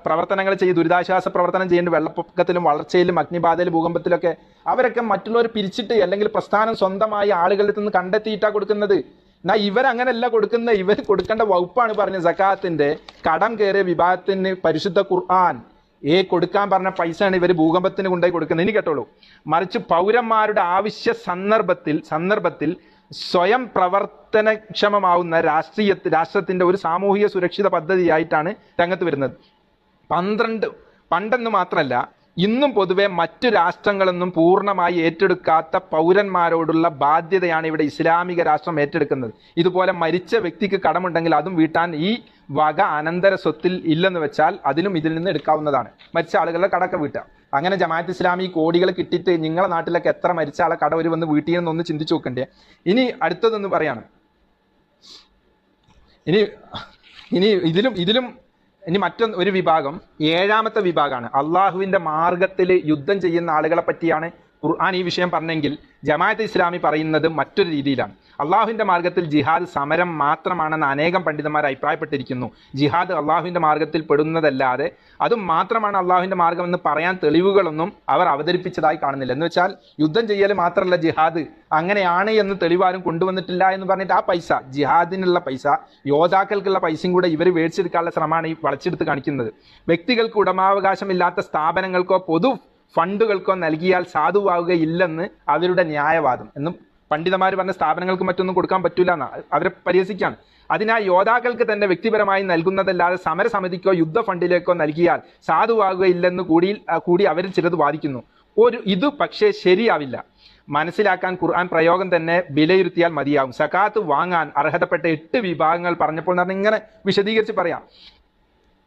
പ്രവർത്തനങ്ങൾ ചെയ്യും, ദുരിതാശ്വാസ പ്രവർത്തനം ചെയ്യുന്നുണ്ട്. വെള്ളപ്പൊക്കത്തിലും വളർച്ചയിലും അഗ്നിബാധയിലും ഭൂകമ്പത്തിലൊക്കെ അവരൊക്കെ മറ്റുള്ളവർ പിരിച്ചിട്ട് അല്ലെങ്കിൽ പ്രസ്ഥാനം സ്വന്തമായി ആളുകളിൽ നിന്ന് കണ്ടെത്തിയിട്ടാണ് കൊടുക്കുന്നത്. എന്നാ ഇവരങ്ങനെയല്ല കൊടുക്കുന്ന, ഇവർ കൊടുക്കേണ്ട വകുപ്പാണ് പറഞ്ഞ സക്കാത്തിന്റെ. കടം കയറിയ വിഭാഗത്തിന് പരിശുദ്ധ ഖുർആൻ കൊടുക്കാൻ പറഞ്ഞ പൈസയാണ് ഇവർ ഭൂകമ്പത്തിന് കൊണ്ടുപോയി കൊടുക്കുന്നത്. ഇനി കേട്ടോളൂ. മറിച്ച് പൗരന്മാരുടെ ആവശ്യ സന്ദർഭത്തിൽ സ്വയം പ്രവർത്തനക്ഷമമാവുന്ന രാഷ്ട്രത്തിന്റെ ഒരു സാമൂഹിക സുരക്ഷിത പദ്ധതിയായിട്ടാണ് രംഗത്ത് വരുന്നത്. പണ്ടെന്ന് മാത്രമല്ല, ഇന്നും പൊതുവെ മറ്റു രാഷ്ട്രങ്ങളൊന്നും പൂർണ്ണമായി ഏറ്റെടുക്കാത്ത പൗരന്മാരോടുള്ള ബാധ്യതയാണ് ഇവിടെ ഇസ്ലാമിക രാഷ്ട്രം ഏറ്റെടുക്കുന്നത്. ഇതുപോലെ മരിച്ച വ്യക്തിക്ക് കടമുണ്ടെങ്കിൽ അതും വീട്ടാൻ ഈ വക അനന്തര സ്വത്തിൽ ഇല്ലെന്ന് വെച്ചാൽ അതിനും ഇതിൽ നിന്ന് എടുക്കാവുന്നതാണ്. മരിച്ച ആളുകളുടെ കടക്കെ വീട്ടുക. അങ്ങനെ ജമാഅത്ത് ഇസ്ലാമി കോടികൾ കിട്ടിയിട്ട് നിങ്ങളെ നാട്ടിലൊക്കെ എത്ര മരിച്ച ആളെ കട ഒരു വന്ന് വീട്ടിയെന്നൊന്ന് ചിന്തിച്ചു നോക്കണ്ടേ. ഇനി അടുത്തതൊന്ന് പറയാണ്. ഇനി മറ്റൊരു വിഭാഗം, ഏഴാമത്തെ വിഭാഗമാണ്. അള്ളാഹുവിന്റെ മാർഗത്തിൽ യുദ്ധം ചെയ്യുന്ന ആളുകളെ പറ്റിയാണ് ഖുർആൻ ഈ വിഷയം പറഞ്ഞെങ്കിൽ ജമാഅത്ത് ഇസ്ലാമി പറയുന്നത് മറ്റൊരു രീതിയിലാണ്. അള്ളാഹുവിന്റെ മാർഗത്തിൽ ജിഹാദ് സമരം മാത്രമാണെന്ന് അനേകം പണ്ഡിതന്മാർ അഭിപ്രായപ്പെട്ടിരിക്കുന്നു. ജിഹാദ് അള്ളാഹുവിന്റെ മാർഗത്തിൽ പെടുന്നതല്ലാതെ അതും മാത്രമാണ് അള്ളാഹുവിന്റെ മാർഗം എന്ന് പറയാൻ തെളിവുകളൊന്നും അവർ അവതരിപ്പിച്ചതായി കാണുന്നില്ല. എന്ന് വെച്ചാൽ യുദ്ധം ചെയ്യൽ മാത്രമല്ല ജിഹാദ്, അങ്ങനെയാണ് എന്ന് തെളിവാരും കൊണ്ടുവന്നിട്ടില്ല എന്ന് പറഞ്ഞിട്ട് ആ പൈസ, ജിഹാദിനുള്ള പൈസ, യോദ്ധാക്കൾക്കുള്ള പൈസയും കൂടെ ഇവർ മേടിച്ചെടുക്കാനുള്ള ശ്രമമാണ് ഈ വളച്ചെടുത്ത് കാണിക്കുന്നത്. വ്യക്തികൾക്ക് ഉടമാവകാശമില്ലാത്ത സ്ഥാപനങ്ങൾക്കോ പൊതു ഫണ്ടുകൾക്കോ നൽകിയാൽ സാധുവാകുകയില്ലെന്ന് അവരുടെ ന്യായവാദം. എന്നും പണ്ഡിതന്മാർ പറഞ്ഞ സ്ഥാപനങ്ങൾക്ക് മറ്റൊന്നും കൊടുക്കാൻ പറ്റൂല എന്ന് അവരെ പരിഹസിക്കാണ്. അതിനാൽ യോദ്ധാക്കൾക്ക് തന്നെ വ്യക്തിപരമായി നൽകുന്നതല്ലാതെ സമരസമിതിക്കോ യുദ്ധ ഫണ്ടിലേക്കോ നൽകിയാൽ സാധുവാകുകയില്ലെന്ന് കൂടി അവരിൽ ചിലത് വാദിക്കുന്നു. ഇത് പക്ഷേ ശരിയാവില്ല. മനസ്സിലാക്കാൻ ഖുർആൻ പ്രയോഗം തന്നെ വിലയിരുത്തിയാൽ മതിയാകും. സകാത്ത് വാങ്ങാൻ അർഹതപ്പെട്ട 8 വിഭാഗങ്ങൾ പറഞ്ഞപ്പോൾ ഇങ്ങനെ വിശദീകരിച്ച് പറയാം.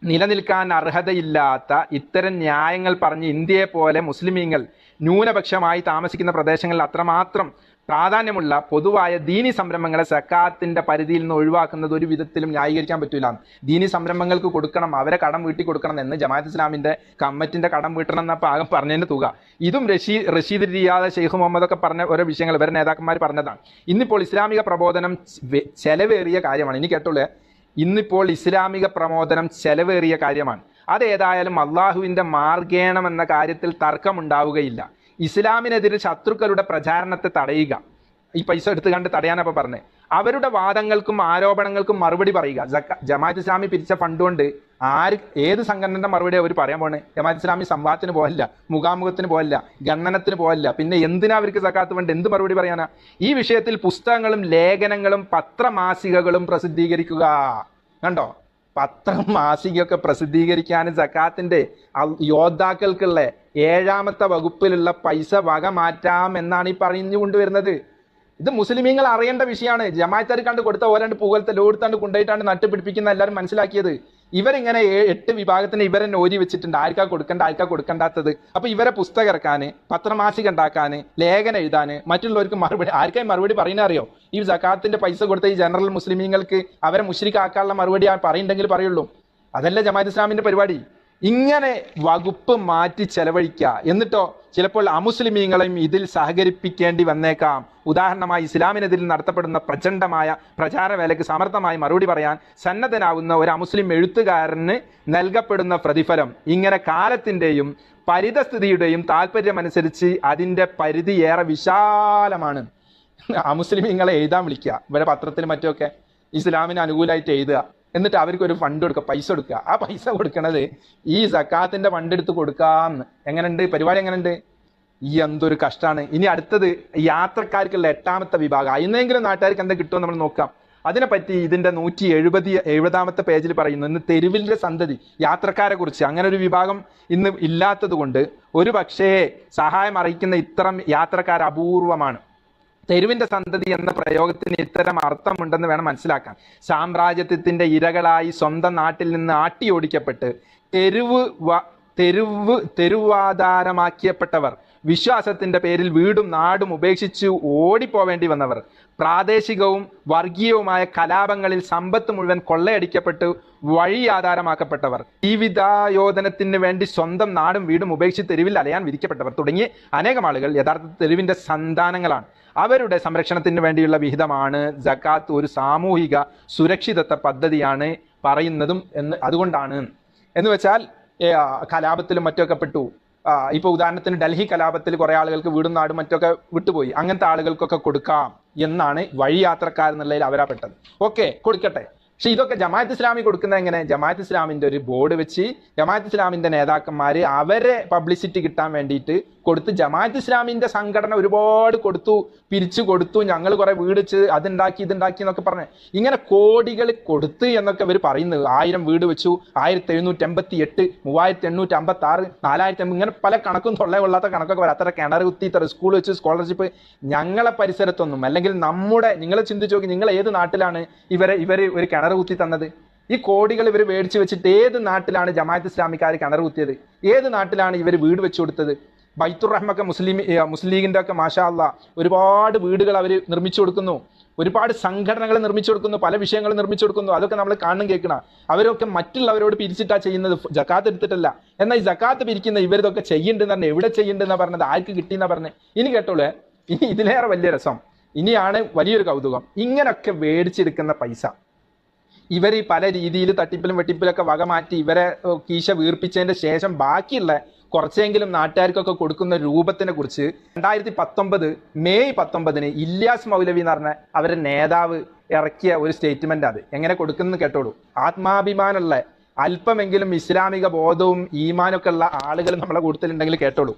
നിലനിൽക്കാൻ അർഹതയില്ലാത്ത ഇത്തരം ന്യായങ്ങൾ പറഞ്ഞ് ഇന്ത്യയെ പോലെ മുസ്ലിമീങ്ങൾ ന്യൂനപക്ഷമായി താമസിക്കുന്ന പ്രദേശങ്ങളിൽ അത്രമാത്രം പ്രാധാന്യമുള്ള പൊതുവായ ദീനി സംരംഭങ്ങളെ സക്കാത്തിന്റെ പരിധിയിൽ നിന്ന് ഒഴിവാക്കുന്നത് ഒരു വിധത്തിലും ന്യായീകരിക്കാൻ പറ്റില്ല. ദീനി സംരംഭങ്ങൾക്ക് കൊടുക്കണം, അവരെ കടം വീട്ടി കൊടുക്കണം എന്ന് ജമാഅത്ത് ഇസ്ലാമിന്റെ കമ്മിറ്റിന്റെ കടം വീട്ടണം എന്ന പാകം പറഞ്ഞതിന്റെ തുക. ഇതും റഷീദ് റിയാദ്, ഷെയ്ഖ് മുഹമ്മദ് ഒക്കെ പറഞ്ഞ ഓരോ വിഷയങ്ങൾ ഇവരുടെ നേതാക്കന്മാർ പറഞ്ഞതാണ്. ഇന്നിപ്പോൾ ഇസ്ലാമിക പ്രബോധനം ചെലവേറിയ കാര്യമാണ്. ഇനി കേട്ടോളൂ, ഇന്നിപ്പോൾ ഇസ്ലാമിക പ്രബോധനം ചെലവേറിയ കാര്യമാണ്. അതേതായാലും അള്ളാഹുവിന്റെ മാർഗേണമെന്ന കാര്യത്തിൽ തർക്കമുണ്ടാവുകയില്ല. ഇസ്ലാമിനെതിരെ ശത്രുക്കളുടെ പ്രചാരണത്തെ തടയുക, ഈ പൈസ എടുത്തു കണ്ട് തടയാനപ്പോൾ പറഞ്ഞത്, അവരുടെ വാദങ്ങൾക്കും ആരോപണങ്ങൾക്കും മറുപടി പറയുക. ജമാഅത്ത് ഇസ്ലാമി പിരിച്ച ഫണ്ട് കൊണ്ട് ഏത് സംഘടനയുടെ മറുപടി അവർ പറയാൻ പോണേ? ജമാഅത്ത് ഇസ്ലാമി സംവാദത്തിന് പോകല്ല, മുഖാമുഖത്തിന് പോകല്ല, ഗണ്ണനത്തിന് പോകല്ല. പിന്നെ എന്തിനാ അവർക്ക് സക്കാത്ത് ഫണ്ട്? എന്ത് മറുപടി പറയാനാ? ഈ വിഷയത്തിൽ പുസ്തകങ്ങളും ലേഖനങ്ങളും പത്രമാസികകളും പ്രസിദ്ധീകരിക്കുക. കണ്ടോ, പത്രം മാസികയൊക്കെ പ്രസിദ്ധീകരിക്കാനും സക്കാത്തിന്റെ യോദ്ധാക്കൾക്കുള്ള 7ാമത്തെ വകുപ്പിലുള്ള പൈസ വക മാറ്റാം എന്നാണ് ഈ പറഞ്ഞുകൊണ്ടുവരുന്നത്. ഇത് മുസ്ലിമീങ്ങൾ അറിയേണ്ട വിഷയമാണ്. ജമാഅത്താർ കണ്ട് കൊടുത്ത ഓരാണ്ട് പുകലത്തെ ലോടുത്താണ്ട് കൊണ്ടുപോയിട്ടാണ് നട്ടുപിടിപ്പിക്കുന്ന എല്ലാവരും മനസ്സിലാക്കിയത്. ഇവരിങ്ങനെ 8 വിഭാഗത്തിന് ഇവരെന്നെ ഓരി വെച്ചിട്ടുണ്ട്, ആർക്കാ കൊടുക്കേണ്ട ആർക്കാ കൊടുക്കേണ്ടാത്തത്. അപ്പൊ ഇവരെ പുസ്തകം ഇറക്കാന്, പത്രമാസിക ഉണ്ടാക്കാന്, ലേഖനം എഴുതാന്, മറ്റുള്ളവർക്ക് മറുപടി ആർക്കായി മറുപടി പറയുന്ന അറിയോ? ഈ സക്കാത്തിന്റെ പൈസ കൊടുത്ത ഈ ജനറൽ മുസ്ലിമീങ്ങൾക്ക് അവരെ മുശ്രിക്കാക്കാനുള്ള മറുപടി പറയുന്നുണ്ടെങ്കിൽ പറയുള്ളൂ. അതല്ല ജമാഅത്ത് ഇസ്ലാമിന്റെ പരിപാടി. ഇങ്ങനെ വകുപ്പ് മാറ്റി ചെലവഴിക്കുക, എന്നിട്ടോ ചിലപ്പോൾ അമുസ്ലിമീങ്ങളെയും ഇതിൽ സഹകരിപ്പിക്കേണ്ടി വന്നേക്കാം. ഉദാഹരണമായി ഇസ്ലാമിനെതിരെ നടത്തപ്പെടുന്ന പ്രചണ്ഡമായ പ്രചാരവേലയ്ക്ക് സമർത്ഥമായി മറുപടി പറയാൻ സന്നദ്ധനാവുന്ന ഒരു അമുസ്ലിം എഴുത്തുകാരന് നൽകപ്പെടുന്ന പ്രതിഫലം ഇങ്ങനെ കാലത്തിന്റെയും പരിതസ്ഥിതിയുടെയും താല്പര്യമനുസരിച്ച് അതിന്റെ പരിധി ഏറെ വിശാലമാണ്. അമുസ്ലിമീങ്ങളെ എഴുതാൻ വിളിക്കുക, ഇവരെ പത്രത്തിലും മറ്റുമൊക്കെ ഇസ്ലാമിന് അനുകൂലമായിട്ട് എഴുതുക, എന്നിട്ട് അവർക്ക് ഒരു ഫണ്ട് കൊടുക്കുക, പൈസ കൊടുക്കുക. ആ പൈസ കൊടുക്കണത് ഈ സക്കാത്തിന്റെ ഫണ്ട് എടുത്ത് കൊടുക്കാന്ന്. എങ്ങനെയുണ്ട് പരിപാടി? എങ്ങനെയുണ്ട്? ഈ എന്തൊരു കഷ്ടമാണ്. ഇനി അടുത്തത് യാത്രക്കാർക്കുള്ള 8ാമത്തെ വിഭാഗം. അതിനെങ്കിലും നാട്ടുകാർക്ക് എന്താ കിട്ടുമോ നമ്മൾ നോക്കാം. അതിനെപ്പറ്റി ഇതിന്റെ 170ാമത്തെ പേജിൽ പറയുന്നു. ഇന്ന് തെരുവിന്റെ സന്തതി യാത്രക്കാരെ കുറിച്ച് അങ്ങനെ ഒരു വിഭാഗം ഇന്ന് ഇല്ലാത്തത് കൊണ്ട് ഒരു പക്ഷേ സഹായം അറിയിക്കുന്ന ഇത്തരം യാത്രക്കാർ അപൂർവമാണ്. തെരുവിന്റെ സന്തതി എന്ന പ്രയോഗത്തിന് ഇത്തരം അർത്ഥമുണ്ടെന്ന് വേണം മനസ്സിലാക്കാൻ. സാമ്രാജ്യത്വത്തിന്റെ ഇരകളായി സ്വന്തം നാട്ടിൽ നിന്ന് ആട്ടിയോടിക്കപ്പെട്ട് തെരുവാധാരമാക്കിയപ്പെട്ടവർ, വിശ്വാസത്തിന്റെ പേരിൽ വീടും നാടും ഉപേക്ഷിച്ച് ഓടിപ്പോവേണ്ടി വന്നവർ, പ്രാദേശികവും വർഗീയവുമായ കലാപങ്ങളിൽ സമ്പത്ത് മുഴുവൻ കൊള്ളയടിക്കപ്പെട്ട് വഴി ആധാരമാക്കപ്പെട്ടവർ, ജീവിതായോധനത്തിന് വേണ്ടി സ്വന്തം നാടും വീടും ഉപേക്ഷിച്ച് തെരുവിൽ അലയാൻ വിധിക്കപ്പെട്ടവർ തുടങ്ങി അനേകം ആളുകൾ യഥാർത്ഥ തെരുവിന്റെ സന്താനങ്ങളാണ്. അവരുടെ സംരക്ഷണത്തിന് വേണ്ടിയുള്ള വിഹിതമാണ് സക്കാത്ത്. ഒരു സാമൂഹിക സുരക്ഷിതത്വ പദ്ധതിയാണ് പറയുന്നതും അതുകൊണ്ടാണ്. എന്ന് വെച്ചാൽ കലാപത്തിലും മറ്റൊക്കെ പെട്ടു. ഇപ്പൊ ഉദാഹരണത്തിന് ഡൽഹി കലാപത്തിൽ കുറെ ആളുകൾക്ക് വീടും നാടും മറ്റൊക്കെ വിട്ടുപോയി. അങ്ങനത്തെ ആളുകൾക്കൊക്കെ കൊടുക്കാം എന്നാണ് വഴിയാത്രക്കാരെന്നുള്ളതിൽ അവരാ പെട്ടത്. ഓക്കെ, കൊടുക്കട്ടെ. പക്ഷെ ഇതൊക്കെ ജമാഅത്ത് ഇസ്ലാമി കൊടുക്കുന്നത് എങ്ങനെ? ജമാഅത്ത് ഇസ്ലാമിന്റെ ഒരു ബോർഡ് വെച്ച് ജമാഅത്ത് ഇസ്ലാമിന്റെ നേതാക്കന്മാര് അവരെ പബ്ലിസിറ്റി കിട്ടാൻ വേണ്ടിയിട്ട് കൊടുത്ത്, ജമാഅത്ത് ഇസ്ലാമിന്റെ സംഘടന ഒരുപാട് കൊടുത്തു, പിരിച്ചു കൊടുത്തു, ഞങ്ങൾ കുറെ വീട് വെച്ച് അതുണ്ടാക്കി ഇതുണ്ടാക്കി എന്നൊക്കെ പറഞ്ഞ് ഇങ്ങനെ കോടികൾ കൊടുത്ത് എന്നൊക്കെ ഇവർ പറയുന്നത്. 1000 വീട് വെച്ചു, 1788, 3856, 4000, ഇങ്ങനെ പല കണക്കും തൊള്ളകൊള്ളാത്ത കണക്കൊക്കെ വരാം. അത്ര കിണർ കുത്തി, ഇത്ര സ്കൂൾ വെച്ച് സ്കോളർഷിപ്പ്. ഞങ്ങളെ പരിസരത്തൊന്നും, അല്ലെങ്കിൽ നമ്മുടെ, നിങ്ങൾ ചിന്തിച്ചു നോക്കി, നിങ്ങൾ ഏത് നാട്ടിലാണ് ഇവർ ഒരു കിണർ കുത്തി തന്നത്? ഈ കോടികൾ ഇവർ മേടിച്ചു വെച്ചിട്ട് ഏത് നാട്ടിലാണ് ജമാഅത്ത് ഇസ്ലാമിക്കാർ കിണർ കുത്തിയത്? ഏത് നാട്ടിലാണ് ഇവർ വീട് വെച്ചു കൊടുത്തത്? ബൈത്തുർ റഹ്മൊക്കെ മുസ്ലിം ലീഗിന്റെ ഒക്കെ മാഷാ അല്ലാഹ് ഒരുപാട് വീടുകൾ അവർ നിർമ്മിച്ചു കൊടുക്കുന്നു, ഒരുപാട് സംഘടനകൾ നിർമ്മിച്ചു കൊടുക്കുന്നു, പല വിഷയങ്ങൾ നിർമ്മിച്ചു കൊടുക്കുന്നു. അതൊക്കെ നമ്മൾ കാണും കേൾക്കണം. അവരൊക്കെ മറ്റുള്ളവരോട് പിരിച്ചിട്ടാ ചെയ്യുന്നത്, ജക്കാത്ത് എടുത്തിട്ടല്ല. എന്നാൽ ഈ ജക്കാത്ത് പിരിക്കുന്ന ഇവരിതൊക്കെ ചെയ്യുന്നുണ്ടെന്ന് പറഞ്ഞാൽ എവിടെ ചെയ്യുന്നുണ്ടെന്നാ പറഞ്ഞത്? ആർക്ക് കിട്ടിയെന്നാ പറഞ്ഞത്? ഇനി കേട്ടോളെ, ഇനി ഇതിലേറെ വലിയ രസം, ഇനിയാണ് വലിയൊരു കൗതുകം. ഇങ്ങനൊക്കെ മേടിച്ചെടുക്കുന്ന പൈസ ഇവർ പല രീതിയിൽ തട്ടിപ്പിലും വെട്ടിപ്പിലൊക്കെ വക മാറ്റി ഇവരെ കീശ വീർപ്പിച്ചതിന്റെ ശേഷം ബാക്കിയുള്ള കുറച്ചെങ്കിലും നാട്ടുകാർക്കൊക്കെ കൊടുക്കുന്ന രൂപത്തിനെ കുറിച്ച് 2019 മെയ് 19 ഇല്യാസ് മൗലവി എന്ന് പറഞ്ഞ അവരുടെ നേതാവ് ഇറക്കിയ ഒരു സ്റ്റേറ്റ്മെന്റ്. അത് എങ്ങനെ കൊടുക്കുന്നത് കേട്ടോളൂ. ആത്മാഭിമാനമുള്ള അല്പമെങ്കിലും ഇസ്ലാമിക ബോധവും ഈമാനൊക്കെ ഉള്ള ആളുകൾ നമ്മളെ കൂട്ടത്തിലുണ്ടെങ്കിൽ കേട്ടോളൂ.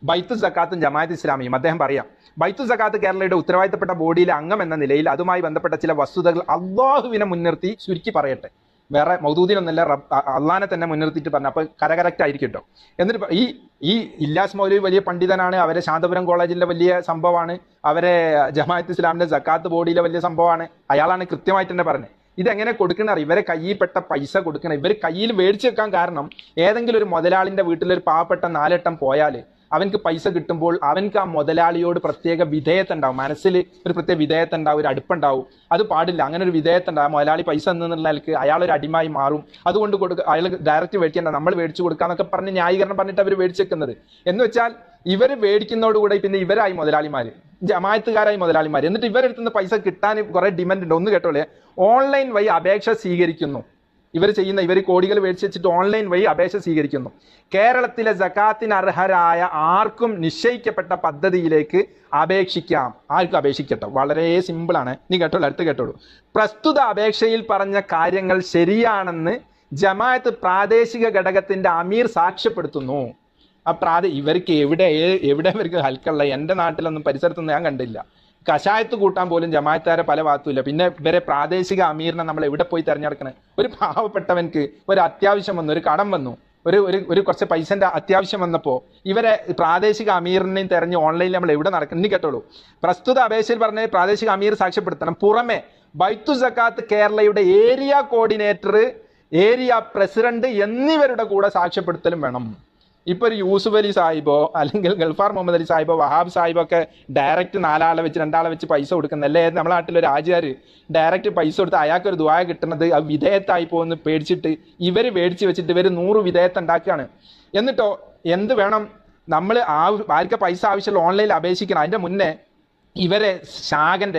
ബൈത്തു സക്കാത്തും ജമാഅത്ത് ഇസ്ലാമിയും അദ്ദേഹം പറയാം, ബൈത്തു സക്കാത്ത് കേരളയുടെ ഉത്തരവാദിത്തപ്പെട്ട ബോഡിയിലെ അംഗം എന്ന നിലയിൽ അതുമായി ബന്ധപ്പെട്ട ചില വസ്തുതകൾ അള്ളാഹുവിനെ മുൻനിർത്തി ചുരുക്കി പറയട്ടെ. വേറെ മൗദൂദിനൊന്നല്ല, അള്ളാനെ തന്നെ മുൻനിർത്തിയിട്ട് പറഞ്ഞു. അപ്പോൾ കറക്റ്റ് ആയിരിക്കും കേട്ടോ. എന്നിട്ട് ഈ ഇല്ലാസ് മൗലവി വലിയ പണ്ഡിതനാണ്, അവരെ ശാന്തപുരം കോളേജിലെ വലിയ സംഭവമാണ്, അവരെ ജമാഅത്ത് ഇസ്ലാമിന്റെ സക്കാത്ത് ബോഡിയിലെ വലിയ സംഭവമാണ്. അയാളാണ് കൃത്യമായിട്ട് തന്നെ പറഞ്ഞത്. ഇതെങ്ങനെ കൊടുക്കണ? ഇവരെ കയ്യിൽ പെട്ട പൈസ കൊടുക്കണം. ഇവർ കയ്യിൽ മേടിച്ചു വെക്കാൻ കാരണം, ഏതെങ്കിലും ഒരു മുതലാളിന്റെ വീട്ടിലൊരു പാവപ്പെട്ട 4 വട്ടം പോയാൽ അവനക്ക് പൈസ കിട്ടുമ്പോൾ അവനക്ക് ആ മുതലാളിയോട് പ്രത്യേക വിധേയത്വം ഉണ്ടാവും, മനസ്സിൽ ഒരു പ്രത്യേക വിധേയത്വം ഉണ്ടാവും, ഒരു അടുപ്പുണ്ടാവും. അത് പാടില്ല. അങ്ങനെ ഒരു വിധേയത്വം ഉണ്ടാവും. മുതലാളി പൈസ എന്നുള്ളതിലേക്ക് അയാളൊരു അടിമായി മാറും. അതുകൊണ്ട് അയാൾ ഡയറക്റ്റ് മേടിക്കേണ്ട, നമ്മൾ മേടിച്ചു കൊടുക്കാന്നൊക്കെ പറഞ്ഞ് ന്യായീകരണം പറഞ്ഞിട്ട് അവർ മേടിച്ചേക്കുന്നത്. എന്ന് വെച്ചാൽ ഇവർ മേടിക്കുന്നതോടുകൂടെ പിന്നെ ഇവരായി മുതലാളിമാര്, ജമാഅത്തുകാരായി മുതലാളിമാർ. എന്നിട്ട് ഇവരെടുത്തുന്ന പൈസ കിട്ടാൻ കുറെ ഡിമാൻഡ് ഉണ്ട്. ഒന്ന് കേട്ടോളെ, ഓൺലൈൻ വഴി അപേക്ഷ സ്വീകരിക്കുന്നു. ഇവർ കോടികൾ മേടിച്ച് വെച്ചിട്ട് ഓൺലൈൻ വഴി അപേക്ഷ സ്വീകരിക്കുന്നു. കേരളത്തിലെ സകാത്തിന് അർഹരായ ആർക്കും നിശ്ചയിക്കപ്പെട്ട പദ്ധതിയിലേക്ക് അപേക്ഷിക്കാം. ആർക്കും അപേക്ഷിക്കട്ടോ, വളരെ സിമ്പിളാണ്. നീ കേട്ടോളൂ, അടുത്ത് കേട്ടോളൂ. പ്രസ്തുത അപേക്ഷയിൽ പറഞ്ഞ കാര്യങ്ങൾ ശരിയാണെന്ന് ജമാഅത്ത് പ്രാദേശിക ഘടകത്തിന്റെ അമീർ സാക്ഷ്യപ്പെടുത്തുന്നു. ഇവർക്ക് എവിടെ ഇവർക്ക് ഹൽക്കുള്ള, എൻ്റെ നാട്ടിലൊന്നും പരിസരത്തൊന്നും ഞാൻ കണ്ടില്ല. കഷായത്ത് കൂട്ടാൻ പോലും ജമാഅത്തുകാരെ പല ഭാഗത്തുമില്ല. പിന്നെ ഇവരെ പ്രാദേശിക അമീറിനെ നമ്മൾ എവിടെ പോയി തിരഞ്ഞെടുക്കണേ? ഒരു പാവപ്പെട്ടവൻക്ക് ഒരു അത്യാവശ്യം വന്നു, ഒരു കടം വന്നു, ഒരു കുറച്ച് പൈസന്റെ അത്യാവശ്യം വന്നപ്പോൾ ഇവരെ പ്രാദേശിക അമീറിനെയും തെരഞ്ഞ് ഓൺലൈനിൽ നമ്മൾ എവിടെ നടക്കണം? ഇനി കേട്ടോളൂ. പ്രസ്തുത അപേക്ഷയിൽ പറഞ്ഞ പ്രാദേശിക അമീർ സാക്ഷ്യപ്പെടുത്തണം. പുറമെ ബൈത്തു സക്കാത്ത് കേരളയുടെ ഏരിയ കോർഡിനേറ്റർ, ഏരിയ പ്രസിഡന്റ് എന്നിവരുടെ കൂടെ സാക്ഷ്യപ്പെടുത്തലും വേണം. ഇപ്പൊ ഒരു യൂസുഫ് അലി സാഹിബോ അല്ലെങ്കിൽ ഗൾഫാർ മുഹമ്മദ് അലി സാഹിബോ വഹാബ് സാഹിബോ ഒക്കെ ഡയറക്റ്റ് 4 ആളെ വെച്ച് 2 ആളെ വെച്ച് പൈസ കൊടുക്കുന്നല്ലേ? നമ്മളെ നാട്ടിലൊരു ആചാര് ഡയറക്റ്റ് പൈസ കൊടുത്ത് അയാൾക്കൊരു ദുആ കിട്ടുന്നത് അത് വിധേയത്തായി പോകുന്ന പേടിച്ചിട്ട് ഇവർ മേടിച്ച് വെച്ചിട്ട് ഇവർ 100 വിധേയത്വം ഉണ്ടാക്കുകയാണ്. എന്നിട്ടോ എന്ത് വേണം? നമ്മൾ ആർക്ക് പൈസ ആവശ്യമുള്ള ഓൺലൈനിൽ അപേക്ഷിക്കണം. അതിന്റെ മുന്നേ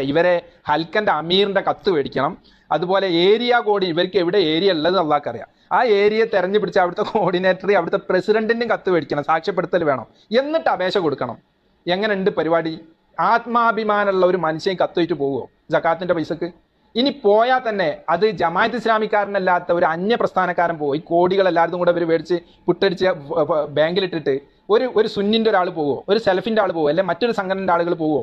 ഇവരെ ഹൽക്കന്റെ അമീറിന്റെ കത്ത് മേടിക്കണം. അതുപോലെ ഏരിയ കോഡി, ഇവർക്ക് എവിടെ ഏരിയ ഉള്ളത് അള്ളാഹ്ക്കറിയാം. ആ ഏരിയ തെരഞ്ഞു പിടിച്ച് അവിടുത്തെ കോർഡിനേറ്റർ, അവിടുത്തെ പ്രസിഡന്റിന്റെയും കത്ത് മേടിക്കണം, സാക്ഷ്യപ്പെടുത്തൽ വേണം. എന്നിട്ട് അപേക്ഷ കൊടുക്കണം. എങ്ങനെയുണ്ട് പരിപാടി? ആത്മാഭിമാനമുള്ള ഒരു മനുഷ്യൻ കത്തുവയിട്ട് പോവുമോ ജക്കാത്തിന്റെ പൈസക്ക്? ഇനി പോയാൽ തന്നെ അത് ജമാഅത്ത് ഇസ്ലാമിക്കാരനല്ലാത്ത ഒരു അന്യ പ്രസ്ഥാനക്കാരൻ പോയി കോടികൾ എല്ലാവരും കൂടെ അവർ മേടിച്ച് പുട്ടടിച്ച് ബാങ്കിലിട്ടിട്ട് ഒരു സുന്നിന്റെ ഒരാൾ പോവോ, ഒരു സെൽഫിന്റെ ആൾ പോവോ, അല്ലെങ്കിൽ മറ്റൊരു സംഘടനയുടെ ആളുകൾ പോവോ?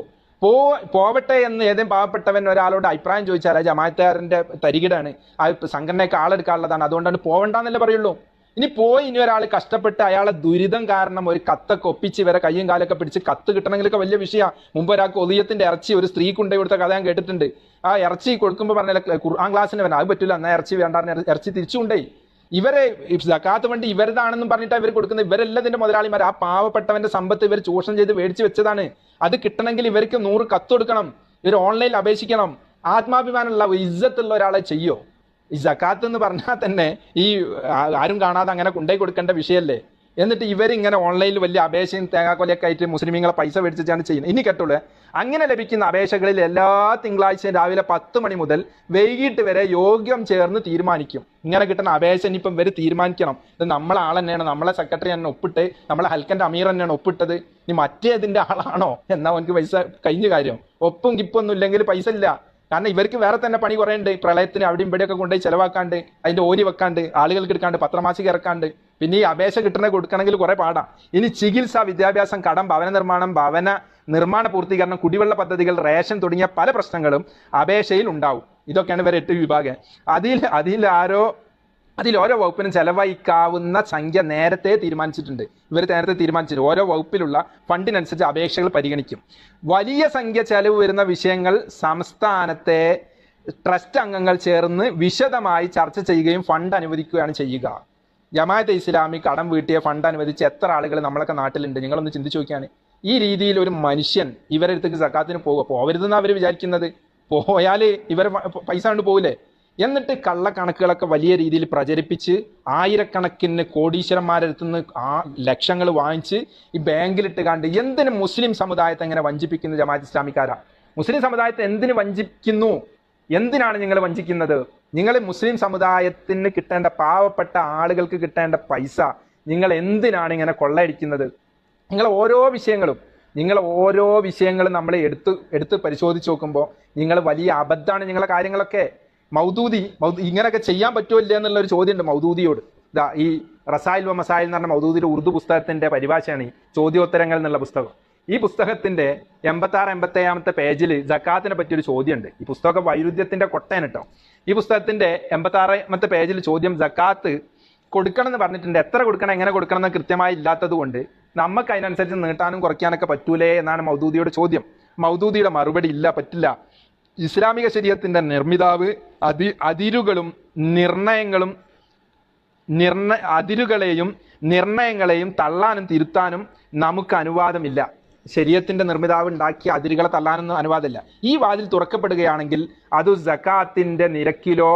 പോവട്ടെ എന്ന് ഏതെങ്കിലും പാവപ്പെട്ടവൻ ഒരാളോട് അഭിപ്രായം ചോദിച്ചാൽ ആ ജമാഅത്തുകാരന്റെ തരികിടാണ്, ആ സംഘടനയൊക്കെ ആളെടുക്കാനുള്ളതാണ്, അതുകൊണ്ടാണ് പോവണ്ടെന്നല്ലേ പറയുള്ളൂ. ഇനി ഒരാൾ കഷ്ടപ്പെട്ട് അയാളെ ദുരിതം കാരണം ഒരു കത്തൊക്കെ ഒപ്പിച്ച് ഇവരെ കയ്യും കാലൊക്കെ പിടിച്ച് കത്ത് കിട്ടണമെങ്കിലൊക്കെ വലിയ വിഷയമാണ്. മുമ്പ് ഒരാൾക്ക് ഒളിയത്തിന്റെ ഇറച്ചി ഒരു സ്ത്രീ കൊണ്ടുപോയി കൊടുത്ത കഥ ഞാൻ കേട്ടിട്ടുണ്ട്. ആ ഇറച്ചി കൊടുക്കുമ്പോൾ പറഞ്ഞാൽ ഖുർആൻ ക്ലാസ്സിന് വരാം, അത് പറ്റില്ല, എന്നാൽ ഇറച്ചി വേണ്ട, ഇറച്ചി തിരിച്ചുകൊണ്ടേ. ഇവരെ സക്കാത്ത് വേണ്ടി ഇവരതാണെന്നും പറഞ്ഞിട്ട് ഇവർ കൊടുക്കുന്നത്. ഇവരെല്ലാതിന്റെ മുതലാളിമാർ. ആ പാവപ്പെട്ടവന്റെ സമ്പത്ത് ഇവർ ചൂഷണം ചെയ്ത് മേടിച്ച് വെച്ചതാണ്. അത് കിട്ടണമെങ്കിൽ ഇവർക്ക് 100 കത്ത് കൊടുക്കണം, ഇവർ ഓൺലൈനിൽ അപേക്ഷിക്കണം. ആത്മാഭിമാനമുള്ള ഇസ്സത്തുള്ള ഒരാളെ ചെയ്യോ? ഈ സക്കാത്ത് എന്ന് പറഞ്ഞാൽ തന്നെ ഈ ആരും കാണാതെ അങ്ങനെ കൊണ്ടുപോയി കൊടുക്കേണ്ട വിഷയമല്ലേ? എന്നിട്ട് ഇവരിങ്ങനെ ഓൺലൈനിൽ വലിയ അപേക്ഷയും തേങ്ങാക്കൊലയൊക്കെ ആയിട്ട് മുസ്ലിമീങ്ങളെ പൈസ മേടിച്ചാണ് ചെയ്യുന്നത്. ഇനി കേട്ടോളൂ, അങ്ങനെ ലഭിക്കുന്ന അപേക്ഷകളിൽ എല്ലാ തിങ്കളാഴ്ചയും രാവിലെ 10 മണി മുതൽ വൈകിട്ട് വരെ യോഗ്യം ചേർന്ന് തീരുമാനിക്കും. ഇങ്ങനെ കിട്ടുന്ന അപേക്ഷ ഇനിയിപ്പം ഇവർ തീരുമാനിക്കണം. ഇത് നമ്മളെ ആൾ തന്നെയാണ്, നമ്മളെ സെക്രട്ടറി തന്നെ ഒപ്പിട്ട്, നമ്മളെ ഹൽക്കന്റെ അമീർ തന്നെയാണ് ഒപ്പിട്ടത്, ഇനി മറ്റേതിന്റെ ആളാണോ എന്നാ അവനക്ക് പൈസ കഴിഞ്ഞ കാര്യം. ഒപ്പും കിപ്പൊന്നും ഇല്ലെങ്കിൽ പൈസ ഇല്ല. കാരണം ഇവർക്ക് വേറെ തന്നെ പണി കുറേ ഉണ്ട്. പ്രളയത്തിന് അവിടെയും ഇവിടെയൊക്കെ കൊണ്ടുപോയി ചെലവാക്കാണ്ട്, അതിന്റെ ഓരി വെക്കാണ്ട്, ആളുകൾക്ക് എടുക്കാണ്ട്, പത്രമാസിക ഇറക്കാണ്ട്, പിന്നെ ഈ അപേക്ഷ കിട്ടണ കൊടുക്കണമെങ്കിൽ കുറെ പാടാ. ഇനി ചികിത്സ, വിദ്യാഭ്യാസം, കടം, ഭവന നിർമ്മാണ പൂർത്തീകരണം, കുടിവെള്ള പദ്ധതികൾ, റേഷൻ തുടങ്ങിയ പല പ്രശ്നങ്ങളും അപേക്ഷയിൽ ഉണ്ടാവും. ഇതൊക്കെയാണ് ഇവർ 8 വിഭാഗം. അതിൽ ഓരോ വകുപ്പിനും ചെലവഴിക്കാവുന്ന സംഖ്യ നേരത്തെ തീരുമാനിച്ചിട്ടുണ്ട്. ഓരോ വകുപ്പിലുള്ള ഫണ്ടിനനുസരിച്ച് അപേക്ഷകൾ പരിഗണിക്കും. വലിയ സംഖ്യ ചെലവ് വരുന്ന വിഷയങ്ങൾ സംസ്ഥാനത്തെ ട്രസ്റ്റ് അംഗങ്ങൾ ചേർന്ന് വിശദമായി ചർച്ച ചെയ്യുകയും ഫണ്ട് അനുവദിക്കുകയാണ് ചെയ്യുക. ജമാഅത്തെ ഇസ്ലാമി കടം വീട്ടിയ ഫണ്ട് അനുവദിച്ച് എത്ര ആളുകൾ നമ്മളൊക്കെ നാട്ടിലുണ്ട്? നിങ്ങളൊന്ന് ചിന്തിച്ചു നോക്കിയാണ്. ഈ രീതിയിൽ ഒരു മനുഷ്യൻ ഇവരുടെ അടുത്തേക്ക് സക്കാത്തിന് പോകരുതെന്ന് അവർ വിചാരിക്കുന്നത്. പോയാൽ ഇവർ പൈസ കൊണ്ട് പോകില്ലേ? എന്നിട്ട് കള്ളക്കണക്കുകളൊക്കെ വലിയ രീതിയിൽ പ്രചരിപ്പിച്ച് ആയിരക്കണക്കിന് കോടീശ്വരന്മാരെടുത്തുനിന്ന് ലക്ഷങ്ങൾ വാങ്ങിച്ച് ഈ ബാങ്കിലിട്ട് കണ്ട് എന്തിന് മുസ്ലിം സമുദായത്തെ എങ്ങനെ വഞ്ചിപ്പിക്കുന്നു ജമാഅത്ത് ഇസ്ലാമിക്കാരാ? മുസ്ലിം സമുദായത്തെ എന്തിന് വഞ്ചിക്കുന്നു? എന്തിനാണ് നിങ്ങൾ വഞ്ചിക്കുന്നത്? നിങ്ങൾ മുസ്ലിം സമുദായത്തിന് കിട്ടേണ്ട, പാവപ്പെട്ട ആളുകൾക്ക് കിട്ടേണ്ട പൈസ നിങ്ങൾ എന്തിനാണ് ഇങ്ങനെ കൊള്ളയടിക്കുന്നത്? നിങ്ങൾ ഓരോ വിഷയങ്ങളും നമ്മൾ എടുത്ത് പരിശോധിച്ച് നോക്കുമ്പോൾ നിങ്ങൾ വലിയ അബദ്ധമാണ് നിങ്ങളെ കാര്യങ്ങളൊക്കെ. മൗദൂദി ഇങ്ങനെയൊക്കെ ചെയ്യാൻ പറ്റുമോ ഇല്ല എന്നുള്ളൊരു ചോദ്യമുണ്ട് മൗദൂദിയോട്. ഈ റസായിൽ വ മസായിൽ എന്ന് പറഞ്ഞ മൗദൂദിയുടെ ഉറുദു പുസ്തകത്തിന്റെ പരിഭാഷയാണ് ഈ ചോദ്യോത്തരങ്ങൾ എന്നുള്ള പുസ്തകം. ഈ പുസ്തകത്തിന്റെ 86-87 പേജിൽ ജക്കാത്തിനെ പറ്റിയൊരു ചോദ്യമുണ്ട്. ഈ പുസ്തകം വൈരുദ്ധ്യത്തിന്റെ കൊട്ടയാണ് കേട്ടോ. ഈ പുസ്തകത്തിന്റെ 86ാമത്തെ പേജിൽ ചോദ്യം സക്കാത്ത് കൊടുക്കണം എന്ന് പറഞ്ഞിട്ടുണ്ട്. എത്ര കൊടുക്കണം, എങ്ങനെ കൊടുക്കണം എന്ന് കൃത്യമായി ഇല്ലാത്തത് കൊണ്ട് നമുക്ക് അതിനനുസരിച്ച് നീട്ടാനും കുറയ്ക്കാനൊക്കെ പറ്റൂലേ എന്നാണ് മൗദൂദിയുടെ ചോദ്യം. മൗദൂദിയുടെ മറുപടി ഇല്ല, പറ്റില്ല. ഇസ്ലാമിക ശരീഅത്തിന്റെ നിർമ്മിതാവ് അതിരുകളെയും നിർണയങ്ങളെയും തള്ളാനും തിരുത്താനും നമുക്ക് അനുവാദമില്ല. ശരീഅത്തിന്റെ നിർമ്മിതാവ് ഉണ്ടാക്കിയ അതിരുകളെ തള്ളാനൊന്നും അനുവാദമില്ല. ഈ വാതിൽ തുറക്കപ്പെടുകയാണെങ്കിൽ അത് സക്കാത്തിന്റെ നിരക്കിലോ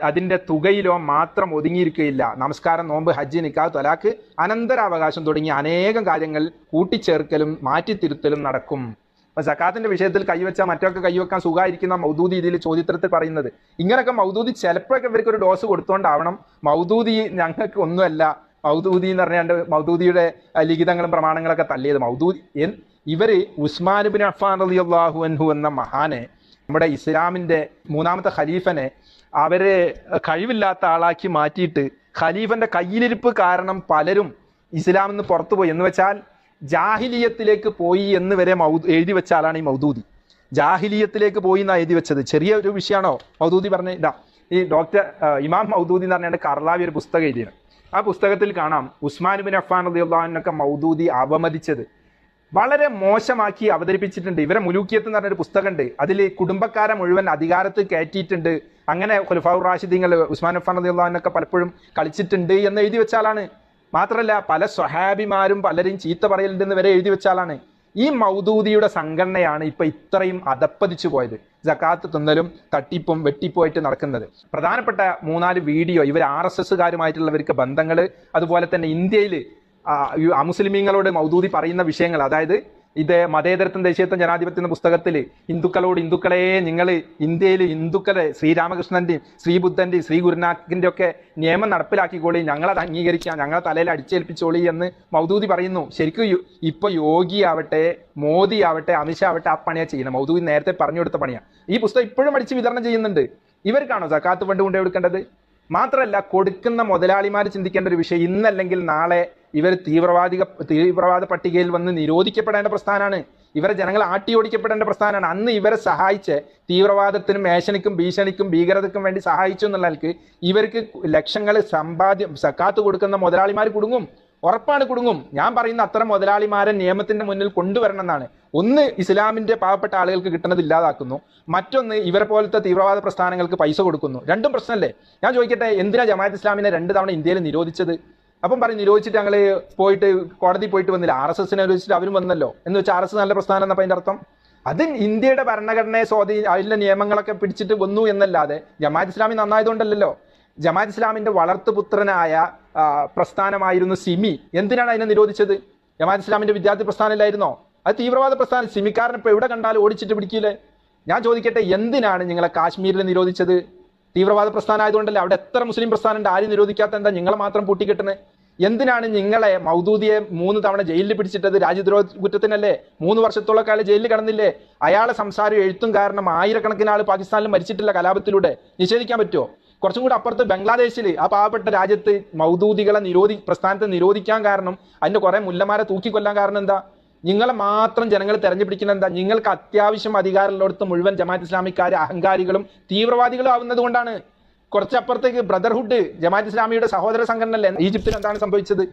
അതിന്റെ തുകയിലോ മാത്രം ഒതുങ്ങിയിരിക്കുകയില്ല. നമസ്കാരം, നോമ്പ്, ഹജ്ജ്, നിക്കാഹ്, ത്വലാഖ്, അനന്തരാവകാശം തുടങ്ങിയ അനേകം കാര്യങ്ങൾ കൂട്ടിച്ചേർക്കലും മാറ്റിത്തിരുത്തലും നടക്കും. അപ്പൊ സക്കാത്തിന്റെ വിഷയത്തിൽ കൈവച്ചാൽ മറ്റൊക്കെ കൈവെക്കാൻ സുഖമായിരിക്കുന്ന മൗദൂദി ഇതിൽ ചോദ്യത്തിൽ പറയുന്നത്. ഇങ്ങനെയൊക്കെ മൗദൂദി ചിലപ്പോഴൊക്കെ ഇവർക്ക് ഒരു ഡോസ് കൊടുത്തോണ്ടാവണം. മൗദൂദി ഞങ്ങൾക്ക് ഒന്നുമല്ല, മൗദൂദി എന്ന് പറഞ്ഞാണ്ട് മൗദൂദിയുടെ ലിഖിതങ്ങളും പ്രമാണങ്ങളൊക്കെ തള്ളിയത്. ഇവര് ഉസ്മാൻ ഇബ്നു അഫ്ഫാൻ റളിയല്ലാഹു അൻഹു എന്ന മഹാനെ, നമ്മുടെ ഇസ്ലാമിന്റെ 3ാമത്തെ ഖലീഫനെ അവരെ കഴിവില്ലാത്ത ആളാക്കി മാറ്റിയിട്ട് ഖലീഫന്റെ കയ്യിലിരിപ്പ് കാരണം പലരും ഇസ്ലാമിൽ നിന്ന് പുറത്തുപോയി. എന്ന് വെച്ചാൽ ജാഹിലിയത്തിലേക്ക് പോയി എന്ന് വരെ എഴുതി വെച്ച ആളാണ് ഈ മൗദൂദി. ജാഹിലിയത്തിലേക്ക് പോയി എന്നാണ് എഴുതി വെച്ചത്. ചെറിയ ഒരു വിഷയമാണോ മൗദൂദി പറഞ്ഞ? ഇതാ ഈ ഡോക്ടർ ഇമാം മൗദൂദി എന്ന് പറഞ്ഞാൽ കർലാവി ഒരു പുസ്തകം എഴുതിയാണ്. ആ പുസ്തകത്തിൽ കാണാം ഉസ്മാൻ ഇബ്നു അഫ്ഫാൻ റളിയല്ലാഹു അൻഹുവിനൊക്കെ മൗദൂദി അവമതിച്ചത് വളരെ മോശമാക്കി അവതരിപ്പിച്ചിട്ടുണ്ട്. ഇവരെ മുലൂക്കിയത്ത് എന്ന് പറഞ്ഞൊരു പുസ്തകമുണ്ട്. അതിൽ കുടുംബക്കാരെ മുഴുവൻ അധികാരത്തിൽ കയറ്റിയിട്ടുണ്ട്. അങ്ങനെ ഖുലഫാഉർ റാഷിദീങ്ങൾ ഉസ്മാൻ അഫ്ഫാൻ റളിയല്ലാഹു അൻഹു പലപ്പോഴും കളിച്ചിട്ടുണ്ട് എന്ന് എഴുതി വെച്ചാലാണ്. മാത്രമല്ല പല സ്വഹാബിമാരും പലരും ചീത്ത പറയലുണ്ടെന്ന് വരെ എഴുതി വെച്ചാലാണ്. ഈ മൗദൂദിയുടെ സംഘടനയാണ് ഇപ്പൊ ഇത്രയും അധപ്പതിച്ചു പോയത്. സക്കാത്ത് തിന്നലും തട്ടിപ്പും വെട്ടിപ്പുമായിട്ട് നടക്കുന്നത്. പ്രധാനപ്പെട്ട 3-4 വീഡിയോ ഇവർ RSSകാരുമായിട്ടുള്ളവർക്ക് ബന്ധങ്ങൾ, അതുപോലെ തന്നെ ഇന്ത്യയിൽ അമുസ്ലിമീങ്ങളോട് മൗദൂദി പറയുന്ന വിഷയങ്ങൾ, അതായത് ഇത് മതേതരത്വം ദേശീയത്വം ജനാധിപത്യം എന്ന പുസ്തകത്തിൽ ഹിന്ദുക്കളെ നിങ്ങൾ ഇന്ത്യയിൽ ഹിന്ദുക്കളെ ശ്രീരാമകൃഷ്ണന്റെയും ശ്രീബുദ്ധന്റെയും ശ്രീ ഗുരുനാക്കിന്റെ ഒക്കെ നിയമം നടപ്പിലാക്കിക്കോളി, ഞങ്ങളത് അംഗീകരിക്കാം, ഞങ്ങളെ തലയിൽ അടിച്ചേൽപ്പിച്ചോളി എന്ന് മൗദൂദി പറയുന്നു. ശരിക്കും ഇപ്പൊ യോഗി ആവട്ടെ, മോദി ആവട്ടെ, അമിത്ഷാ ആവട്ടെ ആ പണിയാ ചെയ്യുന്നത്. മൗദൂദി നേരത്തെ പറഞ്ഞു കൊടുത്ത പണിയാണ്. ഈ പുസ്തകം ഇപ്പോഴും അടിച്ച് വിതരണം ചെയ്യുന്നുണ്ട്. ഇവർക്കാണോ സക്കാത്ത് ഫണ്ട് കൊണ്ടു കൊടുക്കേണ്ടത്? മാത്രമല്ല കൊടുക്കുന്ന മുതലാളിമാർ ചിന്തിക്കേണ്ട ഒരു വിഷയം, ഇന്നല്ലെങ്കിൽ നാളെ ഇവർ തീവ്രവാദ പട്ടികയിൽ വന്ന് നിരോധിക്കപ്പെടേണ്ട പ്രസ്ഥാനമാണ്. ഇവരെ ജനങ്ങൾ ആട്ടിയോടിക്കപ്പെടേണ്ട പ്രസ്ഥാനമാണ്. അന്ന് ഇവരെ സഹായിച്ച് തീവ്രവാദത്തിനും ഏഷണിക്കും ഭീഷണിക്കും ഭീകരതയ്ക്കും വേണ്ടി സഹായിച്ചു എന്നുള്ളവർക്ക് ഇവർക്ക് ലക്ഷങ്ങൾ സക്കാത്ത് കൊടുക്കുന്ന മുതലാളിമാർ കുടുങ്ങും, ഉറപ്പാണ് കുടുങ്ങും. ഞാൻ പറയുന്ന അത്തരം മുതലാളിമാരെ നിയമത്തിന്റെ മുന്നിൽ കൊണ്ടുവരണം എന്നാണ്. ഒന്ന്, ഇസ്ലാമിന്റെ പാവപ്പെട്ട ആളുകൾക്ക് കിട്ടുന്നത് ഇല്ലാതാക്കുന്നു. മറ്റൊന്ന്, ഇവരെ പോലത്തെ തീവ്രവാദ പ്രസ്ഥാനങ്ങൾക്ക് പൈസ കൊടുക്കുന്നു. രണ്ടും പ്രശ്നമല്ലേ? ഞാൻ ചോദിക്കട്ടെ, എന്തിനാ ജമാഅത്ത് ഇസ്ലാമിനെ 2 തവണ ഇന്ത്യയിൽ നിരോധിച്ചത്? അപ്പം പറയും നിരോധിച്ചിട്ട് ഞങ്ങൾ പോയിട്ട് കോടതി പോയിട്ട് വന്നില്ല. RSSനെ നിരോധിച്ചിട്ട് അവരും വന്നല്ലോ എന്ന് വെച്ചാൽ RSS നല്ല പ്രസ്ഥാനം എന്നപ്പോൾ അതിന്റെ അർത്ഥം അത് ഇന്ത്യയുടെ ഭരണഘടനയെ അതിലെ നിയമങ്ങളൊക്കെ പിടിച്ചിട്ട് വന്നു എന്നല്ലാതെ ജമാഅത്ത് ഇസ്ലാമി നന്നായതുകൊണ്ടല്ലോ. ജമാഅത്ത് ഇസ്ലാമിന്റെ വളർത്തുപുത്രനായ പ്രസ്ഥാനമായിരുന്നു സിമി. എന്തിനാണ് അതിനെ നിരോധിച്ചത്? ജമാഅത്ത് ഇസ്ലാമിന്റെ വിദ്യാർത്ഥി പ്രസ്ഥാനമില്ലായിരുന്നോ? അത് തീവ്രവാദ പ്രസ്ഥാനം. സിമിക്കാരൻ ഇപ്പൊ എവിടെ കണ്ടാലും ഓടിച്ചിട്ട് പിടിക്കില്ലേ? ഞാൻ ചോദിക്കട്ടെ, എന്തിനാണ് നിങ്ങളെ കാശ്മീരിൽ നിരോധിച്ചത്? തീവ്രവാദ പ്രസ്ഥാനം ആയതുകൊണ്ടല്ലേ. അവിടെ എത്ര മുസ്ലിം പ്രസ്ഥാനം ഉണ്ട്, ആരും നിരോധിക്കാത്ത എന്താ? നിങ്ങളെ മാത്രം പൂട്ടിക്കെട്ടുന്നത് എന്തിനാണ്? നിങ്ങളെ മൗദൂദിയെ 3 തവണ ജയിലിൽ പിടിച്ചിട്ടത് രാജ്യദ്രോഹ കുറ്റത്തിനല്ലേ? 3 വർഷത്തോളം കാലം ജയിലിൽ കിടന്നില്ലേ? അയാളെ സംസാരവും എഴുത്തും കാരണം ആയിരക്കണക്കിന് ആൾ പാകിസ്ഥാനിൽ മരിച്ചിട്ടില്ല കലാപത്തിലൂടെ. നിഷേധിക്കാൻ പറ്റുമോ? കുറച്ചും കൂടി അപ്പുറത്ത് ബംഗ്ലാദേശിൽ, ആ പാവപ്പെട്ട രാജ്യത്ത് മൗദൂദികളെ പ്രസ്ഥാനത്തെ നിരോധിക്കാൻ കാരണം, അതിന്റെ കുറെ മുല്ലമാരെ തൂക്കിക്കൊല്ലാൻ കാരണം എന്താ? നിങ്ങളെ മാത്രം ജനങ്ങൾ തെരഞ്ഞെടുപ്പിക്കുന്ന എന്താ? നിങ്ങൾക്ക് അത്യാവശ്യം അധികാരമുള്ളിടത്ത് മുഴുവൻ ജമാഅത്ത് ഇസ്ലാമിക്കാർ അഹങ്കാരികളും തീവ്രവാദികളും ആവുന്നത് കൊണ്ടാണ്. കുറച്ചപ്പുറത്തേക്ക് ബ്രദർഹുഡ് ജമാഅത്ത് ഇസ്ലാമിയുടെ സഹോദര സംഘടനല്ലേ? ഈജിപ്തിൽ എന്താണ് സംഭവിച്ചത്?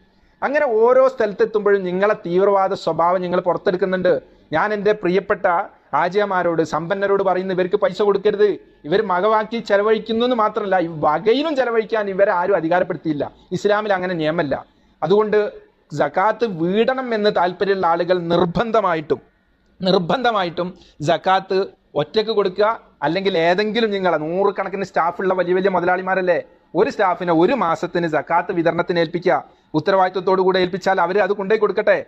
അങ്ങനെ ഓരോ സ്ഥലത്തെത്തുമ്പോഴും നിങ്ങളെ തീവ്രവാദ സ്വഭാവം നിങ്ങൾ പുറത്തെടുക്കുന്നുണ്ട്. ഞാൻ എൻ്റെ പ്രിയപ്പെട്ട ആജിയമാരോട്, സമ്പന്നരോട് പറയുന്നു, ഇവർക്ക് പൈസ കൊടുക്കരുത്. ഇവർ മകവാക്കി ചെലവഴിക്കുന്നു എന്ന് മാത്രമല്ല, ഈ വകയിലും ചെലവഴിക്കാൻ ഇവരെ ആരും അധികാരപ്പെടുത്തിയില്ല. ഇസ്ലാമിൽ അങ്ങനെ നിയമമല്ല. അതുകൊണ്ട് സക്കാത്ത് വീടണം എന്ന് താല്പര്യമുള്ള ആളുകൾ നിർബന്ധമായിട്ടും സക്കാത്ത് ഒറ്റക്ക് കൊടുക്കുക. അല്ലെങ്കിൽ ഏതെങ്കിലും നിങ്ങളെ 100 കണക്കിന് സ്റ്റാഫുള്ള വലിയ വലിയ മുതലാളിമാരല്ലേ, ഒരു സ്റ്റാഫിനെ 1 മാസത്തിന് സക്കാത്ത് വിതരണത്തിന് ഏൽപ്പിക്കുക. ഉത്തരവാദിത്വത്തോടു കൂടെ ഏൽപ്പിച്ചാൽ അവർ അത് കൊണ്ടുപോയി കൊടുക്കട്ടെ.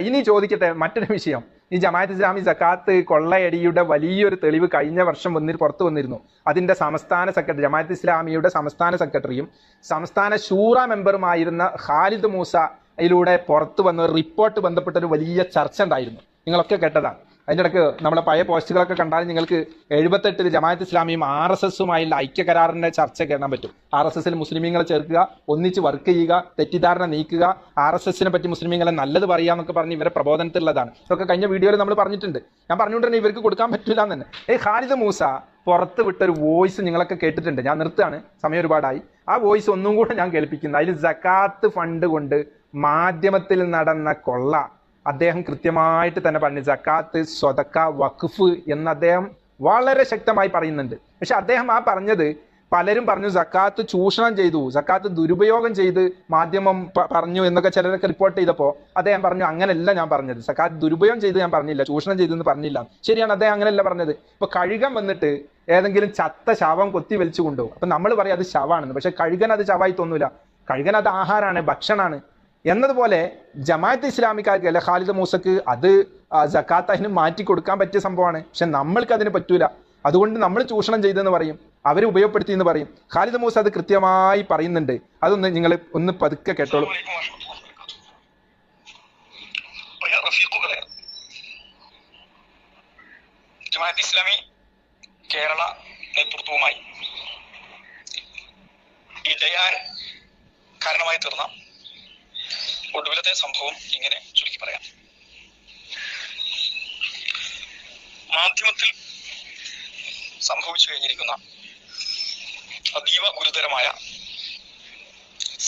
ഇനി ചോദിക്കട്ടെ മറ്റൊരു വിഷയം. ഈ ജമാഅത്ത് ഇസ്ലാമി സക്കാത്ത് കൊള്ളയടിയുടെ വലിയൊരു തെളിവ് കഴിഞ്ഞ വർഷം പുറത്തു വന്നിരുന്നു. അതിന്റെ സംസ്ഥാന സെക്രട്ടറി, ജമാഅത്ത് ഇസ്ലാമിയുടെ സംസ്ഥാന സെക്രട്ടറിയും സംസ്ഥാന ശൂറ മെമ്പറുമായിരുന്ന ഖാലിദ് മൂസ ഇതിലൂടെ പുറത്തു വന്ന റിപ്പോർട്ട് ബന്ധപ്പെട്ട ഒരു വലിയ ചർച്ച ഉണ്ടായിരുന്നു. നിങ്ങളൊക്കെ കേട്ടതാണ്. അതിൻ്റെ ഇടയ്ക്ക് നമ്മളെ പഴയ പോസ്റ്റുകളൊക്കെ കണ്ടാൽ നിങ്ങൾക്ക് 78 ജമാഅത്ത് ഇസ്ലാമിയും RSSുമായുള്ള ഐക്യകരാറിന്റെ ചർച്ച കാണാൻ പറ്റും. RSSൽ മുസ്ലിമീങ്ങളെ ചേർക്കുക, ഒന്നിച്ച് വർക്ക് ചെയ്യുക, തെറ്റിദ്ധാരണ നീക്കുക, RSSനെ പറ്റി മുസ്ലിമീങ്ങളെ നല്ലത് പറയുക എന്നൊക്കെ പറഞ്ഞ് ഇവരെ പ്രബോധനത്തിലുള്ളതാണ്. ഇതൊക്കെ കഴിഞ്ഞ വീഡിയോയിൽ നമ്മൾ പറഞ്ഞിട്ടുണ്ട്. ഞാൻ പറഞ്ഞുകൊണ്ടിരുന്നത് ഇവർക്ക് കൊടുക്കാൻ പറ്റില്ല എന്ന് തന്നെ. ഖാലിദ് മൂസ പുറത്ത് വിട്ടൊരു വോയിസ് നിങ്ങളൊക്കെ കേട്ടിട്ടുണ്ട്. ഞാൻ നിർത്തുകയാണ്, സമയം ഒരുപാടായി. ആ വോയിസ് ഒന്നും കൂടെ ഞാൻ കേൾപ്പിക്കുന്നു. അതിൽ സക്കാത്ത് ഫണ്ട് കൊണ്ട് മാധ്യമത്തിൽ നടന്ന കൊള്ള അദ്ദേഹം കൃത്യമായിട്ട് തന്നെ പറഞ്ഞു. സക്കാത്ത്, സ്വതക്ക, വഖഫ് എന്ന് അദ്ദേഹം വളരെ ശക്തമായി പറയുന്നുണ്ട്. പക്ഷെ അദ്ദേഹം ആ പറഞ്ഞത്, പലരും പറഞ്ഞു സക്കാത്ത് ചൂഷണം ചെയ്തു, സക്കാത്ത് ദുരുപയോഗം ചെയ്ത് മാധ്യമം പറഞ്ഞു എന്നൊക്കെ ചിലരൊക്കെ റിപ്പോർട്ട് ചെയ്തപ്പോൾ അദ്ദേഹം പറഞ്ഞു അങ്ങനെയല്ല ഞാൻ പറഞ്ഞത്, സക്കാത്ത് ദുരുപയോഗം ചെയ്ത് ഞാൻ പറഞ്ഞില്ല, ചൂഷണം ചെയ്തെന്ന് പറഞ്ഞില്ല. ശരിയാണ്, അദ്ദേഹം അങ്ങനെയല്ല പറഞ്ഞത്. ഇപ്പൊ കഴുകൻ വന്നിട്ട് ഏതെങ്കിലും ചത്ത ശവം കൊത്തി വലിച്ചു കൊണ്ടുപോകും. അപ്പൊ നമ്മൾ പറയും അത് ശവാണെന്ന്. പക്ഷെ കഴുകൻ അത് ശവായി തോന്നൂല. കഴുകൻ അത് ആഹാരമാണ്, ഭക്ഷണമാണ്. എന്നതുപോലെ ജമാഅത്ത് ഇസ്ലാമിക്കാർക്ക് അല്ലെ ഖാലിദ് മൂസക്ക് അത് സക്കാത്ത് അതിന് മാറ്റി കൊടുക്കാൻ പറ്റിയ സംഭവമാണ്. പക്ഷെ നമ്മൾക്ക് അതിന് പറ്റൂല. അതുകൊണ്ട് നമ്മൾ ചൂഷണം ചെയ്തെന്ന് പറയും, അവർ ഉപയോഗപ്പെടുത്തി എന്ന് പറയും. ഖാലിദ് മൂസ അത് കൃത്യമായി പറയുന്നുണ്ട്. അതൊന്ന് നിങ്ങൾ ഒന്ന് പതുക്കെ കേട്ടോളൂ. ജമാഅത്ത് ഇസ്ലാമി കേരള നേതൃത്വവുമായി ഇടയാൻ കാരണമായി തീർന്ന ഒടുവിലത്തെ സംഭവം ഇങ്ങനെ ചുരുക്കി പറയാം. മാധ്യമത്തിൽ സംഭവിച്ചു കഴിഞ്ഞിരിക്കുന്ന അതീവ ഗുരുതരമായ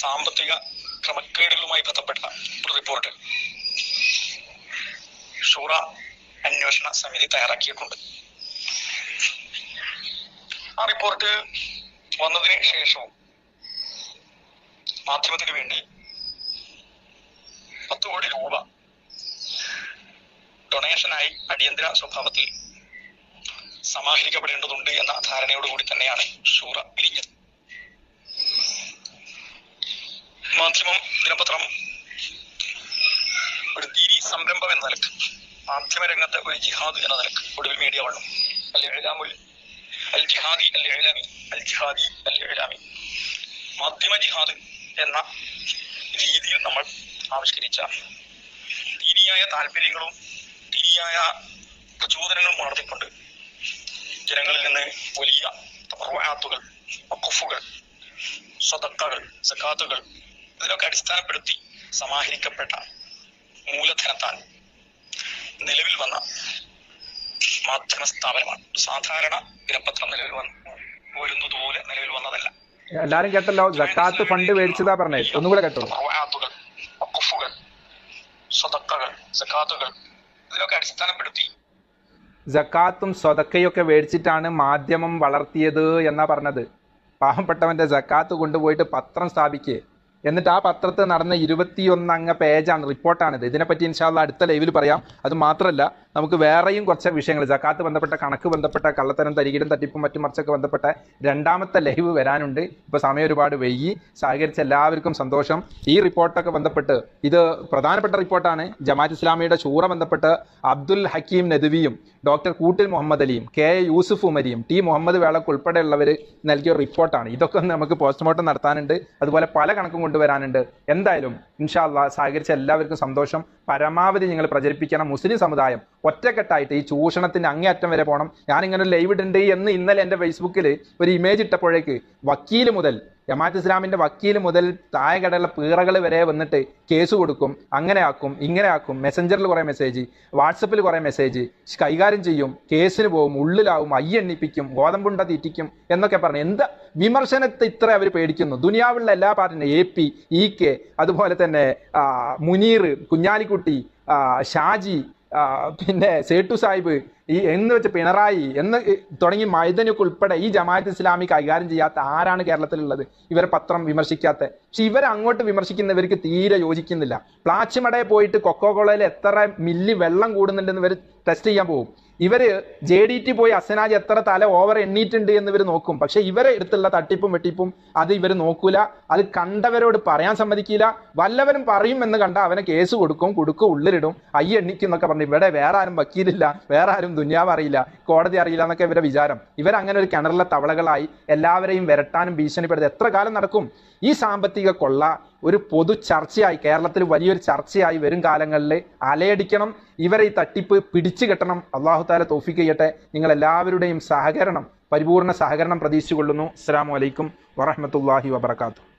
സാമ്പത്തിക ക്രമക്കേടുകളുമായി ബന്ധപ്പെട്ട ഒരു റിപ്പോർട്ട് ഷൂറ അന്വേഷണ സമിതി തയ്യാറാക്കിയിട്ടുണ്ട്. ആ റിപ്പോർട്ട് വന്നതിന് ശേഷവും മാധ്യമത്തിന് വേണ്ടി 10 കോടി രൂപ ഡൊണേഷനായി അടിയന്തര സ്വഭാവത്തിൽ സമാഹരിക്കപ്പെടേണ്ടതുണ്ട് എന്ന ധാരണയോടുകൂടി തന്നെയാണ് ഷൂറ പിരിഞ്ഞത്. മാധ്യമം, ദിനപത്രം ഒരു ദീനി സംരംഭം എന്ന നിലക്ക്, മാധ്യമ രംഗത്ത് ഒരു ജിഹാദ് എന്ന നിലക്ക് ഒടുവിൽ മീഡിയ വന്നു. മാധ്യമ ജിഹാദ് എന്ന രീതിയിൽ നമ്മൾ ആവിഷ്കരിച്ച ദീനിയായ താല്പര്യങ്ങളും ദീനിയായ പ്രചോദനങ്ങളും വളർത്തിക്കൊണ്ട് ജനങ്ങളിൽ നിന്ന് വലിയ തബറുആത്തുകൾ, വഖഫുകൾ, സ്വതക്കകൾ, സകാത്തുകൾ ഇതിലൊക്കെ അടിസ്ഥാനപ്പെടുത്തി സമാഹരിക്കപ്പെട്ട മൂലധനത്താൽ നിലവിൽ വന്ന മാധ്യമ സ്ഥാപനമാണ്. സാധാരണ ദിനപത്രം നിലവിൽ വരുന്നതുപോലെ നിലവിൽ വന്നതല്ല. എല്ലാരും കേട്ടല്ലോ, സക്കാത്ത് ഫണ്ട് മേടിച്ചതാ പറഞ്ഞത്. ഒന്നുകൂടെ കേട്ടോ. വഖഫുകൾ, സ്വതക്കകൾ, സകാത്തുകൾ ഇതിലൊക്കെ അടിസ്ഥാനപ്പെടുത്തി സക്കാത്തും സ്വതക്കയൊക്കെ മേടിച്ചിട്ടാണ് മാധ്യമം വളർത്തിയത് എന്നാ പറഞ്ഞത്. പാവപ്പെട്ടവന്റെ സക്കാത്ത് കൊണ്ടുപോയിട്ട് പത്രം സ്ഥാപിക്കുക, എന്നിട്ട് ആ പത്രത്തിൽ നടന്ന 21 അംഗ പേജാണ്, റിപ്പോർട്ടാണിത്. ഇതിനെപ്പറ്റി ഇൻഷാ അല്ലാഹ് അടുത്ത ലൈവിൽ പറയാം. അത് മാത്രമല്ല, നമുക്ക് വേറെയും കുറച്ച് വിഷയങ്ങൾ, സക്കാത്ത് ബന്ധപ്പെട്ട, കണക്ക് ബന്ധപ്പെട്ട, കള്ളത്തരം, തരികിടും, തട്ടിപ്പും മറ്റും മറിച്ചൊക്കെ ബന്ധപ്പെട്ട രണ്ടാമത്തെ ലൈവ് വരാനുണ്ട്. ഇപ്പോൾ സമയം ഒരുപാട് വൈകി. സഹകരിച്ച എല്ലാവർക്കും സന്തോഷം. ഈ റിപ്പോർട്ടൊക്കെ ബന്ധപ്പെട്ട്, ഇത് പ്രധാനപ്പെട്ട റിപ്പോർട്ടാണ്. ജമാഅത്ത് ഇസ്ലാമിയുടെ ഷൂറ ബന്ധപ്പെട്ട് അബ്ദുൽ ഹക്കീം നദ്വിയും ഡോക്ടർ കൂട്ടിൽ മുഹമ്മദ് അലിയും കെ യൂസുഫ് ഉമരിയും ടി മുഹമ്മദ് വേളക്ക് ഉൾപ്പെടെയുള്ളവർ നൽകിയ റിപ്പോർട്ടാണ്. ഇതൊക്കെ നമുക്ക് പോസ്റ്റ്മോർട്ടം നടത്താനുണ്ട്. അതുപോലെ പല കണക്കും കൊണ്ടുവരാനുണ്ട്. എന്തായാലും ഇൻഷാ അല്ലാഹ് സഹകരിച്ച എല്ലാവർക്കും സന്തോഷം. പരമാവധി നിങ്ങൾ പ്രചരിപ്പിക്കണം. മുസ്ലിം സമുദായം ഒറ്റക്കെട്ടായിട്ട് ഈ ചൂഷണത്തിന്റെ അങ്ങേയറ്റം വരെ പോകണം. ഞാനിങ്ങനെ ഒരു ലൈവ് ഇടുന്നുണ്ട് എന്ന് ഇന്നലെ എൻ്റെ ഫേസ്ബുക്കിൽ ഒരു ഇമേജ് ഇട്ടപ്പോഴേക്ക് വക്കീൽ മുതൽ, ജമാഅത്ത് ഇസ്ലാമിന്റെ വക്കീൽ മുതൽ താഴെക്കടയുള്ള പീറകൾ വരെ വന്നിട്ട് കേസ് കൊടുക്കും, അങ്ങനെ ആക്കും, ഇങ്ങനെ ആക്കും, മെസ്സഞ്ചറിൽ കുറേ മെസ്സേജ്, വാട്സപ്പിൽ കുറേ മെസ്സേജ്, കൈകാര്യം ചെയ്യും, കേസിന് പോകും, ഉള്ളിലാവും, അയ്യെണ്ണിപ്പിക്കും, ഗോതമ്പുണ്ട തീറ്റിക്കും എന്നൊക്കെ പറഞ്ഞു. എന്താ വിമർശനത്തെ ഇത്ര അവർ പേടിക്കുന്നു? ദുനിയാവിലുള്ള എല്ലാ പാർട്ടിയും AP, EK, അതുപോലെ തന്നെ മുനീർ, കുഞ്ഞാലിക്കുട്ടി, ഷാജി, പിന്നെ സേട്ടു സാഹിബ്, ഈ എന്ന് വെച്ച് പിണറായി എന്ന് തുടങ്ങി മൈദനൊക്കെ ഉൾപ്പെടെ ഈ ജമാഅത്ത് ഇസ്ലാമി കൈകാര്യം ചെയ്യാത്ത ആരാണ് കേരളത്തിലുള്ളത്? ഇവരെ പത്രം വിമർശിക്കാത്ത. പക്ഷെ ഇവരെ അങ്ങോട്ട് വിമർശിക്കുന്നവർക്ക് തീരെ യോജിക്കുന്നില്ല. പ്ലാച്ചിമടയിൽ പോയിട്ട് കൊക്കോകോളയിൽ എത്ര മില്ലി വെള്ളം കൂടുന്നുണ്ടെന്ന് ഇവർ ടെസ്റ്റ് ചെയ്യാൻ പോകും. ഇവര് JDT പോയി അസനാജ് എത്ര തല ഓവർ എണ്ണീട്ടുണ്ട് എന്ന് ഇവർ നോക്കും. പക്ഷെ ഇവരെ അടുത്തുള്ള തട്ടിപ്പും വെട്ടിപ്പും അത് ഇവർ നോക്കൂല. അത് കണ്ടവരോട് പറയാൻ സമ്മതിക്കില്ല. വല്ലവരും പറയും എന്ന് കണ്ട അവനെ കേസ് കൊടുക്കും, ഉള്ളിലിടും, എണ്ണിക്കും എന്നൊക്കെ പറഞ്ഞു. ഇവിടെ വേറെ ആരും വക്കീലില്ല, വേറെ ആരും ദുനിയാവ് അറിയില്ല, കോടതി അറിയില്ല എന്നൊക്കെ ഇവരുടെ വിചാരം. ഇവരങ്ങനെ ഒരു കിണറിലെ തവളകളായി എല്ലാവരെയും വിരട്ടാനും ഭീഷണിപ്പെടുത്തി എത്ര കാലം നടക്കും? ഈ സാമ്പത്തിക കൊള്ള ഒരു പൊതു ചർച്ചയായി, കേരളത്തിൽ വലിയൊരു ചർച്ചയായി വരും കാലങ്ങളിൽ അലയടിക്കണം. ഇവരെ ഈ തട്ടിപ്പ് പിടിച്ചു കെട്ടണം. അള്ളാഹു താല തൗഫീഖ് ചെയ്യട്ടെ. നിങ്ങൾ എല്ലാവരുടെയും സഹകരണം, പരിപൂർണ്ണ സഹകരണം പ്രതീക്ഷിച്ചുകൊള്ളുന്നു. അസ്സലാമു അലൈക്കും വറഹ്മത്തുള്ളാഹി വബറകാതുഹു.